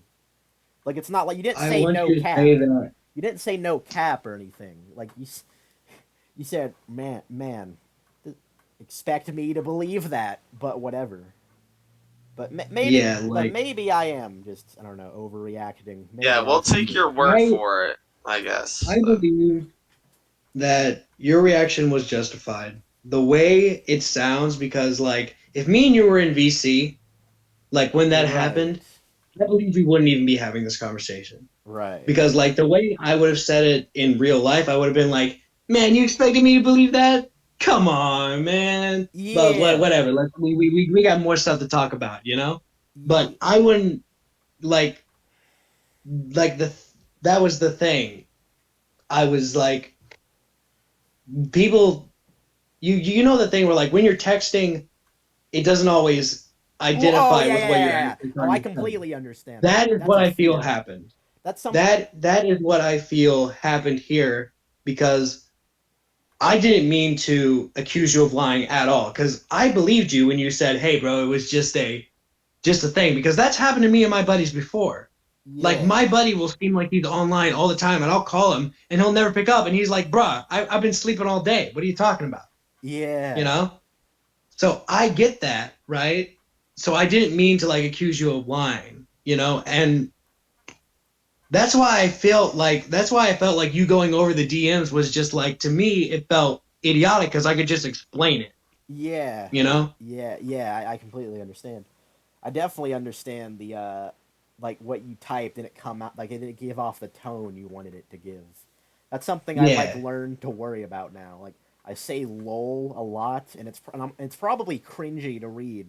S1: Like it's not like you didn't
S2: I
S1: say
S2: want
S1: no
S2: you to
S1: cap.
S2: say that.
S1: You didn't say no cap or anything. Like you said, man, expect me to believe that, but whatever. But
S2: Yeah, like
S1: maybe I am just I don't know overreacting.
S3: Yeah,
S1: Maybe I
S3: we'll
S1: just
S3: take your word
S2: I
S3: for it, I guess.
S2: I believe that your reaction was justified. The way it sounds, because like if me and you were in VC, like when that
S1: right,
S2: happened, I believe we wouldn't even be having this conversation.
S1: right.
S2: Because like the way I would have said it in real life, I would have been like, "Man, you expected me to believe that? Come on, man." But
S1: Yeah,
S2: whatever. Like we got more stuff to talk about, you know. But
S1: yeah.
S2: I wouldn't like the that was the thing. I was like people you know the thing where like when you're texting, it doesn't always
S1: Well, oh
S2: identify
S1: yeah,
S2: with
S1: yeah,
S2: what
S1: yeah,
S2: you're
S1: yeah, yeah.
S2: actually
S1: Oh,
S2: trying
S1: I
S2: to say.
S1: completely understand that.
S2: That is
S1: That's
S2: what
S1: a
S2: I feel
S1: fear.
S2: happened.
S1: That's some.
S2: That is what I feel happened here because I didn't mean to accuse you of lying at all because I believed you when you said, "Hey, bro, it was just a thing," because that's happened to me and my buddies before. Like
S1: Yeah,
S2: my buddy will seem like he's online all the time, and I'll call him, and he'll never pick up, and he's like, "Bruh, I've been sleeping all day. What are you talking about?" You
S1: yeah,
S2: know. So I get that, right? So I didn't mean to like accuse you of lying, you know, and that's why I felt like you going over the DMs was just like to me it felt idiotic because I could just explain it,
S1: yeah,
S2: you know?
S1: yeah. I completely understand. I definitely understand the like what you typed and it come out like it didn't give off the tone you wanted it to give. That's something I've like
S2: Yeah.
S1: learned to worry about now. Like I say lol a lot and it's probably cringy to read,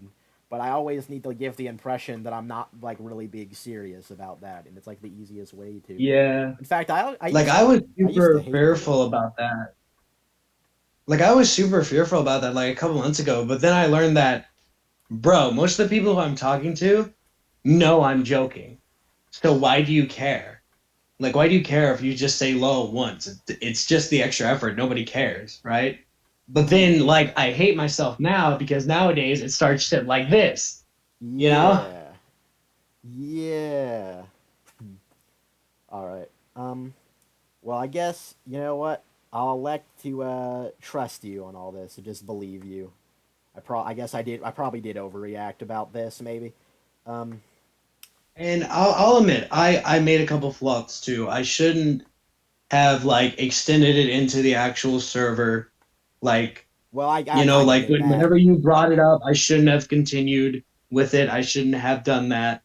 S1: but I always need to give the impression that I'm not like really being serious about that, and it's like the easiest way to.
S2: Yeah.
S1: In fact,
S2: Like I was
S1: I used to
S2: super
S1: hate
S2: fearful
S1: lol.
S2: about that. Like I was super fearful about that like a couple months ago, but then I learned that, bro, most of the people who I'm talking to know I'm joking. So why do you care?
S6: Like, why do you care if you just say lol once? It's just the extra effort. Nobody cares, right? But then, like, I hate myself now because nowadays it starts shit like this, you know?
S1: Yeah. Yeah. All right. Well, I guess you know what. I'll elect to trust you on all this and just believe you. I guess I did. I probably did overreact about this, maybe. Um.
S6: And I'll admit, I made a couple flops too. I shouldn't have like extended it into the actual server, like
S1: Well, I
S6: like
S1: admit that.
S6: whenever you brought it up, I shouldn't have continued with it. I shouldn't have done that.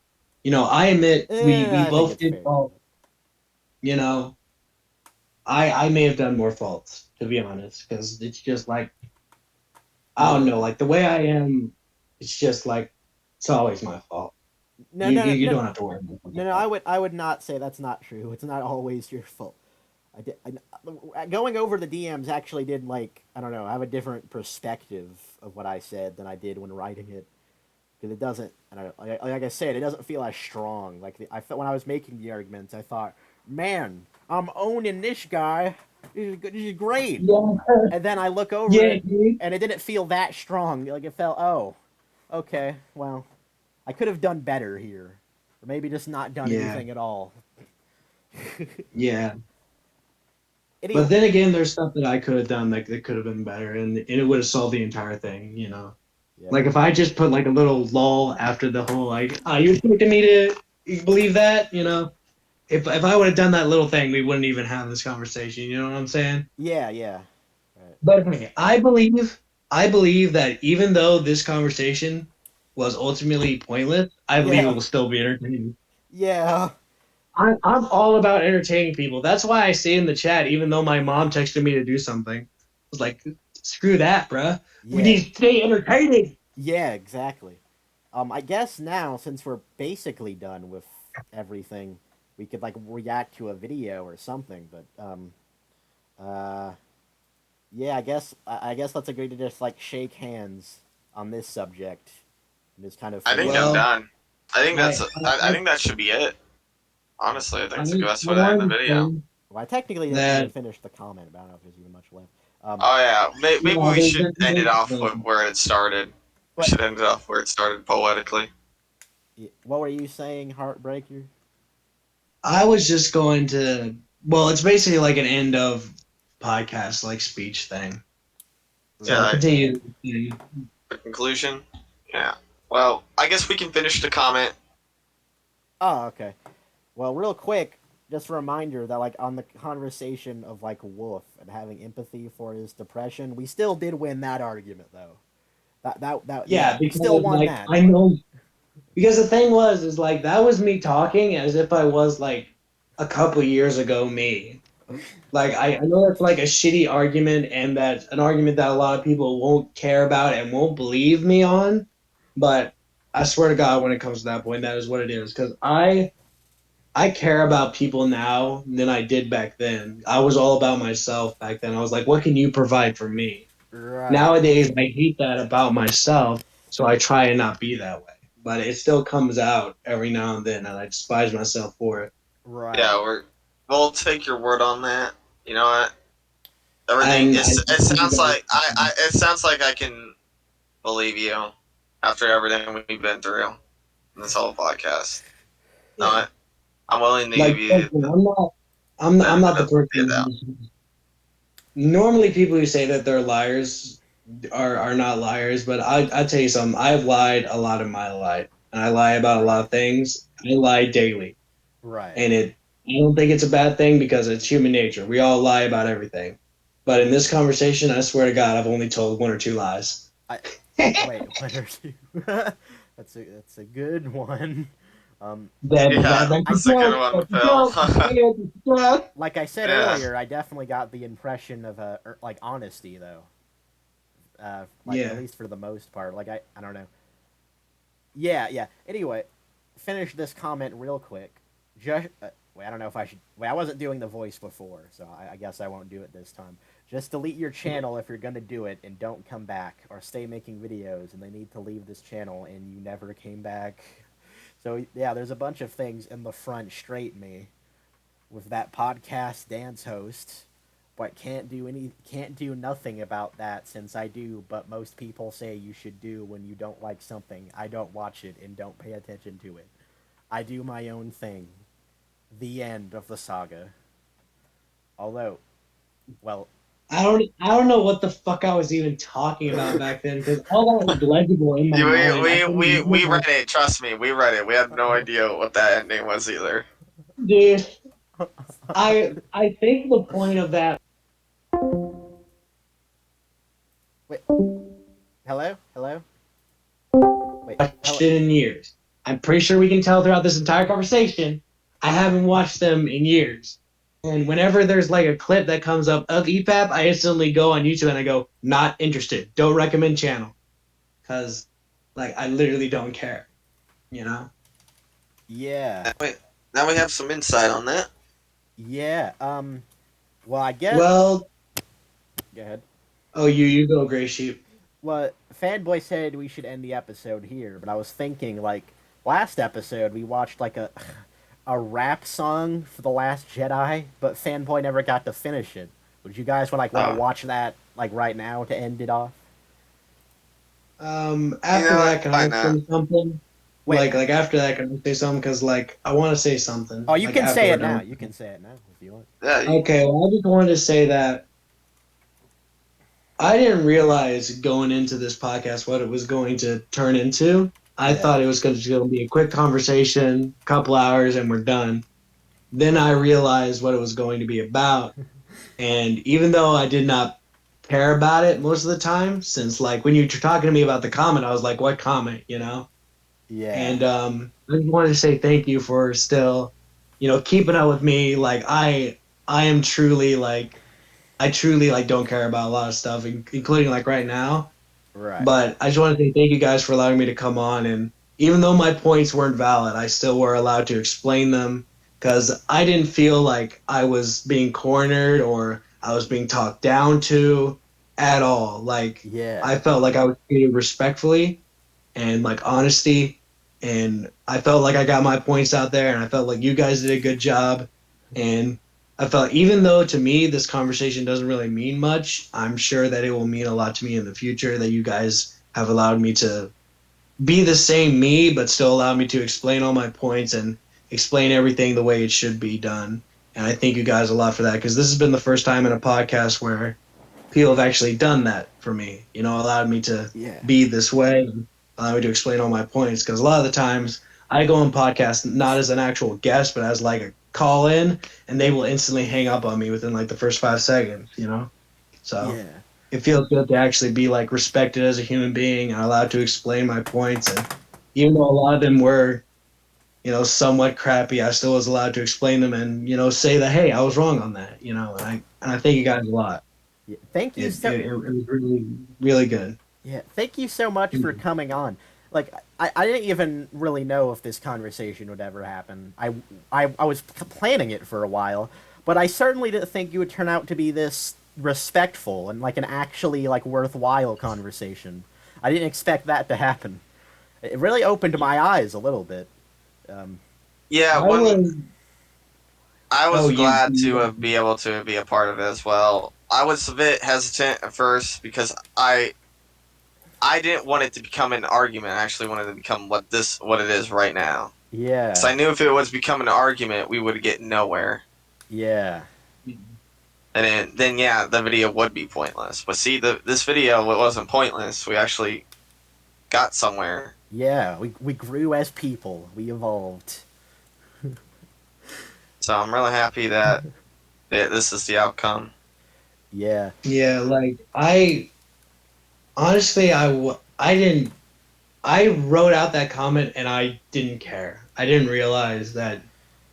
S6: I admit we
S1: I think
S6: both
S1: it's
S6: did
S1: fair.
S6: fault. You know, I may have done more faults to be honest, because it's just like I don't know,
S1: Yeah.
S6: like the way I am, it's just like it's always my fault.
S1: No,
S6: You
S1: no,
S6: you,
S1: no,
S6: you
S1: no,
S6: don't have to worry about
S1: no,
S6: something
S1: no.
S6: like
S1: I would not say that's not true. It's not always your fault. Going over the DMs actually did like I don't know. I have a different perspective of what I said than I did when writing it because it doesn't. I don't know. Like I said, it doesn't feel as strong. I felt when I was making the arguments, I thought, man, I'm owning this guy. This is great.
S6: that.
S1: And then I look over
S6: Yeah,
S1: it,
S6: dude.
S1: and it didn't feel that strong. Like it felt, oh, okay, well, I could have done better here, or maybe just not done
S6: Yeah,
S1: anything at all.
S6: yeah.
S1: Anyway,
S6: But then again, there's stuff that I could have done that could have been better, and it would have solved the entire thing.
S1: yeah,
S6: Like if I just put like a little lull after the whole like, you expecting me to believe that? If I would have done that little thing, we wouldn't even have this conversation. You know what I'm saying?
S1: yeah, yeah. Right.
S6: But okay, I believe that even though this conversation was ultimately pointless, I believe it
S1: Yeah,
S6: will still be entertaining.
S1: yeah,
S6: I'm all about entertaining people. That's why I say in the chat, even though my mom texted me to do something, I was like, screw that, bruh. We
S1: yeah,
S6: need to stay entertaining.
S1: yeah, exactly. I guess now since we're basically done with everything, we could like react to a video or something. But uh, yeah, I guess let's agree to just like shake hands on this subject and just kind of
S3: I think
S1: forget.
S3: I'm
S6: Well,
S3: done. I think
S6: I
S3: that's.
S6: I,
S3: I
S6: I,
S3: think that should be it. Honestly, I think
S6: I,
S3: it's the
S6: I
S3: best way to end the
S6: wanted to
S3: video.
S6: say
S1: Well, I technically didn't even
S6: that
S1: finish the comment, but I don't know if there's even much left. Um,
S3: Oh yeah, maybe
S6: yeah,
S3: we should end it off
S6: there's
S3: where it started. We
S1: but
S3: should end it off where it started poetically.
S1: what were you saying, Heartbreaker?
S6: I was just going to. Well, it's basically like an end of podcast like speech thing. So
S3: Yeah,
S1: Right.
S6: continue.
S3: the conclusion. Yeah. Well, I guess we can finish the comment.
S1: Oh, okay. Well, real quick, just a reminder that like on the conversation of like Wolf and having empathy for his depression, we still did win that argument though. That
S6: Yeah,
S1: yeah, we still
S6: because
S1: won
S6: like
S1: that.
S6: I know because the thing was is like that was me talking as if I was like a couple years ago me. Like I know that's like a shitty argument and that's an argument that a lot of people won't care about and won't believe me on, but I swear to God when it comes to that point that is what it is because I care about people now than I did back then. I was all about myself back then. I was like, what can you provide for me?
S1: Right.
S6: Nowadays, I hate that about myself, so I try and not be that way. But it still comes out every now and then, and I despise myself for it.
S1: Right.
S3: Yeah, we'll take your word on that. You know what? Everything.
S6: And
S3: It sounds like I. It sounds like I can believe you after everything we've been through in this whole podcast. No,
S6: yeah,
S3: I'm willing to
S6: like
S3: give you
S6: trust me, I'm not
S3: benefit
S6: the
S3: of the doubt.
S6: person. Normally, people who say that they're liars are not liars, but I tell you something. I've lied a lot in my life, and I lie about a lot
S1: Right.
S6: of things. I lie daily.
S1: Right.
S6: And I don't think it's a bad thing because it's human nature. We all lie about everything. But in this conversation, I swear to God, I've only told one or two lies.
S1: I wait, one or two. That's a good one. Um,
S3: Yeah,
S6: That's a
S3: that's a good
S6: joke.
S3: one,
S6: That's a
S3: Phil.
S6: joke. It's a joke.
S1: like I said
S3: Yeah.
S1: earlier, I definitely got the impression of like honesty though. Like at
S6: Yeah.
S1: least for the most part. Like I don't know. Yeah, yeah. Anyway, finish this comment real quick. Just wait, I don't know if I should. Wait, I wasn't doing the voice before, so I guess I won't do it this time. Just delete your channel if you're gonna do it, and don't come back, or stay making videos, and they need to leave this channel, and you never came back. So yeah, there's a bunch of things in the front straight me. with that podcast dance host, but can't do nothing about that since I do. But most people say you should do when you don't like something. I don't watch it and don't pay attention to it. I do my own thing. The end of the saga. Although, well,
S6: I don't know what the fuck I was even talking about back then because all that was legible in my
S3: Yeah,
S6: mind.
S3: we read it. Trust me, we read it. We had no idea what that ending was either.
S6: Dude, I think the point of that.
S1: wait, hello, hello. Wait,
S6: Watched
S1: hello.
S6: it in years. I'm pretty sure we can tell throughout this entire conversation. I haven't watched them in years. And whenever there's like a clip that comes up of EFAP, I instantly go on YouTube and I go, not interested. Don't recommend channel. Because, like, I literally don't care. You know?
S1: Yeah,
S3: Now we have some insight on that.
S1: yeah. Well, I guess.
S6: Well,
S1: Go ahead.
S6: oh, you go, Gray Sheep.
S1: Well, Fanboy said we should end the episode here, but I was thinking, like, last episode we watched like a rap song for The Last Jedi, but Fanboy never got to finish it. Would you guys want to watch that like right now to end it off?
S6: After
S3: know,
S6: that, can I say something?
S1: Wait.
S6: Like after that, can I say something? Because, like, I want to say something.
S1: Oh, you
S6: like,
S1: can
S6: after
S1: say
S6: we're
S1: it now.
S6: done.
S1: You can say it now if you want.
S3: Yeah,
S6: Okay, well, I just wanted to say that I didn't realize going into this podcast what it was going to turn into. I
S1: Yeah.
S6: thought it was going to be a quick conversation, couple hours, and we're done. Then I realized what it was going to be about. And even though I did not care about it most of the time, since, like, when you were talking to me about the comment, I was like, what comment, you know?
S1: Yeah.
S6: And I just wanted to say thank you for still, keeping up with me. Like, I am truly, like, I truly, like, don't care about a lot of stuff, including, like, right now.
S1: Right.
S6: But I just want to say thank you guys for allowing me to come on. And even though my points weren't valid, I still were allowed to explain them because I didn't feel like I was being cornered or I was being talked down to at all. Like,
S1: Yeah.
S6: I felt like I was treated respectfully and, like, honesty. And I felt like I got my points out there, and I felt like you guys did a good job. And I felt, even though to me this conversation doesn't really mean much, I'm sure that it will mean a lot to me in the future that you guys have allowed me to be the same me, but still allow me to explain all my points and explain everything the way it should be done. And I thank you guys a lot for that, because this has been the first time in a podcast where people have actually done that for me, allowed me to be this way and allow me to explain all my points. Because a lot of the times I go on podcasts not as an actual guest, but as like a call in, and they will instantly hang up on me within like the first 5 seconds, So
S1: Yeah.
S6: it feels good to actually be like respected as a human being and allowed to explain my points. And even though a lot of them were, somewhat crappy, I still was allowed to explain them and, say that, hey, I was wrong on that, and I thank you guys a lot.
S1: Yeah. Thank you
S6: It
S1: so.
S6: was really, really good.
S1: Yeah, thank you so much for coming on. Like, I didn't even really know if this conversation would ever happen. I was planning it for a while, but I certainly didn't think you would turn out to be this respectful and, like, an actually, like, worthwhile conversation. I didn't expect that to happen. It really opened my eyes a little bit.
S3: yeah.
S6: I
S3: I was
S6: you-
S3: glad to be able to be a part of it as well. I was a bit hesitant at first because I didn't want it to become an argument. I actually wanted it to become what it is right now.
S1: Yeah.
S3: So I knew if it was becoming an argument, we would get nowhere.
S1: Yeah.
S3: And then yeah, the video would be pointless. But see, this video, it wasn't pointless. We actually got somewhere.
S1: Yeah, we grew as people. We evolved.
S3: So I'm really happy that this is the outcome.
S1: Yeah.
S6: Yeah, like, honestly, I wrote out that comment and I didn't care. I didn't realize that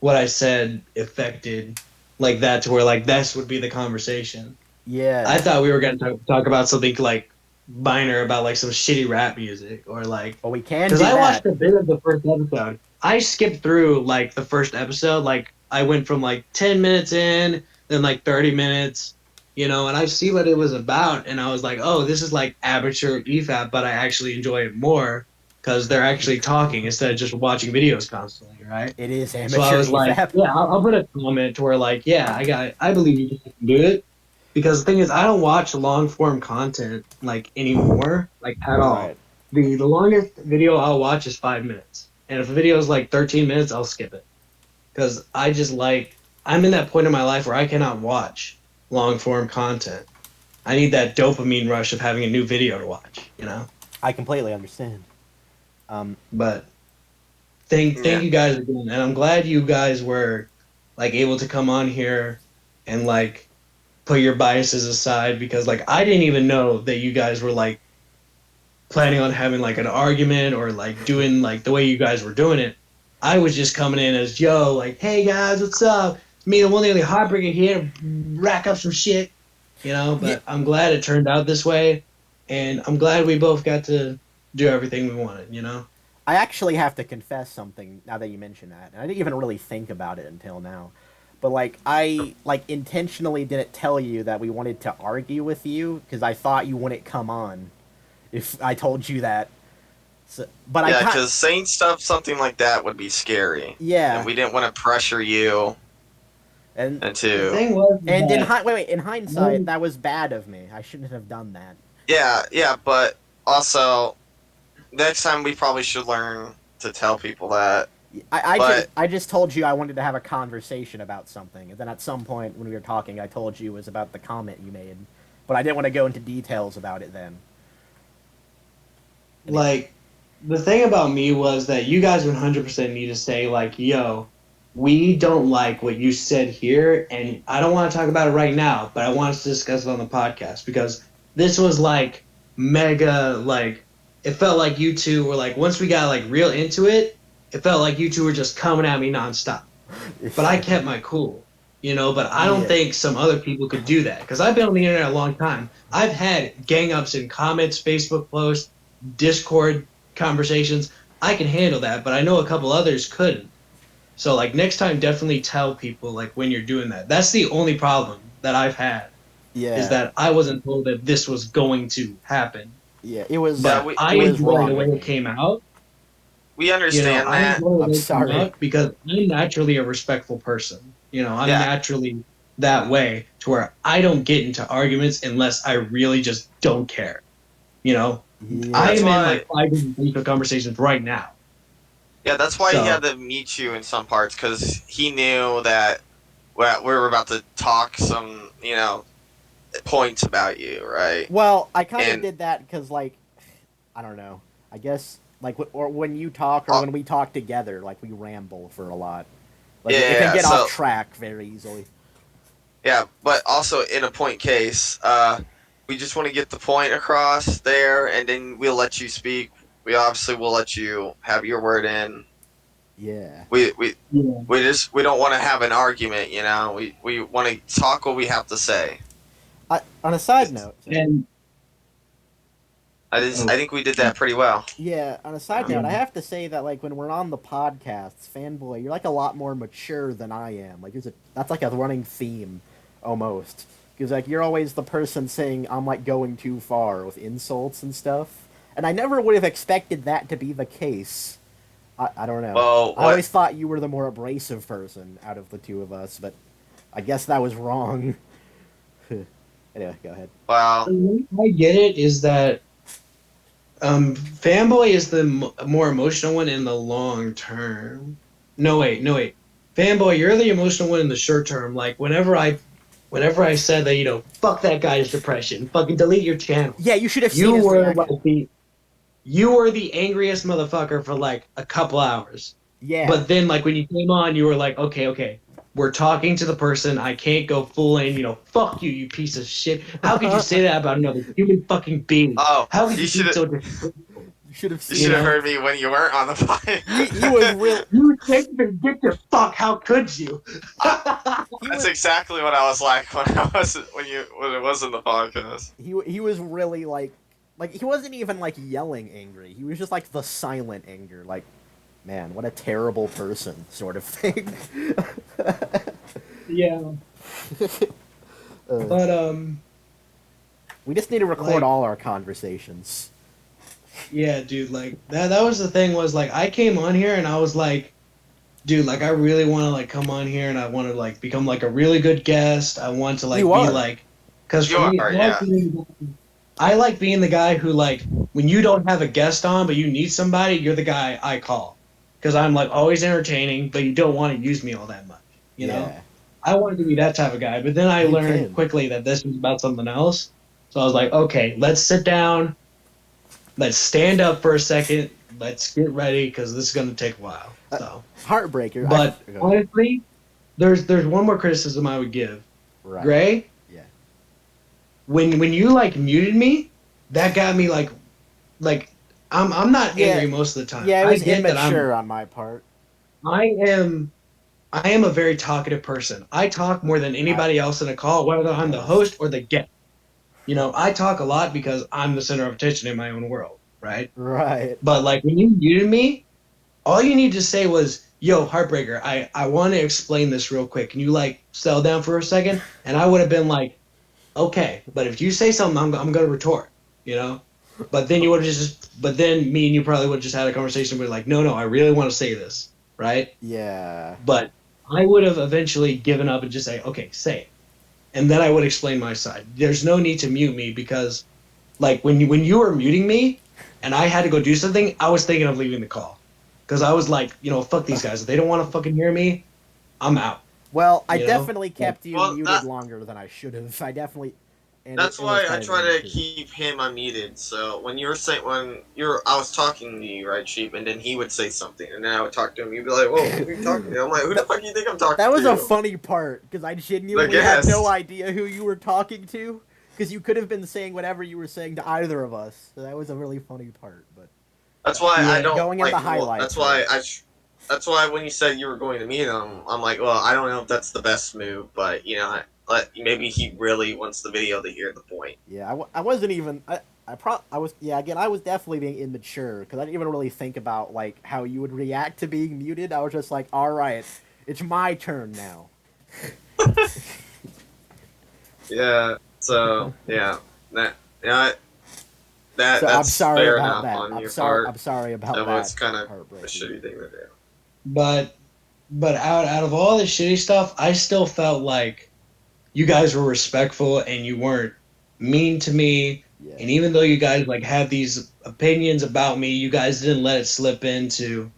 S6: what I said affected like that to where, like, this would be the conversation.
S1: Yeah.
S6: I thought we were going to talk about something, like, minor about, like, some shitty rap music or, like,
S1: Well, we can do
S6: because I watched
S1: that.
S6: a bit of the first episode. I skipped through, like, the first episode. Like, I went from, like, 10 minutes in, then, like, 30 minutes, and I see what it was about, and I was like, oh, this is, like, amateur EFAP, but I actually enjoy it more.
S2: because they're actually talking instead of just watching videos constantly, right?
S1: It is amateur.
S2: So I was like,
S1: Efap.
S2: yeah, I'll put a comment to where like, yeah, I believe you can do it. Because the thing is, I don't watch long form content like anymore, like at all.
S1: Right.
S2: The longest video I'll watch is 5 minutes, and if a video is like 13 minutes, I'll skip it. Because I just like I'm in that point in my life where I cannot watch long form content. I need that dopamine rush of having a new video to watch, you know.
S1: I completely understand.
S2: But thank
S3: Yeah.
S2: you guys again, and I'm glad you guys were like able to come on here and like put your biases aside, because like I didn't even know that you guys were like planning on having like an argument or like doing like the way you guys were doing it. I was just coming in as Joe, like, hey guys, what's up? It's me, the one and only Heartbreaker here, to rack up some shit, you know. But
S1: Yeah.
S2: I'm glad it turned out this way, and I'm glad we both got to do everything we wanted, you know.
S1: I actually have to confess something now that you mention that, and I didn't even really think about it until now. But like I like intentionally didn't tell you that we wanted to argue with you because I thought you wouldn't come on if I told you that. So, but
S3: Yeah,
S1: I
S3: because saying something like that would be scary.
S1: yeah,
S3: And we didn't want to pressure you
S1: and
S2: The
S3: into.
S2: thing was,
S1: and in
S2: that-
S1: in hindsight, that was bad of me. I shouldn't have done that.
S3: Yeah, but also, next time we probably should learn to tell people that.
S1: I just told you I wanted to have a conversation about something, and then at some point when we were talking, I told you it was about the comment you made, but I didn't want to go into details about it then.
S2: like the thing about me was that you guys 100% need to say like, yo, we don't like what you said here, and I don't want to talk about it right now, but I want us to discuss it on the podcast, because this was like mega, like it felt like you two were like, once we got like real into it, it felt like you two were just coming at me nonstop. But I kept my cool, you know. But I don't
S1: Yeah.
S2: think some other people could do that, because I've been on the internet a long time. I've had gang ups in comments, Facebook posts, Discord conversations. I can handle that, but I know a couple others couldn't. So like next time, definitely tell people like when you're doing that. That's the only problem that I've had,
S1: Yeah,
S2: is that I wasn't told that this was going to happen.
S1: yeah, it was.
S3: Yeah,
S2: But I
S1: it was
S2: enjoy
S1: wrong
S2: the way
S1: of
S2: it
S1: me.
S2: came out.
S3: We
S2: You know,
S3: understand
S2: I
S3: that.
S2: enjoy the way
S1: I'm
S2: it came
S1: sorry.
S2: out because I'm naturally a respectful person. You know, I'm
S3: Yeah.
S2: naturally that way, to where I don't get into arguments unless I really just don't care. You know,
S1: Yeah.
S2: I
S3: That's
S2: am
S3: why-
S2: in like 5 different Facebook conversations right now.
S3: Yeah, that's why
S2: So-
S3: he had to meet you in some parts, because he knew that we were about to talk some, points about you, right?
S1: Well, I kind of
S3: And-
S1: did that because, like, I don't know. I guess, like, or when you talk or when we talk together, like, we ramble for a lot. Like, it can
S3: Yeah,
S1: get
S3: so-
S1: off track very easily.
S3: Yeah, but also in a point case, we just want to get the point across there, and then we'll let you speak. We obviously will let you have your word in.
S1: Yeah.
S3: We
S2: Yeah.
S3: we don't want to have an argument, We want to talk what we have to say.
S1: On a side note,
S2: And
S3: I think we did that pretty well.
S1: yeah, on a side note, I have to say that, like, when we're on the podcasts, Fanboy, you're, like, a lot more mature than I am. Like, that's, like, a running theme, almost. Because, like, you're always the person saying I'm, like, going too far with insults and stuff. And I never would have expected that to be the case. I don't know.
S3: Well,
S1: I always thought you were the more abrasive person out of the two of us, but I guess that was wrong. Anyway, go ahead.
S3: Well,
S2: the way I get it is that Fanboy is the more emotional one in the long term. No wait. Fanboy, you're the emotional one in the short term. Like whenever I said that, fuck that guy's depression, fucking delete your channel.
S1: Yeah, you should have seen
S2: You
S1: his
S2: were
S1: reaction.
S2: you were the angriest motherfucker for like a couple hours.
S1: Yeah.
S2: But then like when you came on, you were like, okay, we're talking to the person. I can't go full in, fuck you, you piece of shit. How could you say that about another human fucking being?
S3: oh,
S2: How could
S3: you
S2: you
S3: should
S2: be
S3: have
S2: so disrespectful?
S1: You should have
S3: you
S1: seen
S3: should have
S1: it.
S3: heard me when you weren't on the podcast.
S1: He was real.
S2: You can't even get your fuck. How could you?
S1: He
S3: That's
S1: was,
S3: exactly what I was like when it was in the podcast.
S1: he was really like he wasn't even like yelling angry. He was just like the silent anger, like, man, what a terrible person, sort of thing.
S2: Yeah. But
S1: We just need to record
S2: Like-
S1: all our conversations.
S6: Yeah, dude, like that was the thing was like I came on here and I was like, dude, like I really want to like come on here and I want to like become like a really good guest. I want to like
S1: You
S6: be
S1: are.
S6: like, because
S3: You
S6: for me,
S3: are, yeah.
S6: I like being the guy who like when you don't have a guest on but you need somebody, you're the guy I call because I'm like always entertaining, but you don't want to use me all that much, you know.
S1: Yeah.
S6: I wanted to be that type of guy, but then I
S1: You
S6: learned
S1: can.
S6: quickly that this was about something else. So I was like, okay, let's sit down, let's stand up for a second, let's get ready because this is gonna take a while. So,
S1: Heartbreaker.
S6: but
S1: Go ahead.
S6: honestly, there's one more criticism I would give.
S1: Right.
S6: Gray,
S1: Yeah.
S6: when you like muted me, that got me like I'm not
S1: Yeah.
S6: angry most of the time.
S1: Yeah, it
S6: I
S1: was
S6: get that
S1: immature on my part.
S6: I am a very talkative person. I talk more than anybody else in a call, whether I'm the host or the guest. You know, I talk a lot because I'm the center of attention in my own world, right?
S1: Right.
S6: But like when you muted me, all you need to say was, "Yo, Heartbreaker, I want to explain this real quick. Can you like settle down for a second?" And I would have been like, "Okay," but if you say something, I'm gonna retort, you know. But then you would have but then me and you probably would have just had a conversation where like, no, I really want to say this, right?
S1: Yeah.
S6: But I would have eventually given up and just say, okay, say it. And then I would explain my side. There's no need to mute me because, like, when you were muting me and I had to go do something, I was thinking of leaving the call. Because I was like, you know, fuck these guys. If they don't want to fucking hear me, I'm out.
S1: Well, I
S6: You know?
S1: definitely kept you
S3: Well,
S1: muted longer than I should have. I definitely. And
S3: That's
S1: it was
S3: why I
S1: kind of
S3: try to
S1: immature.
S3: keep him unmuted. So when I was talking to you, right, Sheep, and then he would say something, and then I would talk to him. You'd be like, "Whoa, who are you talking to?" I'm like, "Who the fuck do you think I'm talking to?"
S1: That was a funny part because I genuinely had no idea who you were talking to because you could have been saying whatever you were saying to either of us. So that was a really funny part. But
S3: That's why I don't
S1: going in
S3: like.
S1: the highlights.
S3: That's why That's why when you said you were going to meet him, I'm like, well, I don't know if that's the best move, but you know, maybe he really wants the video to hear the point.
S1: Yeah, I wasn't even. I was. Yeah, again, I was definitely being immature because I didn't even really think about like how you would react to being muted. I was just like, all right, it's my turn now.
S3: Yeah. So yeah, that yeah.
S1: So
S3: That's
S1: I'm sorry
S3: fair
S1: about
S3: enough
S1: that.
S3: on
S1: I'm
S3: your
S1: sorry.
S3: part.
S1: I'm sorry about
S3: So
S1: that.
S3: it's kind of a
S1: Heartbreaking.
S3: shitty thing to do.
S6: But out of all the shitty stuff, I still felt like you guys were respectful and you weren't mean to me.
S1: Yeah.
S6: And even though you guys like had these opinions about me, you guys didn't let it slip into,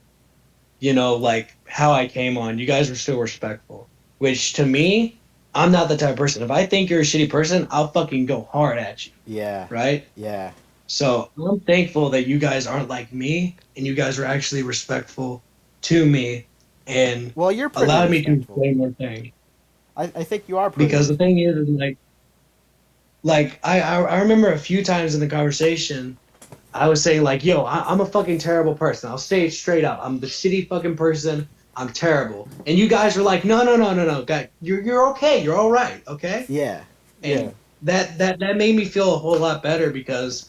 S6: you know, like how I came on. You guys were still respectful, which to me, I'm not the type of person. If I think you're a shitty person, I'll fucking go hard at you.
S1: Yeah.
S6: Right?
S1: Yeah.
S6: So I'm thankful that you guys aren't like me and you guys are actually respectful to me and
S1: Well, you're pretty
S6: allowed me to
S1: respectful.
S6: explain one thing.
S1: I think you are pretty.
S6: Because the thing is like I remember a few times in the conversation, I was saying like, yo, I'm a fucking terrible person. I'll say it straight up. I'm the shitty fucking person. I'm terrible. And you guys were like, no, guy, you're okay. You're all right. Okay.
S1: Yeah.
S6: And that made me feel a whole lot better because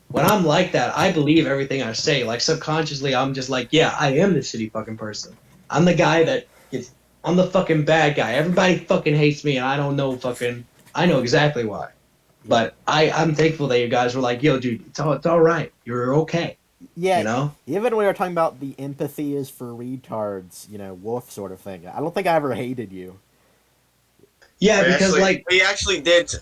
S6: when I'm like that, I believe everything I say. Like subconsciously, I'm just like, yeah, I am the shitty fucking person. I'm the guy I'm the fucking bad guy. Everybody fucking hates me, and I don't know I know exactly why. But I'm thankful that you guys were like, yo, dude, it's all right. You're okay.
S1: Yeah.
S6: You know?
S1: Even when we were talking about the empathy is for retards, you know, wolf sort of thing, I don't think I ever hated you.
S6: Yeah, because
S3: we actually did,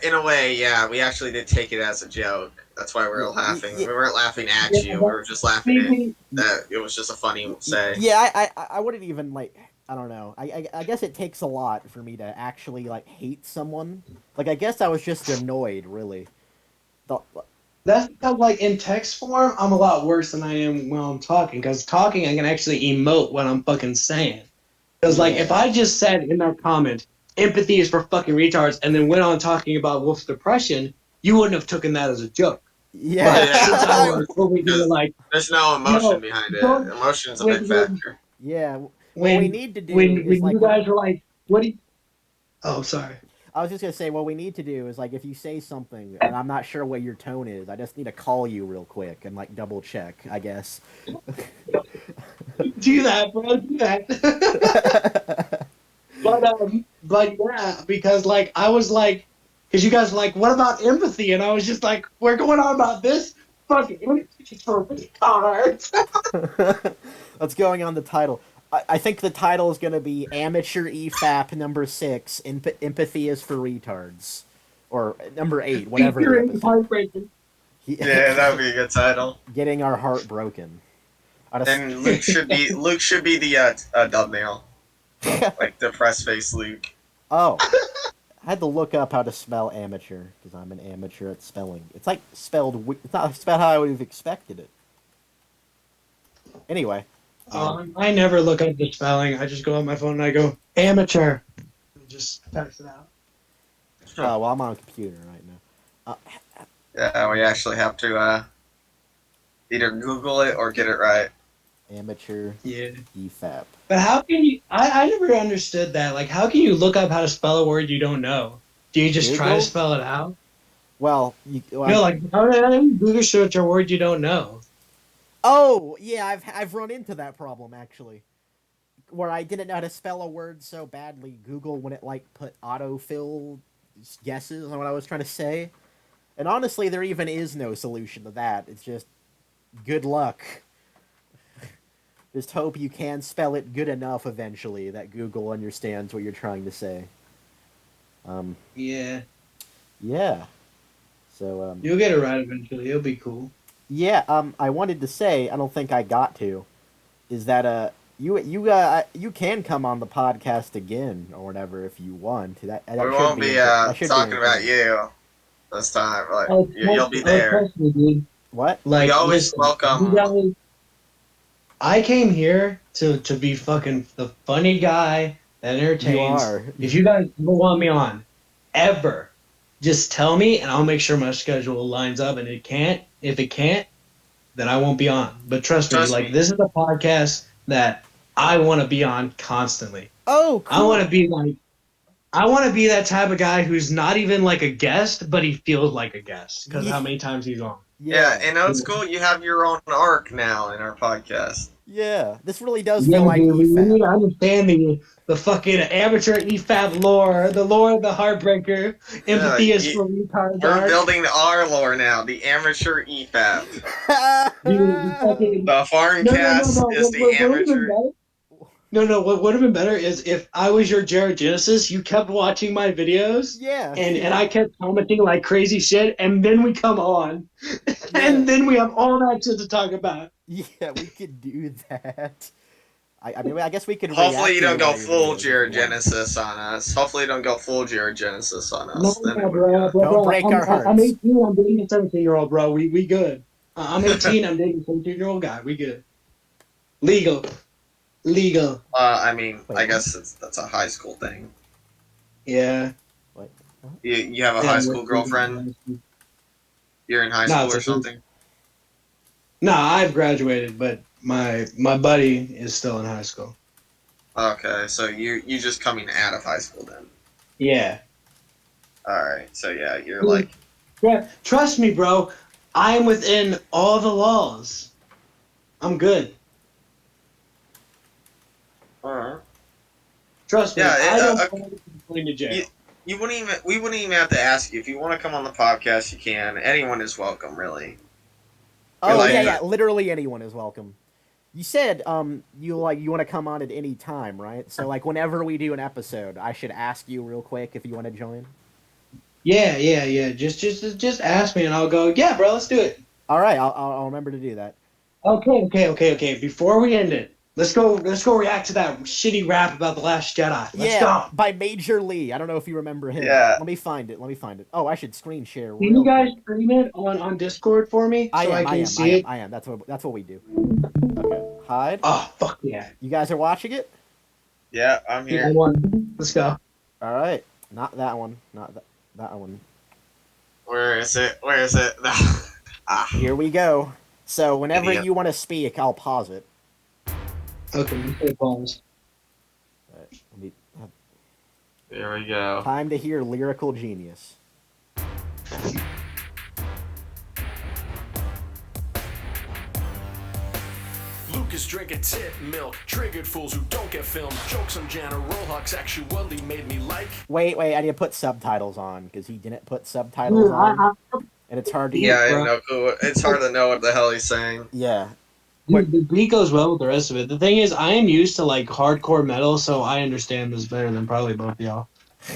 S3: in a way, yeah, we actually did take it as a joke. That's why we were laughing. We weren't laughing at you. We were just laughing at that. It was just a funny say.
S1: Yeah, I wouldn't even like. I don't know. I guess it takes a lot for me to actually like hate someone. Like I guess I was just annoyed, really.
S6: That's because like in text form, I'm a lot worse than I am when I'm talking. Because talking, I can actually emote what I'm fucking saying. Because like if I just said in that comment, empathy is for fucking retards, and then went on talking about Wolf's depression, you wouldn't have taken that as a joke.
S1: Yeah.
S6: But since I was over here like,
S3: there's no emotion behind it. Emotion's a big factor.
S1: Yeah.
S6: When
S1: what we need to do
S6: when
S1: is like
S6: you guys were like, what do you? Oh, sorry.
S1: I was just gonna say what we need to do is like if you say something and I'm not sure what your tone is, I just need to call you real quick and like double check, I guess.
S6: Do that, bro. Do that. But yeah, because like I was like, because you guys were like, what about empathy? And I was just like, we're going on about this. fucking retards.
S1: That's going on the title. I think the title is going to be Amateur EFAP number 6, Empathy is for Retards. Or number 8, whatever the
S6: Featuring
S1: episode.
S6: heartbreaking.
S3: Yeah, that would be a good title.
S1: Getting our heart broken.
S3: And Luke should be the thumbnail, like depressed face Luke.
S1: Oh. I had to look up how to spell amateur, because I'm an amateur at spelling. It's like spelled... It's not spelled how I would have expected it. Anyway.
S6: I never look up the spelling. I just go on my phone and I go, amateur. And just text it out.
S1: Oh, well, I'm on a computer right now.
S3: Yeah, we actually have to either Google it or get it right.
S1: Amateur
S6: Yeah.
S1: EFAP.
S6: But how can you... I never understood that. Like, how can you look up how to spell a word you don't know? Do you just try to
S1: Google?
S6: spell it out?
S1: Well,
S6: No, like, how do you Google search a word you don't know?
S1: Oh, yeah, I've run into that problem, actually. Where I didn't know how to spell a word so badly, Google wouldn't, like, put autofill guesses on what I was trying to say. And honestly, there even is no solution to that. It's just good luck. Just hope you can spell it good enough eventually that Google understands what you're trying to say.
S6: Yeah.
S1: Yeah. So,
S6: You'll get it right eventually. It'll be cool.
S1: yeah, I wanted to say, I don't think I got to, is that, you can come on the podcast again, or whatever, if you want. That
S3: We
S1: should
S3: won't be
S1: that should
S3: talking about
S1: encouraging.
S3: you this time. Like,
S6: Oh,
S3: you'll be there.
S6: trust me, dude.
S1: What?
S6: Like,
S3: We always
S6: listen,
S3: welcome-
S6: you guys- I came here to be fucking the funny guy that entertains.
S1: You are.
S6: If you guys ever want me on, ever, just tell me and I'll make sure my schedule lines up. And if it can't, then I won't be on. But trust me, like, this is a podcast that I want to be on constantly.
S1: Oh, cool.
S6: I want to be that type of guy who's not even like a guest, but he feels like a guest because how many times he's on.
S3: Yeah, in old school, you have your own arc now in our podcast.
S1: Yeah, this really does
S6: Yeah,
S1: feel like
S6: dude, we need
S1: EFAP.
S6: to understand the fucking amateur EFAP lore, the lore of the Heartbreaker. Empathy is for retards.
S3: We're building our lore now, the amateur EFAP. The Farmcast is the amateur.
S6: No, what would have been better is if I was your Jared Genesis, you kept watching my videos,
S1: Yeah.
S6: and I kept commenting like crazy shit, and then we come on, and then we have all that shit to talk about.
S1: Yeah, we could do that. I mean, I guess we could.
S3: Hopefully you don't go
S1: react to
S3: full
S1: videos
S3: Jared
S1: if you want.
S3: Genesis on us. Hopefully you don't go full Jared Genesis on us.
S6: No,
S3: Then it would
S6: bro,
S3: be-
S1: Don't break our hearts.
S6: I'm 18, I'm dating a 17-year-old, bro. We good. I'm 18, I'm dating a 17-year-old guy. We good. Legal.
S3: I mean,
S1: Wait,
S3: I guess that's a high school thing.
S6: Yeah.
S3: You have a high school girlfriend? You're in high
S6: No,
S3: school
S6: it's
S3: or
S6: a-
S3: something?
S6: No, I've graduated, but my buddy is still in high school.
S3: Okay, so you just coming out of high school then.
S6: Yeah.
S3: Alright, so yeah, you're like...
S6: Yeah. Trust me, bro. I am within all the laws. I'm good.
S3: Alright.
S6: Trust me.
S3: Yeah,
S6: I don't want to complain to jail.
S3: We wouldn't even have to ask you. If you want to come on the podcast, you can. Anyone is welcome, really.
S1: Oh
S3: like-
S1: yeah, literally anyone is welcome. You said you want to come on at any time, right? So like whenever we do an episode, I should ask you real quick if you want to join.
S6: Yeah. Just ask me and I'll go, yeah, bro, let's do it.
S1: All right, I'll remember to do that.
S6: Okay. Before we end it, let's go react to that shitty rap about The Last Jedi. Let's go.
S1: By Major Lee. I don't know if you remember him.
S3: Yeah.
S1: Let me find it. Oh, I should screen share.
S6: Can
S1: real
S6: you guys
S1: quick.
S6: stream it on Discord for me so I can see it?
S1: I am. That's what we do. Okay. Hide.
S6: Oh, fuck yeah.
S1: You guys are watching it?
S3: Yeah, I'm
S6: I
S3: here.
S6: won. Let's go.
S1: All right. Not that one. Not that one.
S3: Where is it? Ah.
S1: Here we go. So whenever
S3: Idiot.
S1: you want to speak, I'll pause it.
S6: Okay, you say pause.
S1: All right. Let me have
S3: There we go.
S1: time to hear lyrical genius.
S8: Lucas drinking tit milk, triggered fools who don't get filmed. Jokes on General Hux actually made me like.
S1: Wait. I need to put subtitles on because he didn't put subtitles on. and it's hard to
S3: Yeah, I
S6: bro.
S3: know. It's hard to know what the hell he's saying.
S1: Yeah.
S6: Dude, the beat goes well with the rest of it. The thing is, I am used to like hardcore metal, so I understand this better than probably both y'all.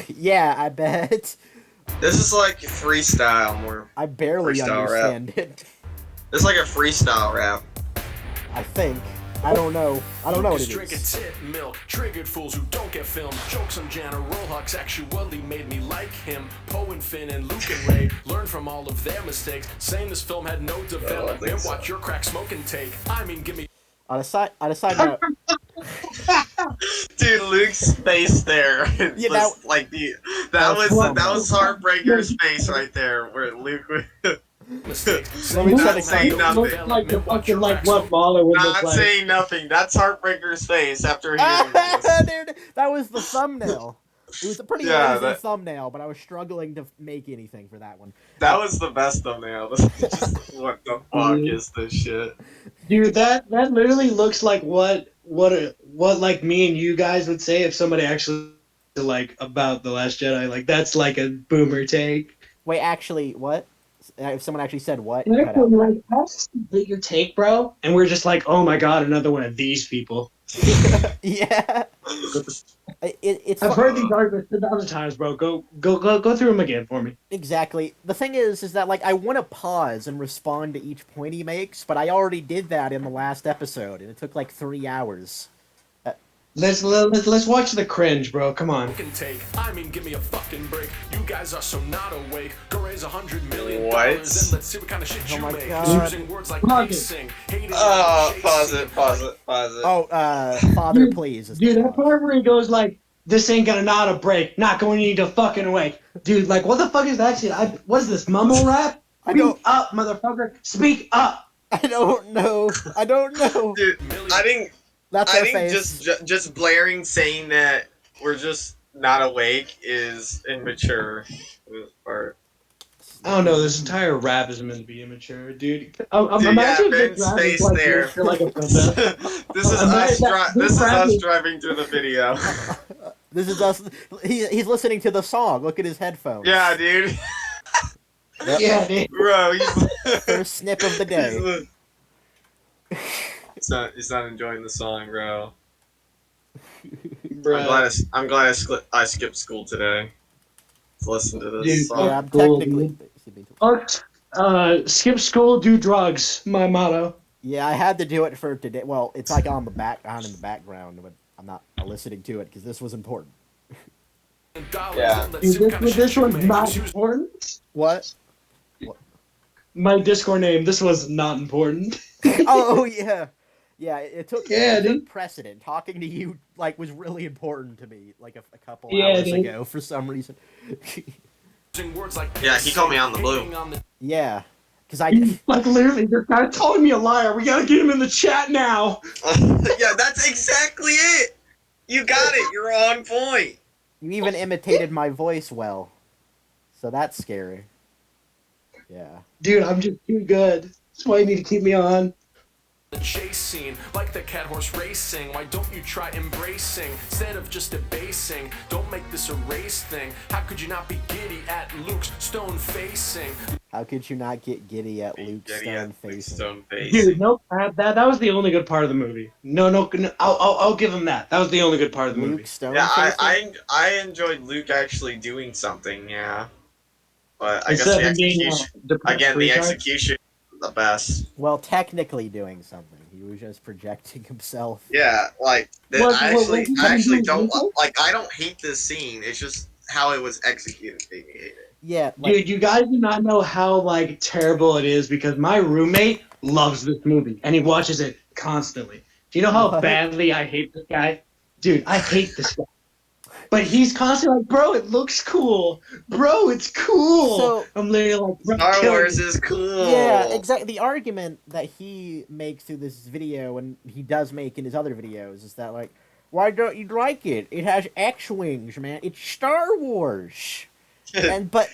S1: Yeah, I bet.
S3: This is like freestyle more.
S1: I barely
S3: Freestyle
S1: understand it.
S3: This is like a freestyle rap.
S1: I think. I don't know. I don't know what
S8: Lucas
S1: it
S8: drinking
S1: is.
S8: tit milk, triggered fools who don't get filmed. Jokes on General Hux actually made me like him. Poe and Finn and Luke and Ray learn from all of their mistakes. Saying this film had no development.
S3: so.
S8: Watch your crack smoke and take. I mean, give me.
S1: On a side note,
S3: Dude, Luke's face there.
S1: Yeah,
S3: was
S1: that-
S3: like
S1: that was
S3: that was Heartbreaker's face right there, where Luke was
S8: Mistakes.
S1: Let me
S3: not
S1: check it
S3: saying
S1: out.
S3: nothing.
S6: Looks like the fucking like what Mahler would look
S3: Not
S6: like.
S3: saying nothing. That's Heartbreaker's face after hearing this.
S1: Dude, that was the thumbnail. It was a pretty
S3: Yeah,
S1: lazy
S3: that-
S1: thumbnail, but I was struggling to make anything for that one.
S3: That was the best thumbnail. Just, what the fuck is this shit?
S6: Dude, that literally looks like what like me and you guys would say if somebody actually like about The Last Jedi. Like that's like a boomer take.
S1: Wait, actually, what? If someone actually said what?
S6: And
S1: Cut
S6: they're
S1: out.
S6: like, that's your take, bro. And we're just like, oh my god, another one of these people.
S1: Yeah. It's
S6: I've heard these arguments 1,000 times, bro. Go through them again for me.
S1: Exactly. The thing is that like I want to pause and respond to each point he makes, but I already did that in the last episode, and it took like 3 hours.
S6: Let's watch the cringe, bro. Come on.
S8: Fucking take. I mean, give me a fucking break. You guys are so not awake. Go raise $100 million.
S3: What?
S8: And let's see what kind of shit
S1: Oh
S8: you
S1: my
S8: make.
S1: God.
S8: Using words like
S6: Pause it.
S8: pacing, hating,
S3: Pause it.
S1: Oh, Father, please. is the
S6: Dude, that
S1: pause.
S6: part where he goes like, this ain't gonna not a break, not going to need to fucking wake. Dude, like, what the fuck is that shit? What is this, mumble rap?
S1: I don't-
S6: Speak up, motherfucker. Speak up.
S1: I don't know. I don't know.
S3: Dude, I think
S1: That's
S3: I
S1: our
S3: think
S1: face.
S3: just blaring saying that we're just not awake is immature. For this part.
S6: I don't know, this entire rap is meant to be immature, dude.
S3: Dude,
S6: Imagine
S3: yeah,
S6: if this
S3: Ben's
S6: rap is
S3: face
S6: like
S3: there.
S6: this for like a protest.
S3: This is
S6: Imagine
S3: us.
S6: that-
S3: This is
S6: this rap
S3: us
S6: is-
S3: driving through the video.
S1: This is us. He's listening to the song. Look at his headphones.
S3: Yeah, dude.
S1: Yep.
S6: Yeah, dude.
S3: Bro, he's
S1: First snip of the day.
S3: He's not enjoying the song, bro.
S6: Bro.
S3: I'm glad I skipped school today to listen to this
S6: Dude,
S3: song.
S1: Yeah, I'm
S6: Cool,
S1: technically.
S6: Skip school, do drugs. My motto.
S1: Yeah, I had to do it for today. Well, it's like on in the background, but I'm not listening to it because this was important.
S3: Yeah.
S6: Dude, this one's not important.
S1: What?
S6: My Discord name. This was not important.
S1: Oh yeah, yeah. It took
S6: Yeah,
S1: precedent. Talking to you like was really important to me. Like a couple
S6: Yeah,
S1: hours
S6: dude.
S1: ago for some reason.
S3: Yeah, he called me on the blue.
S1: Yeah, because I
S6: Like literally, they're kind of calling me a liar. We gotta get him in the chat now.
S3: Yeah, that's exactly it. You got it. You're on point.
S1: you even imitated my voice well, so that's scary. Yeah.
S6: Dude, I'm just too good. That's why you need to keep me on.
S8: The chase scene, like the cat horse racing. Why don't you try embracing instead of just debasing? Don't make this a race thing. How could you not be giddy at Luke's stone facing?
S1: How could you not get giddy at Luke
S3: Giddy
S1: Stone
S3: at
S1: facing?
S3: Stone face.
S6: Dude, no, that was the only good part of the movie. No, I'll give him that. That was the only good part of the movie.
S1: Luke Stone
S3: Yeah,
S1: facing?
S3: I enjoyed Luke actually doing something. Yeah, but I guess
S6: Instead
S3: the
S6: of being
S3: execution
S6: depressed
S3: again. The
S6: retard.
S3: execution was the best.
S1: Well, technically doing something. He was just projecting himself.
S3: Yeah, like
S6: What-
S3: I
S6: what-
S3: actually
S6: what-
S3: I actually
S6: what-
S3: don't
S6: what-
S3: like. I don't hate this scene. It's just how it was executed made me hate it.
S1: Yeah, like,
S6: Dude, you guys do not know how like terrible it is because my roommate loves this movie and he watches it constantly. Do you know how
S1: What?
S6: badly I hate this guy? Dude, I hate this guy. But he's constantly like, bro, it looks cool. Bro, it's cool.
S1: So-
S6: I'm literally like, bro,
S3: Star
S6: kill
S3: Wars
S6: me.
S3: is cool.
S1: yeah, exactly. The argument that he makes through this video, and he does make in his other videos, is that like, why don't you like it? It has X-wings, man. It's Star Wars. And but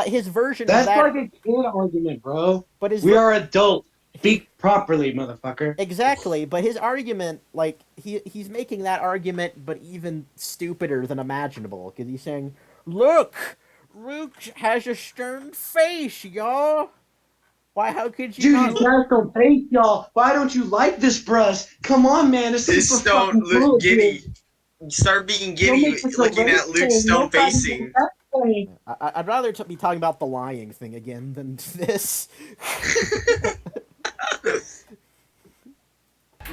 S1: his version
S6: That's
S1: of that,
S6: like a kid argument, bro.
S1: but his
S6: We are adults. Speak properly, motherfucker.
S1: exactly. But his argument, like he's making that argument, but even stupider than imaginable, because he's saying, look, Luke has a stern face, y'all. Why? How could you
S6: Dude,
S1: not?
S6: he's got some face, y'all. Why don't you like this, bruh? Come on, man. It's
S3: This
S6: super
S3: stone
S6: fucking cool,
S3: giddy.
S6: dude.
S3: Start being
S6: Don't
S3: giddy
S6: make this a
S3: looking
S6: race
S3: at Luke's
S6: thing.
S3: stone
S6: Nobody
S3: facing.
S6: did that thing.
S1: I'd rather be talking about the lying thing again than this.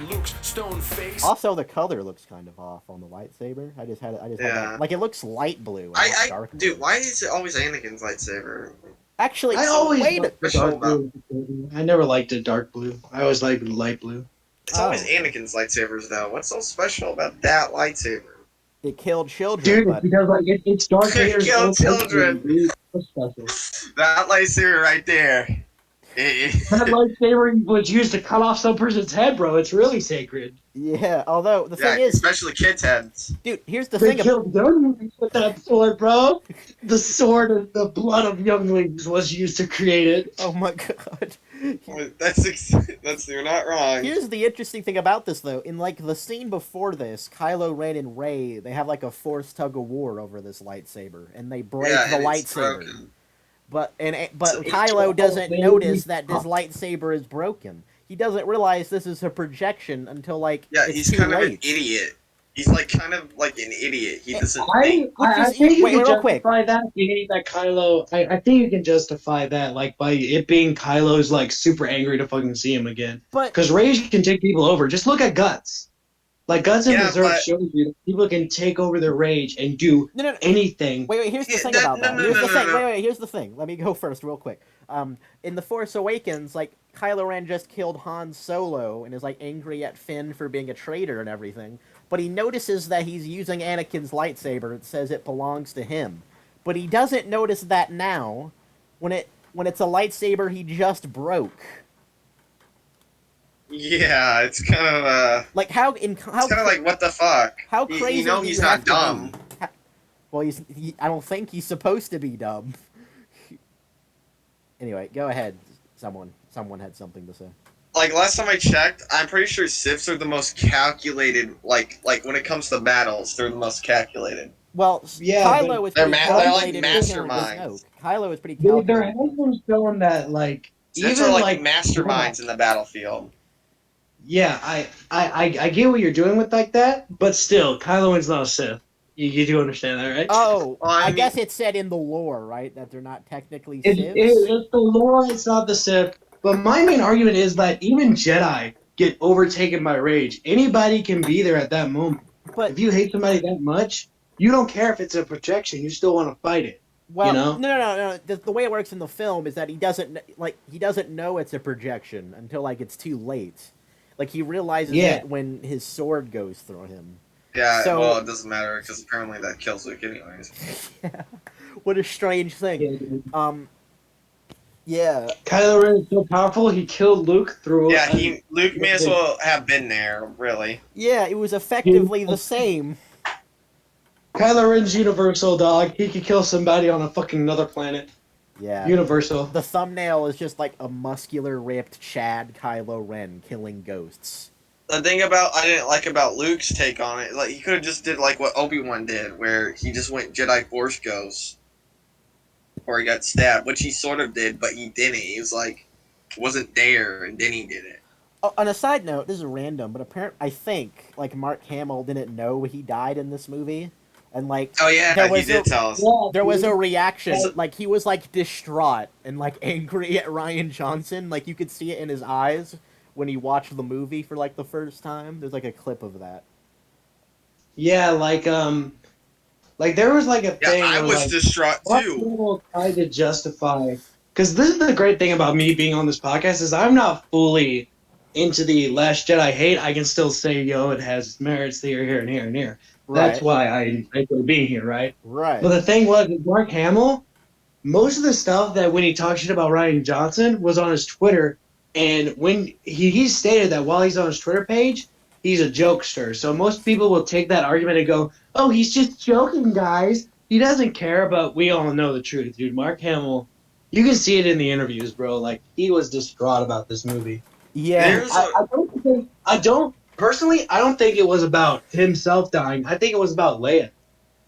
S8: Luke's stone face.
S1: Also, the color looks kind of off on the lightsaber. I just had
S3: Yeah.
S1: that. Like, it looks light blue. And not dark blue.
S3: Dude, why is it always Anakin's lightsaber?
S1: Actually,
S6: I always
S1: wait.
S6: liked the dark blue. I never liked it dark blue. I always liked light blue.
S3: It's always Anakin's lightsabers, though. What's so special about that lightsaber?
S1: It killed children.
S6: Dude,
S1: but...
S6: because like it's Darth Vader's
S3: Killed
S6: own
S3: children.
S6: lightsaber, dude. What's special?
S3: That lightsaber right there.
S6: That lightsaber was used to cut off some person's head, bro. It's really sacred.
S1: Yeah, although the
S3: Yeah,
S1: thing is,
S3: especially kids' heads.
S1: dude, here's the
S6: They
S1: thing about
S6: killed younglings with that sword, bro. The sword of the blood of younglings was used to create it.
S1: oh my god.
S3: That's you're not wrong.
S1: Here's the interesting thing about this, though. In like the scene before this, Kylo Ren and Rey, they have like a forced tug of war over this lightsaber, and they break the
S3: and it's
S1: lightsaber.
S3: broken.
S1: But
S3: So
S1: Kylo doesn't
S6: baby.
S1: notice that this lightsaber is broken. He doesn't realize this is a projection until like
S3: Yeah,
S1: it's
S3: he's
S1: too
S3: kind of
S1: late.
S3: an idiot. He's like kind of like an idiot. He doesn't
S6: I
S3: think.
S6: think you
S1: wait,
S6: can
S1: real quick.
S6: justify that being that Kylo. I think you can justify that like by it being Kylo's like super angry to fucking see him again.
S1: But
S6: Because Rage can take people over. Just look at Guts. Like Guts and
S3: Yeah,
S6: Berserk
S3: but-
S6: shows you that people can take over their rage and do
S1: no.
S6: anything.
S1: Wait, here's the
S3: Yeah,
S1: thing
S3: no,
S1: about
S3: no,
S1: that.
S3: no,
S1: Here's
S3: no,
S1: the
S3: no,
S1: thing.
S3: no.
S1: Wait, here's the thing. Let me go first, real quick. In The Force Awakens, like, Kylo Ren just killed Han Solo and is, like, angry at Finn for being a traitor and everything. But he notices that he's using Anakin's lightsaber. It says it belongs to him. But he doesn't notice that now when it's a lightsaber he just broke.
S3: Yeah, it's kind of
S1: Like, how
S3: it's kind of like what the fuck.
S1: how
S3: You-
S1: crazy
S3: You know
S1: do
S3: he's
S1: you
S3: not
S1: have to
S3: dumb.
S1: be? Well, I don't think he's supposed to be dumb. Anyway, go ahead. Someone had something to say.
S3: Like last time I checked, I'm pretty sure Siths are the most calculated. Like when it comes to battles, they're the most calculated.
S1: Well,
S6: Yeah,
S1: Kylo was
S3: they're
S1: pretty
S3: they're like
S1: calculated in killing
S3: masterminds.
S1: Snoke. Kylo was pretty
S6: Dude, there
S1: calculated.
S6: has been shown that like
S3: Siths
S6: even
S3: are like,
S6: like
S3: masterminds in the battlefield.
S6: Yeah, I get what you're doing with like that, but still, Kylo Ren's not a Sith. You do understand that, right?
S1: Oh,
S3: Well, I
S1: I
S3: mean-
S1: guess it's said in the lore, right, that they're not technically
S6: It's
S1: Siths.
S6: the lore, it's not the Sith. But my main argument is that even Jedi get overtaken by rage. Anybody can be there at that moment.
S1: But
S6: If you hate somebody that much, you don't care if it's a projection. You still want to fight it.
S1: well,
S6: you know?
S1: no. The way it works in the film is that he doesn't know it's a projection until like it's too late. Like he realizes
S6: Yeah.
S1: it when his sword goes through him.
S3: Yeah,
S1: So-
S3: well, it doesn't matter because apparently that kills Luke anyways.
S1: What a strange thing. Yeah.
S6: Kylo Ren is so powerful, he killed Luke through.
S3: Yeah, Luke may as well have been there, really.
S1: Yeah, it was effectively the same.
S6: Kylo Ren's universal, dog. He could kill somebody on a fucking another planet.
S1: Yeah.
S6: Universal.
S1: The thumbnail is just like a muscular, ripped Chad Kylo Ren killing ghosts.
S3: The thing I didn't like about Luke's take on it, like he could have just did like what Obi-Wan did, where he just went Jedi Force Ghost, or he got stabbed, which he sort of did, but he didn't. He was like, wasn't there, and then he did it.
S1: Oh, on a side note, this is random, but I think like Mark Hamill didn't know he died in this movie, and like
S3: Oh yeah,
S1: There
S3: he
S1: was
S3: did tell us.
S1: there was a reaction, like he was like distraught and like angry at Ryan Johnson, like you could see it in his eyes when he watched the movie for like the first time. There's like a clip of that.
S6: Yeah, like there was like a
S3: Yeah,
S6: thing.
S3: I
S6: where,
S3: was
S6: like,
S3: distraught
S6: what
S3: too.
S6: people try to justify, because this is the great thing about me being on this podcast is I'm not fully into the Last Jedi hate. I can still say, yo, it has merits here, and here, and here. That's why I enjoy being here, right?
S1: Right.
S6: But the thing was, with Mark Hamill, most of the stuff that when he talked shit about Ryan Johnson was on his Twitter, and when he stated that while he's on his Twitter page, he's a jokester. So most people will take that argument and go, oh, he's just joking, guys. He doesn't care, but we all know the truth, dude. Mark Hamill, you can see it in the interviews, bro. Like, he was distraught about this movie.
S1: Yeah.
S3: There's a-
S6: I don't think it was about himself dying. I think it was about Leia.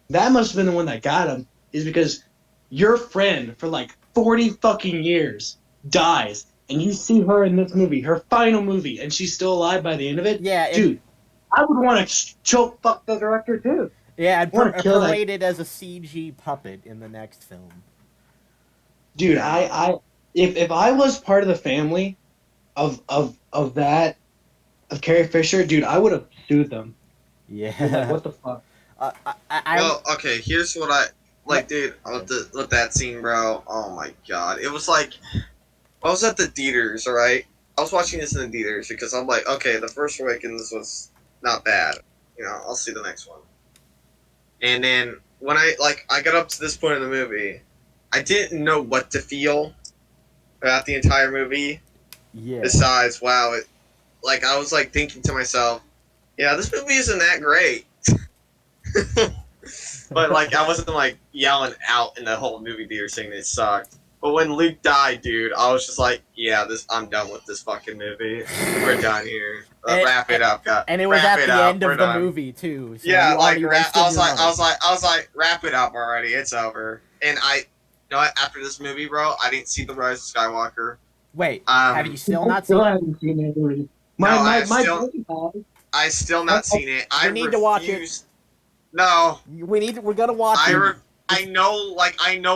S6: That must have been the one that got him, is because your friend for like 40 fucking years dies, and you see her in this movie, her final movie, and she's still alive by the end of it.
S1: Yeah,
S6: dude, I would want to choke fuck the director too.
S1: Yeah, and
S6: I wanna kill that.
S1: paraded as a CG puppet in the next film.
S6: Dude, if I was part of the family of Carrie Fisher, dude, I would have sued them.
S1: Yeah.
S6: Like, what the fuck?
S3: Well, okay, here's what I like, dude. With that scene, bro. Oh my god, it was like I was at the theaters. All right, I was watching this in the theaters because I'm like, okay, the First Awakens was not bad. You know, I'll see the next one. And then when I got up to this point in the movie, I didn't know what to feel about the entire movie.
S1: Yeah.
S3: Besides, wow, I was like thinking to myself, yeah, this movie isn't that great. But like I wasn't like yelling out in the whole movie theater saying it sucked. But when Luke died, dude, I was just like, yeah, I'm done with this fucking movie. We're done here. Wrap it up, guys.
S1: And it was at the end of the movie too. So
S3: yeah,
S1: I
S3: was like, wrap it up already. It's over. And you know what? After this movie, bro, I didn't see The Rise of Skywalker.
S1: Wait, have you still not seen it?
S3: I still not seen it. I
S1: need to watch it.
S3: No.
S1: We're gonna watch it.
S3: I know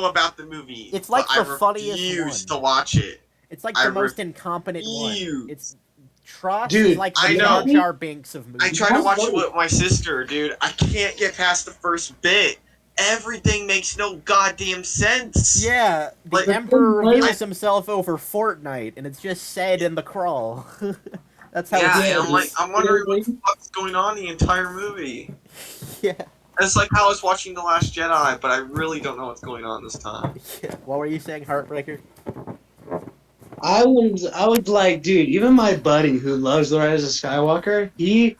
S3: about the movie.
S1: It's like the funniest one.
S3: I refuse to watch it.
S1: It's like the most incompetent one. It's Trust
S6: dude,
S1: is like the Jar Jar Binks of movies.
S3: I tried to watch it with my sister, dude. I can't get past the first bit. Everything makes no goddamn sense.
S1: Yeah, the Emperor reveals himself over Fortnite, and it's just said in the crawl. That's how it's
S3: I'm wondering what the fuck's going on the entire movie.
S1: Yeah.
S3: It's like how I was watching The Last Jedi, but I really don't know what's going on this time.
S1: Yeah. What were you saying, Heartbreaker?
S6: I was like, dude, even my buddy who loves The Rise of Skywalker, he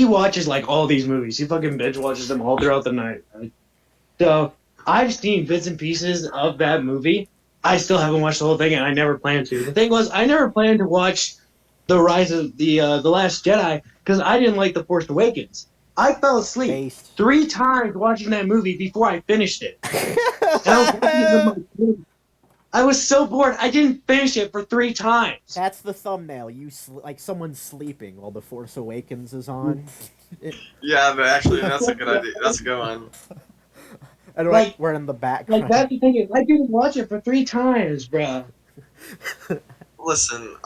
S6: watches like all these movies. He fucking binge watches them all throughout the night. Right? So I've seen bits and pieces of that movie. I still haven't watched the whole thing, and I never planned to. The thing was, I never planned to watch The Rise of the Last Jedi because I didn't like The Force Awakens. I fell asleep 3 times watching that movie before I finished it. I was so bored, I didn't finish it for 3 times.
S1: That's the thumbnail. Like someone's sleeping while The Force Awakens is on.
S3: Yeah, but actually, that's a good idea. That's a good one.
S1: And like, we're in the background.
S6: Like, that's the thing is, I didn't watch it for 3 times, bro.
S3: Listen.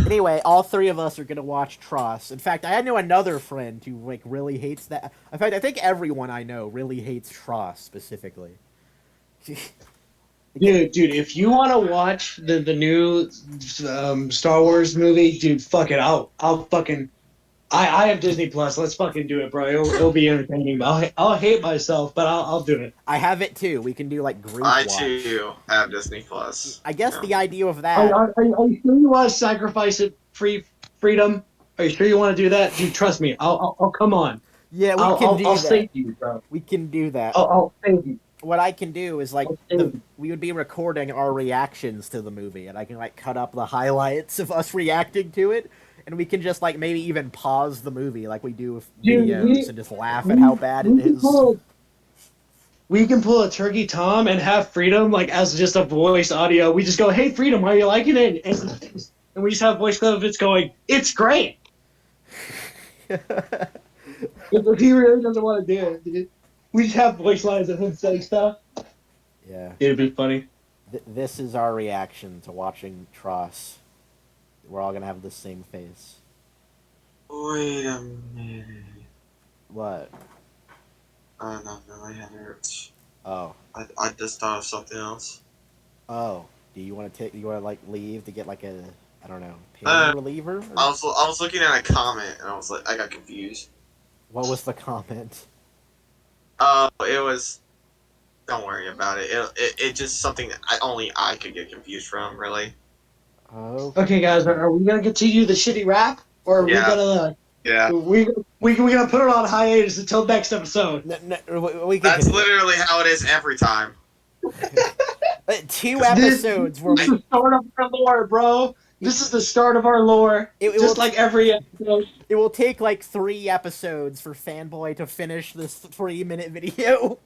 S1: Anyway, all 3 of us are gonna watch Tross. In fact, I know another friend who like really hates that. In fact, I think everyone I know really hates Tross specifically.
S6: Dude, if you want to watch the new Star Wars movie, dude, fuck it. I have Disney Plus. Let's fucking do it, bro. It'll be entertaining. But I'll hate myself, but I'll do it.
S1: I have it too. We can do like group watch.
S3: I too have Disney Plus.
S1: I guess the idea of that.
S6: Are you sure you want to sacrifice it freedom? Are you sure you want to do that? Dude, trust me. I'll come on.
S1: Yeah, we can do that.
S6: I'll save you, bro.
S1: We can do that.
S6: I'll save you.
S1: What I can do is like we would be recording our reactions to the movie, and I can like cut up the highlights of us reacting to it, and we can just like maybe even pause the movie like we do with videos and just laugh at how bad it is.
S6: We can pull a Turkey Tom and have Freedom like as just a voice audio. We just go, "Hey Freedom, are you liking it?" And we just have voice clip of it going, "It's great." If he really doesn't want to do it, dude. We just have voice lines of him saying stuff.
S1: Yeah.
S6: It'd be funny.
S1: This is our reaction to watching Tross. We're all gonna have the same face.
S3: Wait a minute.
S1: What?
S3: Nothing. My head hurts.
S1: Oh.
S3: I just thought of something else.
S1: Oh. Do you want to like leave to get like a pain reliever?
S3: I was looking at a comment and I got confused.
S1: What was the comment?
S3: It was. Don't worry about it. It just something that only I could get confused from, really.
S1: Oh.
S6: Okay, guys, are we gonna continue the shitty rap, or are we gonna?
S3: Yeah.
S6: We gonna put it on hiatus until next episode.
S1: We can.
S3: That's literally how it is every time.
S1: 2 episodes where
S6: This is the start of our lore, bro. This is the start of our lore. Just like every episode.
S1: It will take like 3 episodes for Fanboy to finish this 3-minute video.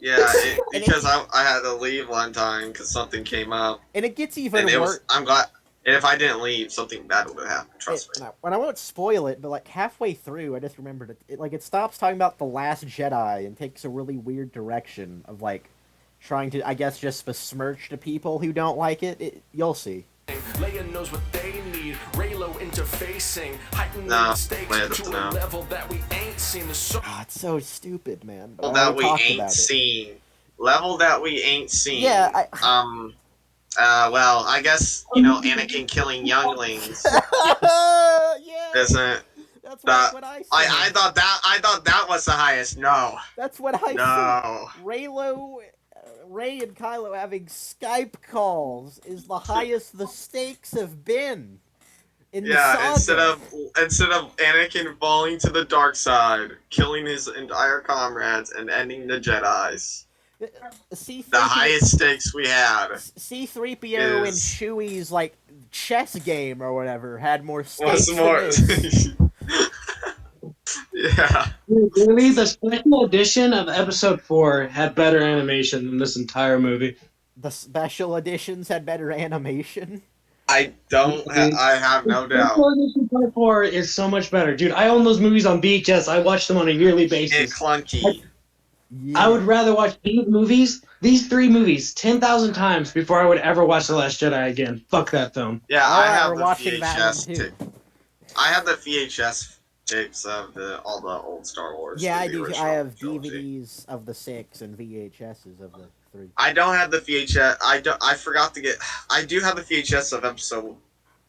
S3: Yeah, because I had to leave one time because something came up,
S1: And it gets even
S3: and it
S1: worse.
S3: was. I'm glad. And if I didn't leave, something bad would have happened. Trust me.
S1: And I won't spoil it, but like halfway through, I just remembered it stops talking about the Last Jedi and takes a really weird direction of like trying to, I guess, just besmirch the people who don't like it. You'll see.
S8: Leia knows what they need. Raylo interfacing, heightening
S3: No,
S8: the stakes
S3: Leia
S8: to
S3: doesn't
S8: a
S3: know.
S8: level that we ain't seen. The
S1: Oh, it's so stupid, man. But
S3: Level
S1: I
S3: that
S1: already
S3: we
S1: talked
S3: ain't
S1: about it.
S3: seen. Level that we ain't seen.
S1: Yeah,
S3: Well, I guess Anakin killing younglings
S1: Yeah,
S3: isn't.
S1: that's
S3: That
S1: what I said.
S3: I thought that was the highest. No.
S1: That's what I
S3: No.
S1: said. Ray and Kylo having Skype calls is the highest the stakes have been in the
S3: Yeah,
S1: saga.
S3: instead of Anakin falling to the dark side, killing his entire comrades, and ending the Jedi's,
S1: C-3PO,
S3: the highest stakes we had
S1: C-3PO and
S3: is-
S1: Chewie's like chess game or whatever had more
S3: was
S1: stakes
S3: more.
S1: than this.
S3: Yeah.
S6: Really, the special edition of Episode 4 had better animation than this entire movie.
S1: The special editions had better animation.
S3: I have no doubt.
S6: Special edition Part 4 is so much better, dude. I own those movies on VHS. I watch them on a yearly
S3: It's
S6: basis.
S3: clunky.
S1: Yeah.
S6: I would rather watch these 3 movies, 10,000 times before I would ever watch The Last Jedi again. Fuck that film.
S3: Yeah,
S1: All
S3: I
S1: right,
S3: have
S1: we're
S3: the
S1: watching that
S3: VHS
S1: one too.
S3: I have the VHS tapes of all the old Star Wars.
S1: Yeah, I
S3: the
S1: do.
S3: original
S1: I have
S3: trilogy.
S1: DVDs of the 6 and VHSs of the 3.
S3: I don't have the VHS. I forgot to get. I do have the VHS of Episode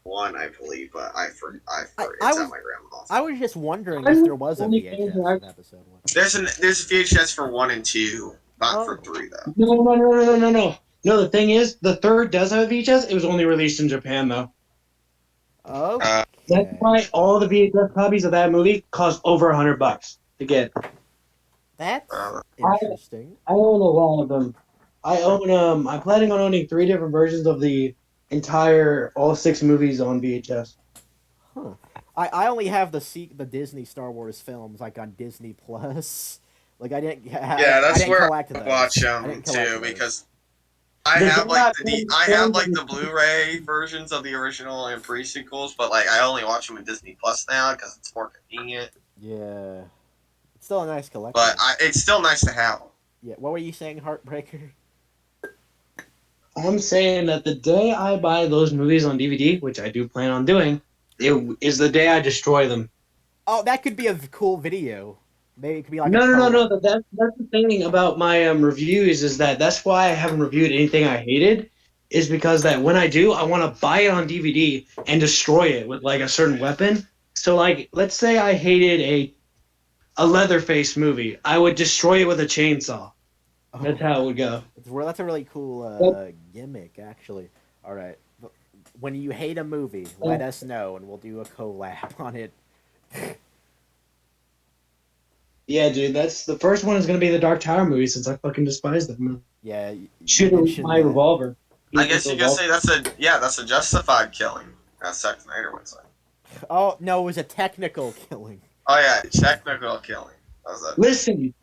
S3: 1, I believe, but I forgot. It's at my grandma's.
S1: I was just wondering if there was a VHS of episode 1.
S3: There's a VHS for 1 and 2, not for 3 though.
S6: No. No, the thing is, the 3rd does have a VHS. It was only released in Japan, though.
S1: Okay.
S6: That's why all the VHS copies of that movie cost over $100 to get.
S1: That's interesting.
S6: I own a lot of them. I'm planning on owning 3 different versions of the entire all 6 movies on VHS.
S1: Huh. I only have the Disney Star Wars films like on Disney Plus. Like I didn't.
S3: That's where
S1: collect
S3: I
S1: those.
S3: watch
S1: I
S3: them
S1: didn't collect
S3: too
S1: those.
S3: because I have the Blu-ray versions of the original and pre-sequels, but like I only watch them in Disney Plus now because it's more convenient.
S1: Yeah, it's still a nice collection.
S3: But it's still nice to have.
S1: Yeah, what were you saying, Heartbreaker?
S6: I'm saying that the day I buy those movies on DVD, which I do plan on doing, it is the day I destroy them.
S1: Oh, that could be a cool video. Maybe it could be like
S6: No. That's the thing about my reviews is that's why I haven't reviewed anything I hated, is because that when I do, I want to buy it on DVD and destroy it with like a certain weapon. So like, let's say I hated a Leatherface movie, I would destroy it with a chainsaw. That's how it would go.
S1: That's a really cool gimmick, actually. All right, when you hate a movie, let us know and we'll do a collab on it.
S6: Yeah, dude, that's the first one is gonna be the Dark Tower movie since I fucking despise that movie.
S1: Yeah,
S6: Shoot it with my revolver.
S3: I guess you could say that's a justified killing. As Zack Snyder would say.
S1: Oh no, it was a technical killing.
S3: Oh yeah, technical killing.
S6: Listen.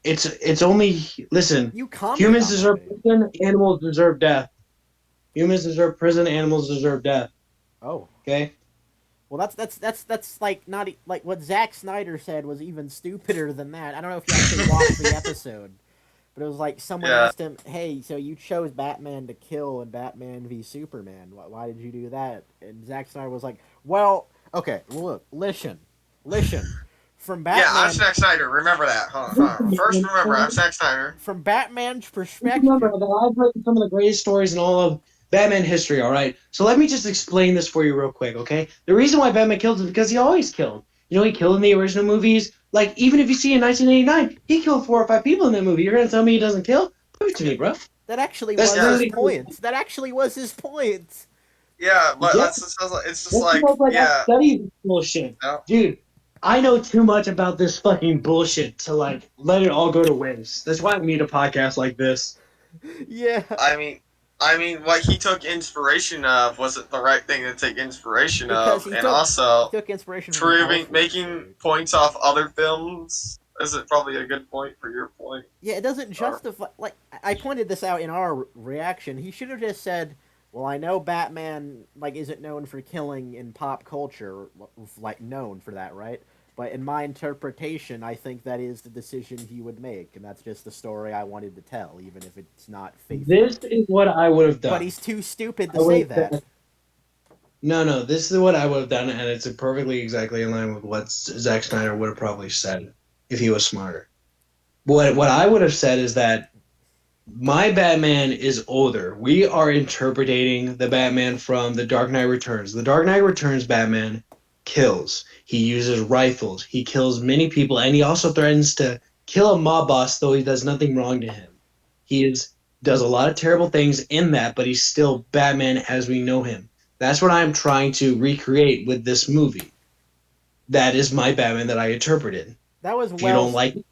S6: It's only listen.
S1: You comment
S6: Humans
S1: on
S6: deserve
S1: it.
S6: prison. Animals deserve death. Humans deserve prison. Animals deserve death.
S1: Oh.
S6: Okay.
S1: Well, that's like not like what Zack Snyder said was even stupider than that. I don't know if you actually watched the episode, but it was like someone asked him, "Hey, so you chose Batman to kill in Batman v Superman? Why did you do that?" And Zack Snyder was like, "Well, okay, look, listen, from Batman."
S3: Yeah, I'm Zack Snyder. Remember that. Hold on. First, remember I'm Zack Snyder.
S1: From Batman's perspective.
S6: Remember that I've written some of the greatest stories in all of Batman history, all right? So let me just explain this for you real quick, okay? The reason why Batman killed is because he always killed. You know, he killed in the original movies. Like, even if you see in 1989, he killed 4 or 5 people in that movie. You're going to tell me he doesn't kill? Prove it to me, bro.
S1: That actually was his point. That actually was his point.
S3: Yeah, but it's just like
S6: I study this bullshit.
S3: No.
S6: Dude, I know too much about this fucking bullshit to, like, let it all go to waste. That's why we need a podcast like this.
S1: Yeah.
S3: I mean, what he took inspiration of wasn't the right thing to take inspiration of, and also
S1: took inspiration from
S3: making points off other films This is probably a good point for your point.
S1: Yeah, it doesn't justify. Like I pointed this out in our reaction. He should have just said, "Well, I know Batman like isn't known for killing in pop culture, like known for that, right? But in my interpretation, I think that is the decision he would make, and that's just the story I wanted to tell, even if it's not faithful."
S6: This is what I would have done.
S1: But he's too stupid
S6: I
S1: to say
S6: would've
S1: that.
S6: said-
S2: No, this is what I would have done, and it's perfectly exactly in line with what Zack Snyder would have probably said if he was smarter. What I would have said is that my Batman is older. We are interpreting the Batman from The Dark Knight Returns. The Dark Knight Returns Batman kills. He uses rifles. He kills many people, and he also threatens to kill a mob boss, though he does nothing wrong to him. Does a lot of terrible things in that, but he's still Batman as we know him. That's what I'm trying to recreate with this movie. That is my Batman that I interpreted.
S1: That was
S2: If you don't like it,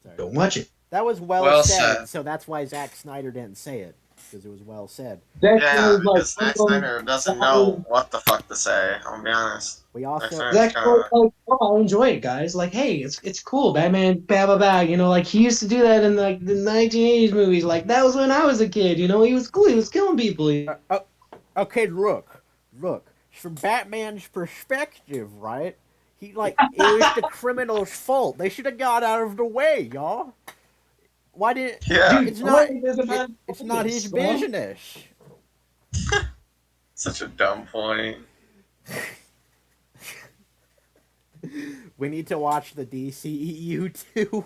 S1: Sorry.
S2: don't watch it.
S1: That was
S3: Well
S1: said,
S3: said.
S1: so that's why Zack Snyder didn't say it, because it was well said.
S6: Zack
S3: Yeah,
S6: Snyder's like,
S3: because Zack Snyder doesn't know what the fuck to say. I'll be honest.
S1: We also
S6: Zack Snyder's like, oh, I'll enjoy it, guys. Like, hey, it's cool, Batman, blah blah blah. You know, like he used to do that in like the 1980s movies. Like that was when I was a kid. You know, he was cool. He was killing people.
S1: okay, look, from Batman's perspective, right? He it was the criminal's fault. They should have got out of the way, y'all. Why didn't?
S3: Yeah.
S1: It's not.
S6: Dude,
S1: It's not his business.
S3: Such a dumb point.
S1: We need to watch the DCEU too.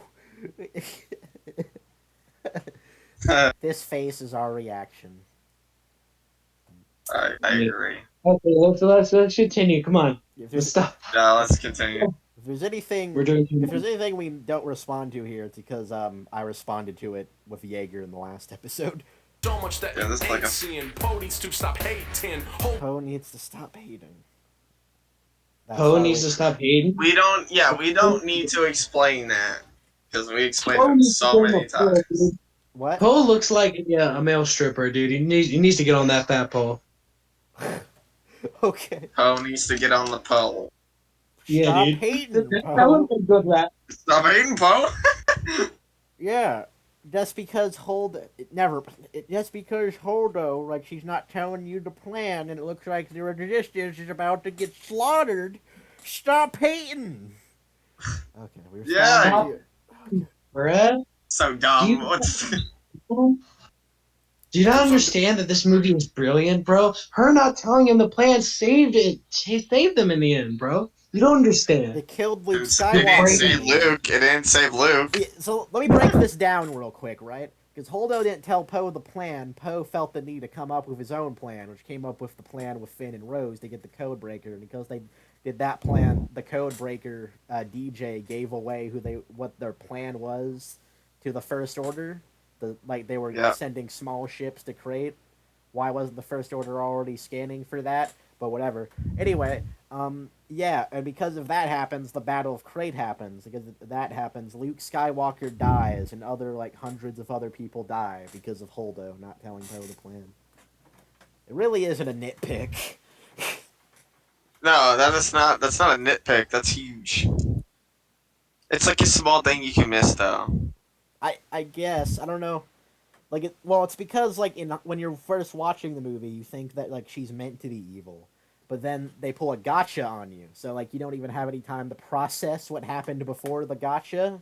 S1: This face is our reaction.
S3: I agree.
S6: Okay, let's continue. Come on,
S1: If
S6: let's
S1: there's,
S6: stop.
S3: Yeah, let's continue.
S1: if there's anything,
S6: We're doing.
S1: if there's anything we don't respond to here, it's because I responded to it with Jaeger in the last episode.
S8: So much that
S3: Yeah, this is
S8: ain't
S3: like a-
S8: seeing. Poe needs to stop hating. Hold
S1: Poe needs to stop hating. That's
S6: Poe
S1: why
S6: needs to stop hating.
S3: We don't need to explain that because we explained
S6: Poe
S3: it
S6: needs to
S3: so
S6: go
S3: many
S6: on the floor,
S3: times.
S6: dude.
S1: What?
S2: Poe looks like a male stripper, dude. He needs to get on that fat pole.
S1: Okay.
S3: Poe needs to get on the pole.
S6: Yeah,
S1: Stop
S6: dude.
S1: hating,
S6: That
S1: Poe.
S6: was a good rap.
S3: Stop hating, Poe.
S1: Yeah. Just because just because Holdo, like, she's not telling you the plan and it looks like the resistance is about to get slaughtered, stop hating! Okay, we're
S3: Yeah.
S6: Bruh.
S3: So dumb.
S6: Do you-
S3: What's
S2: Do you not understand that this movie was brilliant, bro? Her not telling him the plan saved it. She saved them in the end, bro. You don't understand.
S1: It killed Luke
S3: it didn't save
S1: Skywalker.
S3: Luke. It didn't save Luke.
S1: Yeah, so let me break this down real quick, right? Because Holdo didn't tell Poe the plan. Poe felt the need to come up with his own plan, which came up with the plan with Finn and Rose to get the code breaker. And because they did that plan, the code breaker DJ gave away what their plan was to the First Order. They were
S3: Yeah.
S1: sending small ships to Crate. Why wasn't the First Order already scanning for that? But whatever. Anyway, yeah, and because of that happens, the Battle of Crate happens. Because that happens, Luke Skywalker dies, and hundreds of other people die because of Holdo not telling Poe the plan. It really isn't a nitpick.
S3: No, that's not a nitpick. That's huge. It's like a small thing you can miss, though.
S1: I guess, I don't know. It's because when you're first watching the movie, you think that she's meant to be evil, but then they pull a gotcha on you, so you don't even have any time to process what happened before the gotcha.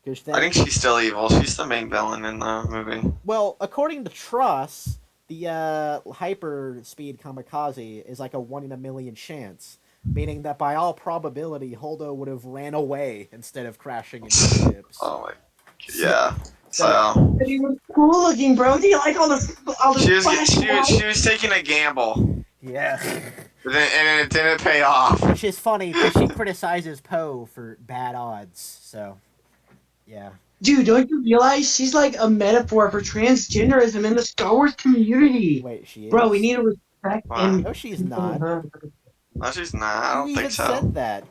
S3: I think she's still evil. She's the main villain in the movie.
S1: Well, according to Truss, the hyper speed kamikaze is like a 1 in a million chance, meaning that by all probability, Holdo would have ran away instead of crashing into the ships.
S3: Oh my. Yeah. So
S6: But he was cool looking, bro. Do you like all the
S3: she
S6: flashy
S3: was taking a gamble,
S1: Yeah.
S3: and it didn't pay off.
S1: Which is funny because she criticizes Poe for bad odds. So, yeah.
S2: Dude, don't you realize she's like a metaphor for transgenderism in the Star Wars community?
S1: Wait, she is.
S2: Bro, we need to respect
S3: Wow.
S2: and
S1: No, she's not.
S3: No, she's not. I
S1: Who
S3: don't
S1: even
S3: think so.
S1: said that?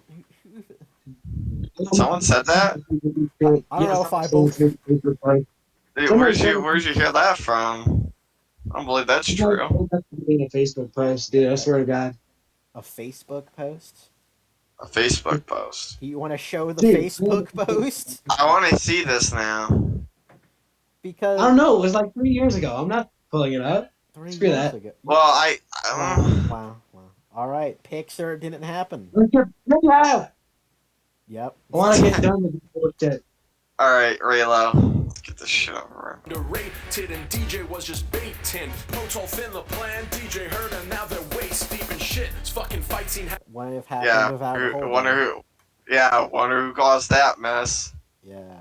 S3: Someone said that?
S1: I don't know if I believe.
S3: Dude, where'd you hear that from? I don't believe that's true.
S6: A Facebook post, dude. I swear to God.
S1: A Facebook post?
S3: A Facebook post.
S1: You want to show the
S6: Dude,
S1: Facebook post?
S3: I want to see this now.
S1: Because
S6: I don't know. It was like 3 years ago. I'm not pulling it up.
S1: 3
S6: Screw
S1: years
S6: that.
S1: ago.
S3: Well,
S1: Wow. All right, Pixar didn't happen.
S6: Let's get out.
S1: Yep.
S6: I want to get done with this bullshit.
S3: all right, Raylo, let's get this shit over.
S8: Underrated and DJ was just baiting. Notes all thin the plan. DJ heard and now they're waist deep in shit. It's fucking fight scene.
S1: Wouldn't have happened
S3: Yeah,
S1: without Holden.
S3: wonder who caused that mess.
S1: Yeah.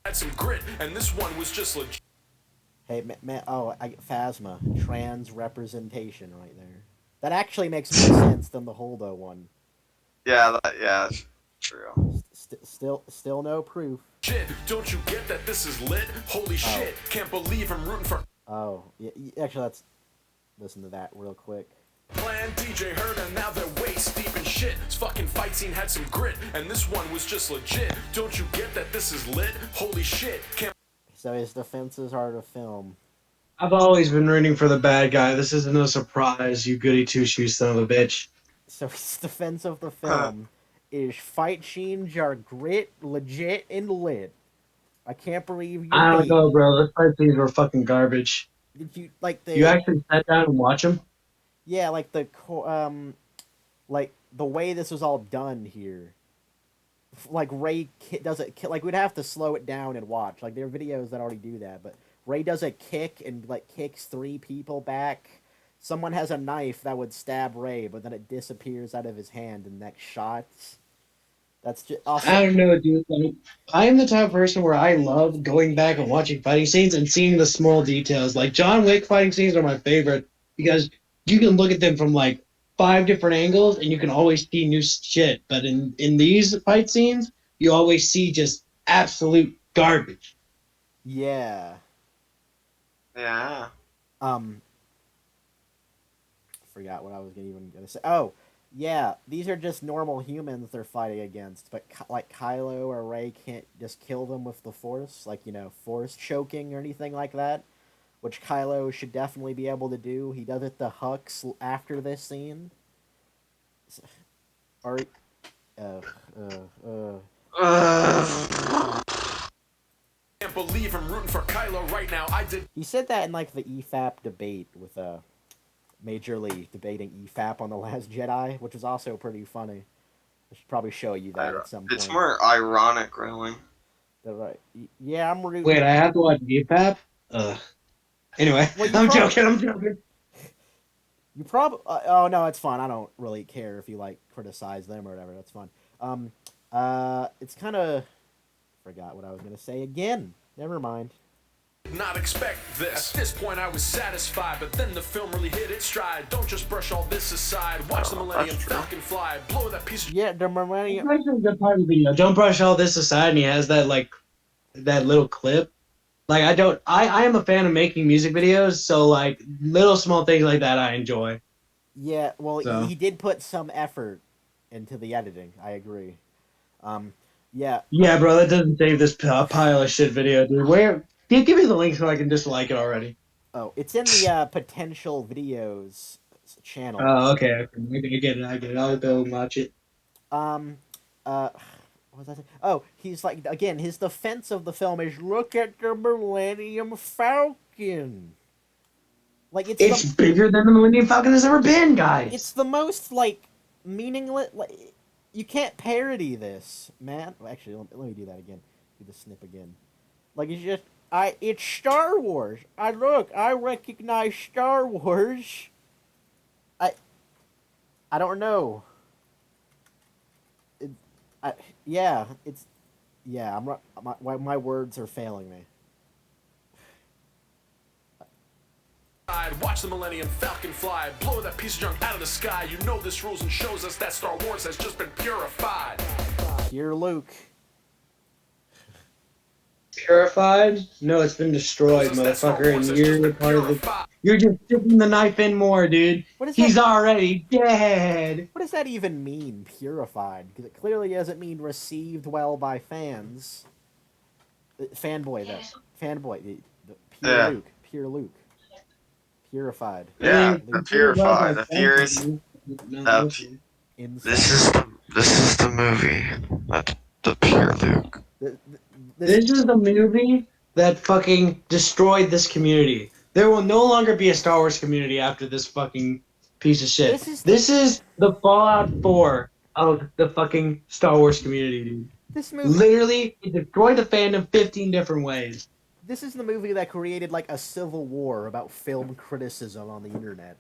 S8: Had some grit, and this one was just legit.
S1: Hey, Phasma, trans representation right there. That actually makes more sense than the Holdo one.
S3: Yeah, true.
S1: Still no proof.
S8: Shit, don't you get that this is lit? Holy shit, can't believe I'm rooting for
S1: Oh, yeah, actually, let's listen to that real quick.
S8: plan. DJ heard and now they're waist deep in shit. This fucking fight scene had some grit, and this one was just legit. Don't you get that this is lit? Holy shit, can't.
S1: So his defenses are to film.
S6: I've always been rooting for the bad guy. This isn't no surprise, you goody two-shoes son of a bitch.
S1: So his defense of the film is fight scenes are grit, legit, and lit. I can't believe you.
S6: I don't
S1: hate
S6: know,
S1: me.
S6: bro. Those fight scenes were fucking garbage.
S1: Did you like the?
S6: You actually sat down and watch them?
S1: Yeah, like like the way this was all done here. Like Ray does it, like we'd have to slow it down and watch. Like there are videos that already do that, but Ray does a kick and like kicks 3 people back. Someone has a knife that would stab Ray, but then it disappears out of his hand in the next shots. That's just awesome.
S6: I don't know, dude. Like, I am the type of person where I love going back and watching fighting scenes and seeing the small details. Like John Wick fighting scenes are my favorite because you can look at them from like 5 different angles and you can always see new shit. But in these fight scenes, you always see just absolute garbage.
S1: Yeah.
S3: Yeah.
S1: Forgot what I was gonna say. Oh, yeah, these are just normal humans they're fighting against, but like Kylo or Rey can't just kill them with the Force, like, Force choking or anything like that, which Kylo should definitely be able to do. He does it to Hux after this scene. Or,
S8: Can't believe I'm rooting for Kylo right now. I did.
S1: He said that in like the Efap debate with Major Lee debating Efap on The Last Jedi, which was also pretty funny. I should probably show you that at some point.
S3: It's more ironic, really.
S1: Right. Yeah, I'm rooting.
S6: Wait, I have to watch EFAP? Anyway,
S1: Well,
S6: I'm joking.
S1: You probably. Oh no, it's fine. I don't really care if you like criticize them or whatever. That's fine. It's kind of. Forgot what I was gonna say again. Never mind.
S8: Not expect this. At this point, I was satisfied, but then the film really hit its stride. Don't just brush all this aside. Watch the Millennium Falcon fly. Blow that piece of.
S1: Yeah, the Millennium.
S6: That's a good part of the video. Don't brush all this aside, and he has that that little clip. Like I am a fan of making music videos, so like little small things like that I enjoy.
S1: Yeah, well,
S6: So.
S1: he did put some effort into the editing. I agree. Yeah.
S6: Yeah, bro, that doesn't save this pile of shit video, dude. Where? Give me the link so I can just like it already.
S1: Oh, it's in the potential videos channel.
S6: Oh, okay. I get it. I'll go and watch it.
S1: What was I saying? Oh, he's like, again, his defense of the film is, look at the Millennium Falcon. Like,
S6: It's bigger than the Millennium Falcon has ever been, guys.
S1: It's the most, like, meaningless, like, you can't parody this, man. Well, actually, let me do that again. Do the snip again. Like, it's just, it's Star Wars. I recognize Star Wars. I don't know. My words are failing me.
S8: Watch the Millennium Falcon fly. Blow that piece of junk out of the sky. You know this rules and shows us that Star Wars has just been purified.
S1: Pure Luke.
S6: Purified? No, it's been destroyed, motherfucker, and you're part of the... You're just sticking the knife in more, dude. He's already dead.
S1: What does that even mean, purified? Because it clearly doesn't mean received well by fans. Fanboy, Pure Luke. Purified.
S3: Yeah, the purified. The furious. This is This is the movie. That's the pure Luke.
S6: This is the movie that fucking destroyed this community. There will no longer be a Star Wars community after this fucking piece of shit.
S1: This is
S6: the Fallout 4 of the fucking Star Wars community, dude.
S1: this movie.
S6: Literally, it destroyed the fandom 15 different ways.
S1: This is the movie that created like a civil war about film criticism on the internet.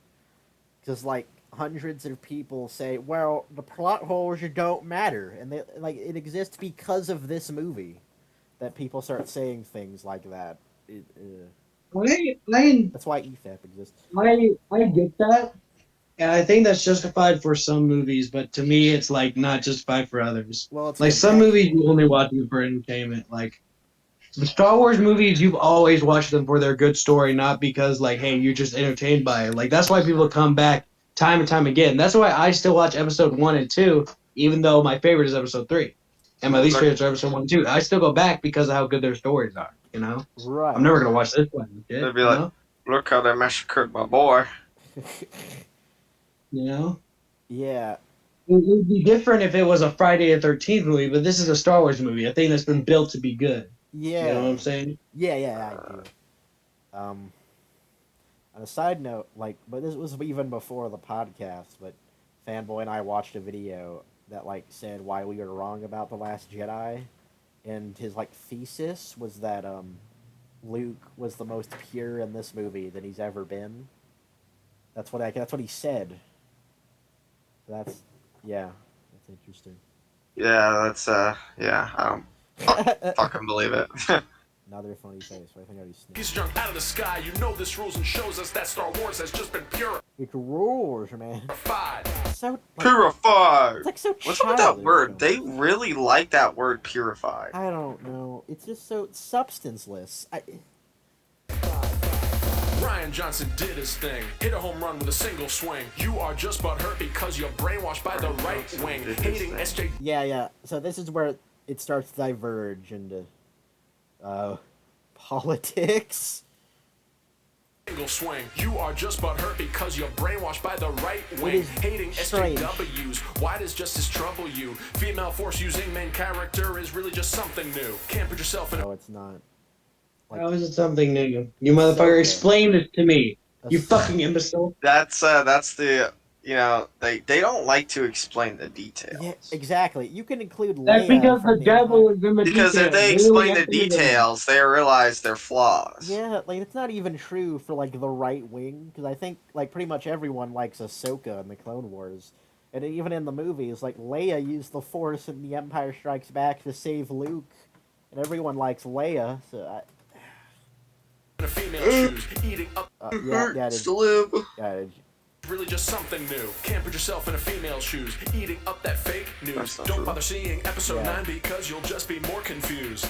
S1: Because like hundreds of people say, "Well, the plot holes don't matter," and they, like it exists because of this movie. That people start saying things like that. That's why Efap exists.
S6: I get that, and I think that's justified for some movies, but to me, it's like not justified for others.
S1: Well, it's
S6: like some movies you only watch them for entertainment. Like the Star Wars movies, you've always watched them for their good story, not because like, hey, you're just entertained by it. Like that's why people come back time and time again. That's why I still watch episode 1 and 2, even though my favorite is episode 3. And my least favorite is episode 1 and 2. I still go back because of how good their stories are, you know?
S1: Right.
S6: I'm never going to watch this one.
S3: They'd be like, look how they massacred my boy.
S6: You know?
S1: Yeah.
S6: It would be different if it was a Friday the 13th movie, but this is a Star Wars movie, a thing that's been built to be good.
S1: Yeah.
S6: You know what I'm saying?
S1: Yeah, I do. On a side note, like, but this was even before the podcast, but Fanboy and I watched a video that like said why we were wrong about The Last Jedi, and his like thesis was that Luke was the most pure in this movie than he's ever been. That's what he said. That's interesting.
S3: Yeah, I don't fucking believe it.
S1: Another funny face. I think I already sneezed.
S8: He's drunk out of the sky. You know this rules and shows us that Star Wars has just been purified.
S1: It rules, man. So like,
S3: Purified.
S1: It's like so
S3: What's up with that
S1: childish,
S3: word?
S1: though.
S3: They really like that word purified.
S1: I don't know. It's just so substanceless.
S8: Ryan Johnson did his thing. Hit a home run with a single swing. You are just butthurt because you're brainwashed by the right wing. Hating SJ.
S1: Yeah. So this is where it starts to diverge into politics.
S8: Single swing. You are just butthurt because you're brainwashed by the right wing. Hating
S1: strange.
S8: SJWs. Why does justice trouble you? Female force using main character is really just something new. Can't put yourself in.
S1: No, it's not. Like,
S6: How is it something new? You motherfucker, explain this to me. You fucking imbecile.
S3: That's the, they don't like to explain the details.
S1: Yeah, exactly. You can include Leia.
S6: That's because the devil is in the details.
S3: Because if they explain the details, they realize their flaws.
S1: Yeah, like it's not even true for like the right wing, because I think like pretty much everyone likes Ahsoka in the Clone Wars, and even in the movies, like Leia used the Force in The Empire Strikes Back to save Luke, and everyone likes Leia. So
S8: a female shoes, eating up. Really just something new. Can't put yourself in a female's shoes. Eating up that fake news. Don't bother seeing episode 9 because you'll just be more confused.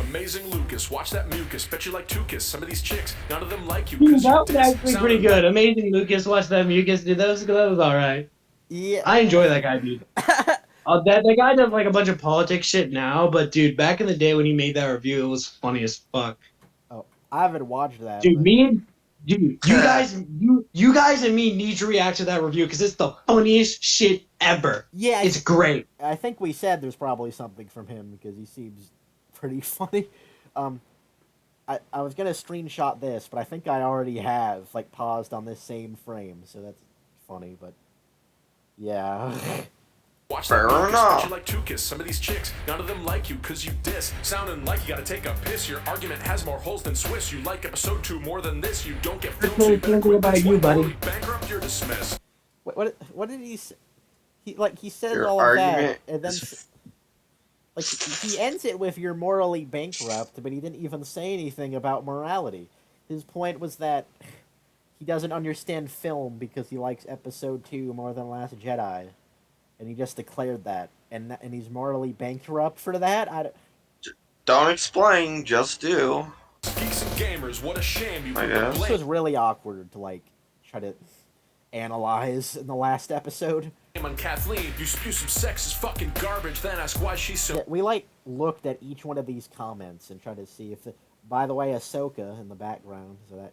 S8: Amazing Lucas, watch that mucus. Bet you like Tucus. Some of these chicks, none of them like you.
S6: Dude, that was actually pretty good. Amazing Lucas, watch that mucus. Dude, that was alright.
S1: Yeah.
S6: I enjoy that guy, dude. That guy does like a bunch of politics shit now, but dude, back in the day when he made that review, it was funny as fuck.
S1: Oh, I haven't watched that.
S6: Dude, you guys and me need to react to that review because it's the funniest shit ever.
S1: Yeah,
S6: it's great.
S1: I think we said there's probably something from him because he seems pretty funny. I was gonna screenshot this, but I think I already have like paused on this same frame, so that's funny. But yeah.
S8: Watch that Lucas, you like Tucus. Some of these chicks, none of them like you cause you diss. Sounding like you gotta take a piss. Your argument has more holes than Swiss. You like episode 2 more than this. You don't get filmed, so you better quit this one. Bankrupt, you're dismissed.
S1: What did he say? He says your all of that, and then like he ends it with "you're morally bankrupt," but he didn't even say anything about morality. His point was that he doesn't understand film because he likes episode 2 more than Last Jedi. And he just declared that, and he's morally bankrupt for that.
S3: Don't explain, just do.
S8: Geeks and gamers, what a shame you.
S3: I guess.
S1: This was really awkward to like try to analyze in the last episode.
S8: On Kathleen, you spew some sexist fucking garbage, then ask why she's so.
S1: Yeah, we like looked at each one of these comments and tried to see if. By the way, Ahsoka in the background, so that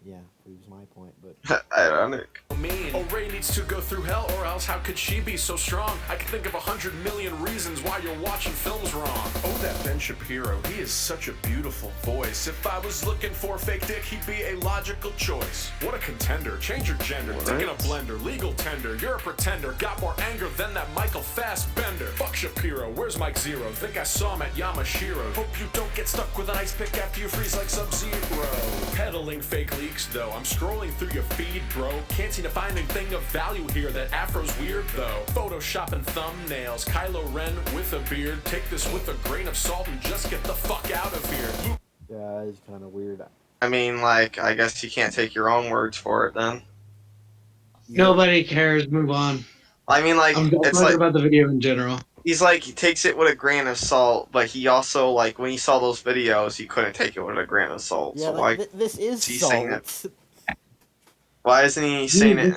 S1: yeah, proves my point. But
S3: Ironic.
S8: Mean. Oh, Ray needs to go through hell, or else how could she be so strong? I can think of 100 million reasons why you're watching films wrong. Oh, that Ben Shapiro, he is such a beautiful voice. If I was looking for a fake dick, he'd be a logical choice. What a contender, change your gender, dick in a blender, legal tender, you're a pretender, got more anger than that Michael Fassbender. Fuck Shapiro, where's Mike Zero? Think I saw him at Yamashiro. Hope you don't get stuck with an ice pick after you freeze like Sub-Zero. Peddling fake leaks, though, I'm scrolling through your feed, bro. Can't seem to find anything of value here. That afro's weird, though. Photoshopping thumbnails. Kylo Ren with a beard. Take this with a grain of salt and just get the fuck out of here.
S1: yeah, it's kind of weird.
S3: I mean, like, I guess you can't take your own words for it then.
S6: Nobody cares. Move on.
S3: I mean, like,
S6: I'm
S3: it's
S6: talking
S3: like
S6: about the video in general.
S3: he's like he takes it with a grain of salt, but he also like when he saw those videos, he couldn't take it with a grain of salt.
S1: Yeah,
S3: So
S1: like,
S3: why
S1: this is
S3: he's saying
S1: salt.
S3: why isn't he saying it?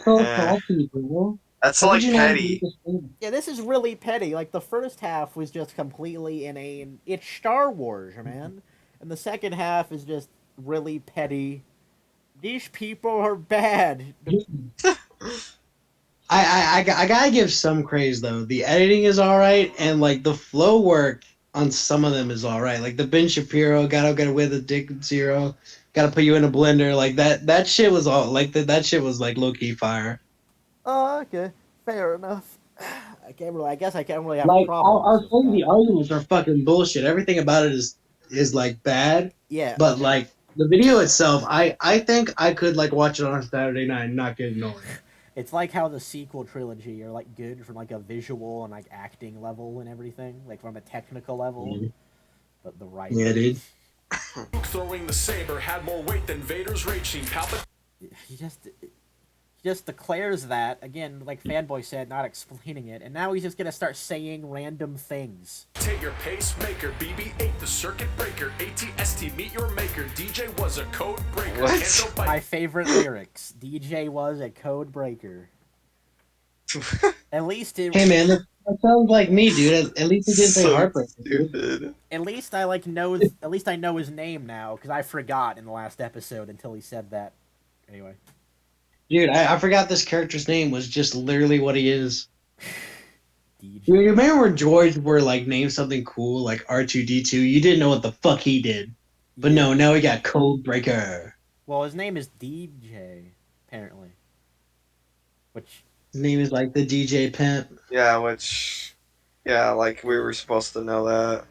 S3: That's
S6: How
S3: like
S6: could you not
S3: petty.
S6: understand?
S1: Yeah, this is really petty. Like, the first half was just completely inane. It's Star Wars, man. And the second half is just really petty. These people are bad.
S6: I gotta give some praise though. The editing is all right, and like the flow work on some of them is all right. Like the Ben Shapiro, gotta get away with a dick zero, gotta put you in a blender. Like that shit was all like that shit was like low key fire.
S1: Oh, okay. Fair enough. I guess I can't really have
S6: Like
S1: problems.
S6: I'll
S1: with
S6: say
S1: that.
S6: the arguments are fucking bullshit. Everything about it is like bad,
S1: Yeah.
S6: but like the video itself, I think I could like watch it on a Saturday night and not get annoyed.
S1: It's like how the sequel trilogy are like good from like a visual and like acting level and everything, like from a technical level.
S6: Mhm.
S1: But the writing.
S6: Yeah, dude.
S8: Luke throwing the saber had more weight than Vader's rage scene.
S1: He just declares that again, like Fanboy said, not explaining it, and now he's just gonna start saying random things.
S8: Take your pacemaker, BB-8 the circuit breaker, ATST meet your maker, DJ was a code breaker.
S3: What?
S8: Can't go
S1: My
S8: by-
S1: favorite lyrics: DJ was a code breaker. At least it.
S6: Hey man, that sounds like me, dude. At least he didn't say
S3: So
S6: heartbreak. Dude.
S3: stupid.
S1: At least I like know. At least I know his name now because I forgot in the last episode until he said that. Anyway.
S6: Dude, I forgot this character's name was just literally what he is.
S1: DJ.
S6: You remember when George were like named something cool like R2D2? You didn't know what the fuck he did. But no, now he got Code Breaker.
S1: Well, his name is DJ, apparently. Which.
S6: His name is like the DJ Pimp.
S3: Yeah, like we were supposed to know that.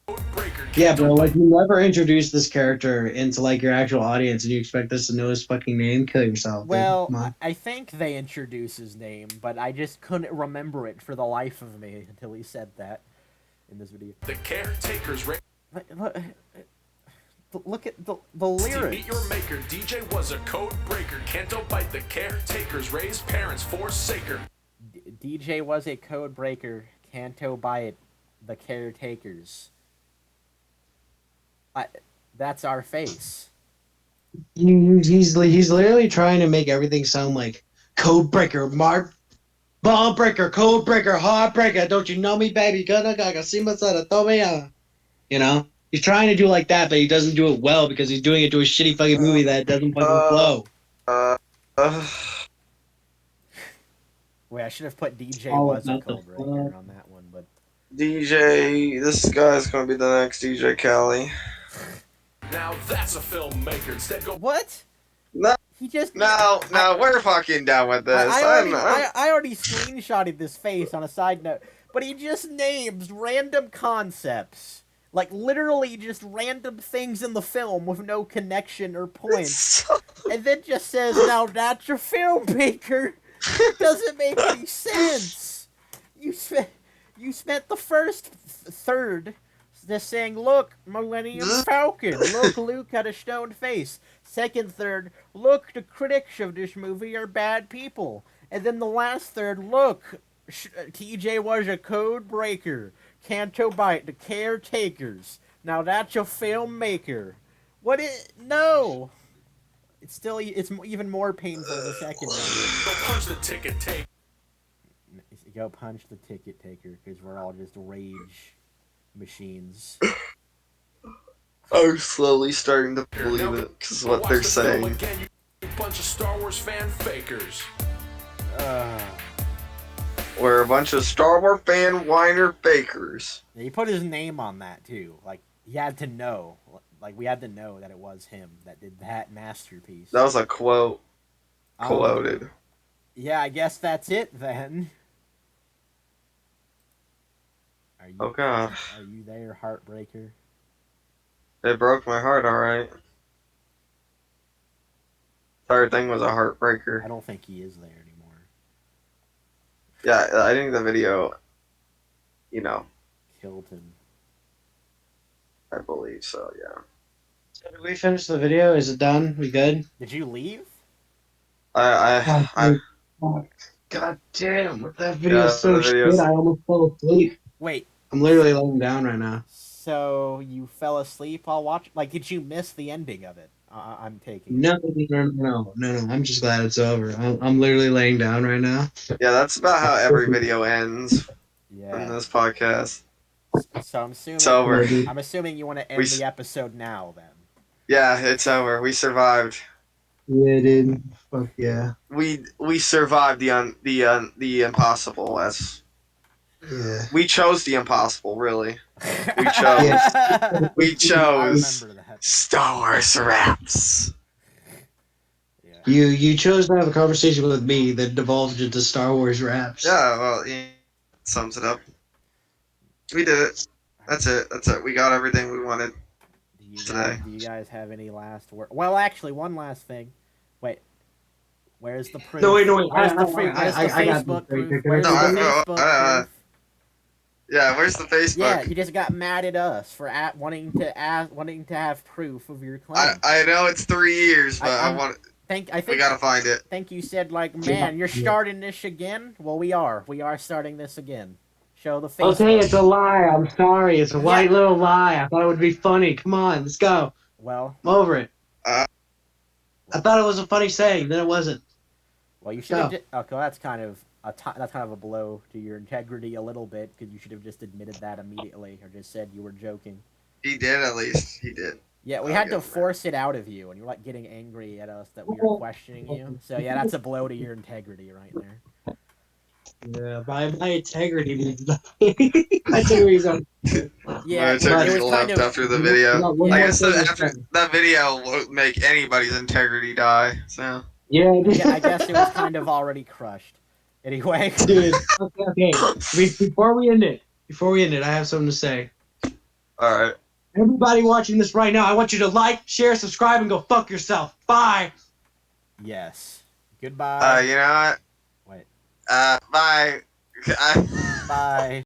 S8: Code breaker.
S6: Yeah, bro, like you never introduced this character into like your actual audience and you expect us to know his fucking name? Kill yourself. Dude.
S1: Well,
S6: Come on.
S1: I think they introduced his name, but I just couldn't remember it for the life of me until he said that in this video.
S8: The caretaker's rage.
S1: Look at the
S8: Meet
S1: lyrics.
S8: your maker, DJ was a code breaker. Can't bite the caretakers, raise parents, forsaker.
S1: DJ was a code breaker. Canto by it, the caretakers. That's our face.
S6: He's literally trying to make everything sound like Code Breaker, Ball Breaker, Code Breaker, Heart Breaker. Don't you know me, baby? You know? He's trying to do like that, but he doesn't do it well because he's doing it to a shitty fucking movie that doesn't fucking flow.
S1: Wait, I should have put DJ
S6: Oh,
S1: was a
S6: not the
S1: code breaker on that one, but
S3: DJ, this guy's gonna be the next DJ Khaled.
S8: Now that's a filmmaker. Instead, go.
S1: what?
S3: No,
S1: He just
S3: no, we're fucking done with this.
S1: I already screenshotted this face on a side note, but he just names random concepts. Like, literally just random things in the film with no connection or point. And then just says, now that's your filmmaker. It doesn't make any sense. You spent the first third just saying, look, Millennium Falcon. Look, Luke had a stoned face. Second third, look, the critics of this movie are bad people. And then the last third, look, TJ was a code breaker. Canto bite the caretakers. Now that's your filmmaker. No. It's even more painful the second one.
S8: Go punch the ticket taker.
S1: Go punch the ticket taker because we're all just rage machines.
S3: are slowly starting to believe it because what they're saying.
S8: Again, you bunch of Star Wars fan fakers.
S3: We're a bunch of Star Wars fan whiner fakers.
S1: He put his name on that too. Like he had to know. Like we had to know that it was him that did that masterpiece.
S3: That was a quote. Quoted.
S1: Yeah, I guess that's it then. Are you,
S3: Oh gosh.
S1: Are you there, Heartbreaker?
S3: It broke my heart, alright. Third thing was a heartbreaker.
S1: I don't think he is there anymore.
S3: Yeah, I think the video,
S1: Killed him.
S3: I believe so, yeah.
S6: So did we finish the video? Is it done? We good?
S1: Did you leave?
S3: I
S6: God damn, that video is
S3: Yeah,
S6: so
S3: the video's-
S6: shit. I almost fell asleep.
S1: Wait,
S6: I'm literally laying down right now.
S1: so you fell asleep while watching? Like, did you miss the ending of it? I'm taking.
S6: No. I'm just glad it's over. I'm literally laying down right now.
S3: yeah, that's about how every video ends in
S1: Yeah.
S3: this podcast.
S1: So I'm assuming.
S3: It's over.
S1: I'm assuming you want to end
S3: We
S1: the episode now then.
S3: Yeah, it's over. We survived.
S6: Yeah, dude. Fuck yeah.
S3: We survived the impossible.
S6: Yeah.
S3: We chose the impossible, really. We chose.
S1: I
S3: We chose
S1: remember that.
S3: Star Wars raps.
S1: Yeah.
S6: You chose to have a conversation with me that devolved into Star Wars raps.
S3: Yeah, well, sums it up. We did it. That's it. We got everything we wanted.
S1: Do you guys have any last word? Well, actually, one last thing. Wait. Where's the proof?
S6: No, wait.
S1: Where's the proof? Where's the
S6: I got
S1: Facebook
S6: this.
S1: proof? Where's the Facebook proof?
S3: Yeah, where's the Facebook?
S1: Yeah, you just got mad at us for wanting to have proof of your claim.
S3: I know it's 3 years, but I
S1: think
S3: we gotta find it.
S1: think you said like, man, you're starting this again. Well, we are starting this again. Show the Facebook.
S6: Okay, it's a lie. I'm sorry. It's a white little lie. I thought it would be funny. Come on, let's go.
S1: Well,
S6: I'm over it.
S3: Uh,
S6: I thought it was a funny saying, then it wasn't.
S1: well, you should have. Okay, that's kind of a blow to your integrity a little bit because you should have just admitted that immediately or just said you were joking.
S3: He did at least. He did.
S1: Yeah, we had to force it out of you, and you were like getting angry at us that we were questioning you. So yeah, that's a blow to your integrity right there.
S6: Yeah, my integrity means nothing. My integrity's on.
S1: Yeah,
S3: My integrity
S1: it was kind
S3: left
S1: of.
S3: after the video.
S6: Yeah.
S3: I guess that video won't make anybody's integrity die. So.
S6: Yeah,
S1: Yeah, I guess it was kind of already crushed. Anyway.
S6: dude. Okay. Before we end it, I have something to say.
S3: All right.
S6: Everybody watching this right now, I want you to like, share, subscribe, and go fuck yourself. Bye.
S1: Yes. Goodbye.
S3: You know what?
S1: Wait.
S3: Bye.
S1: Bye.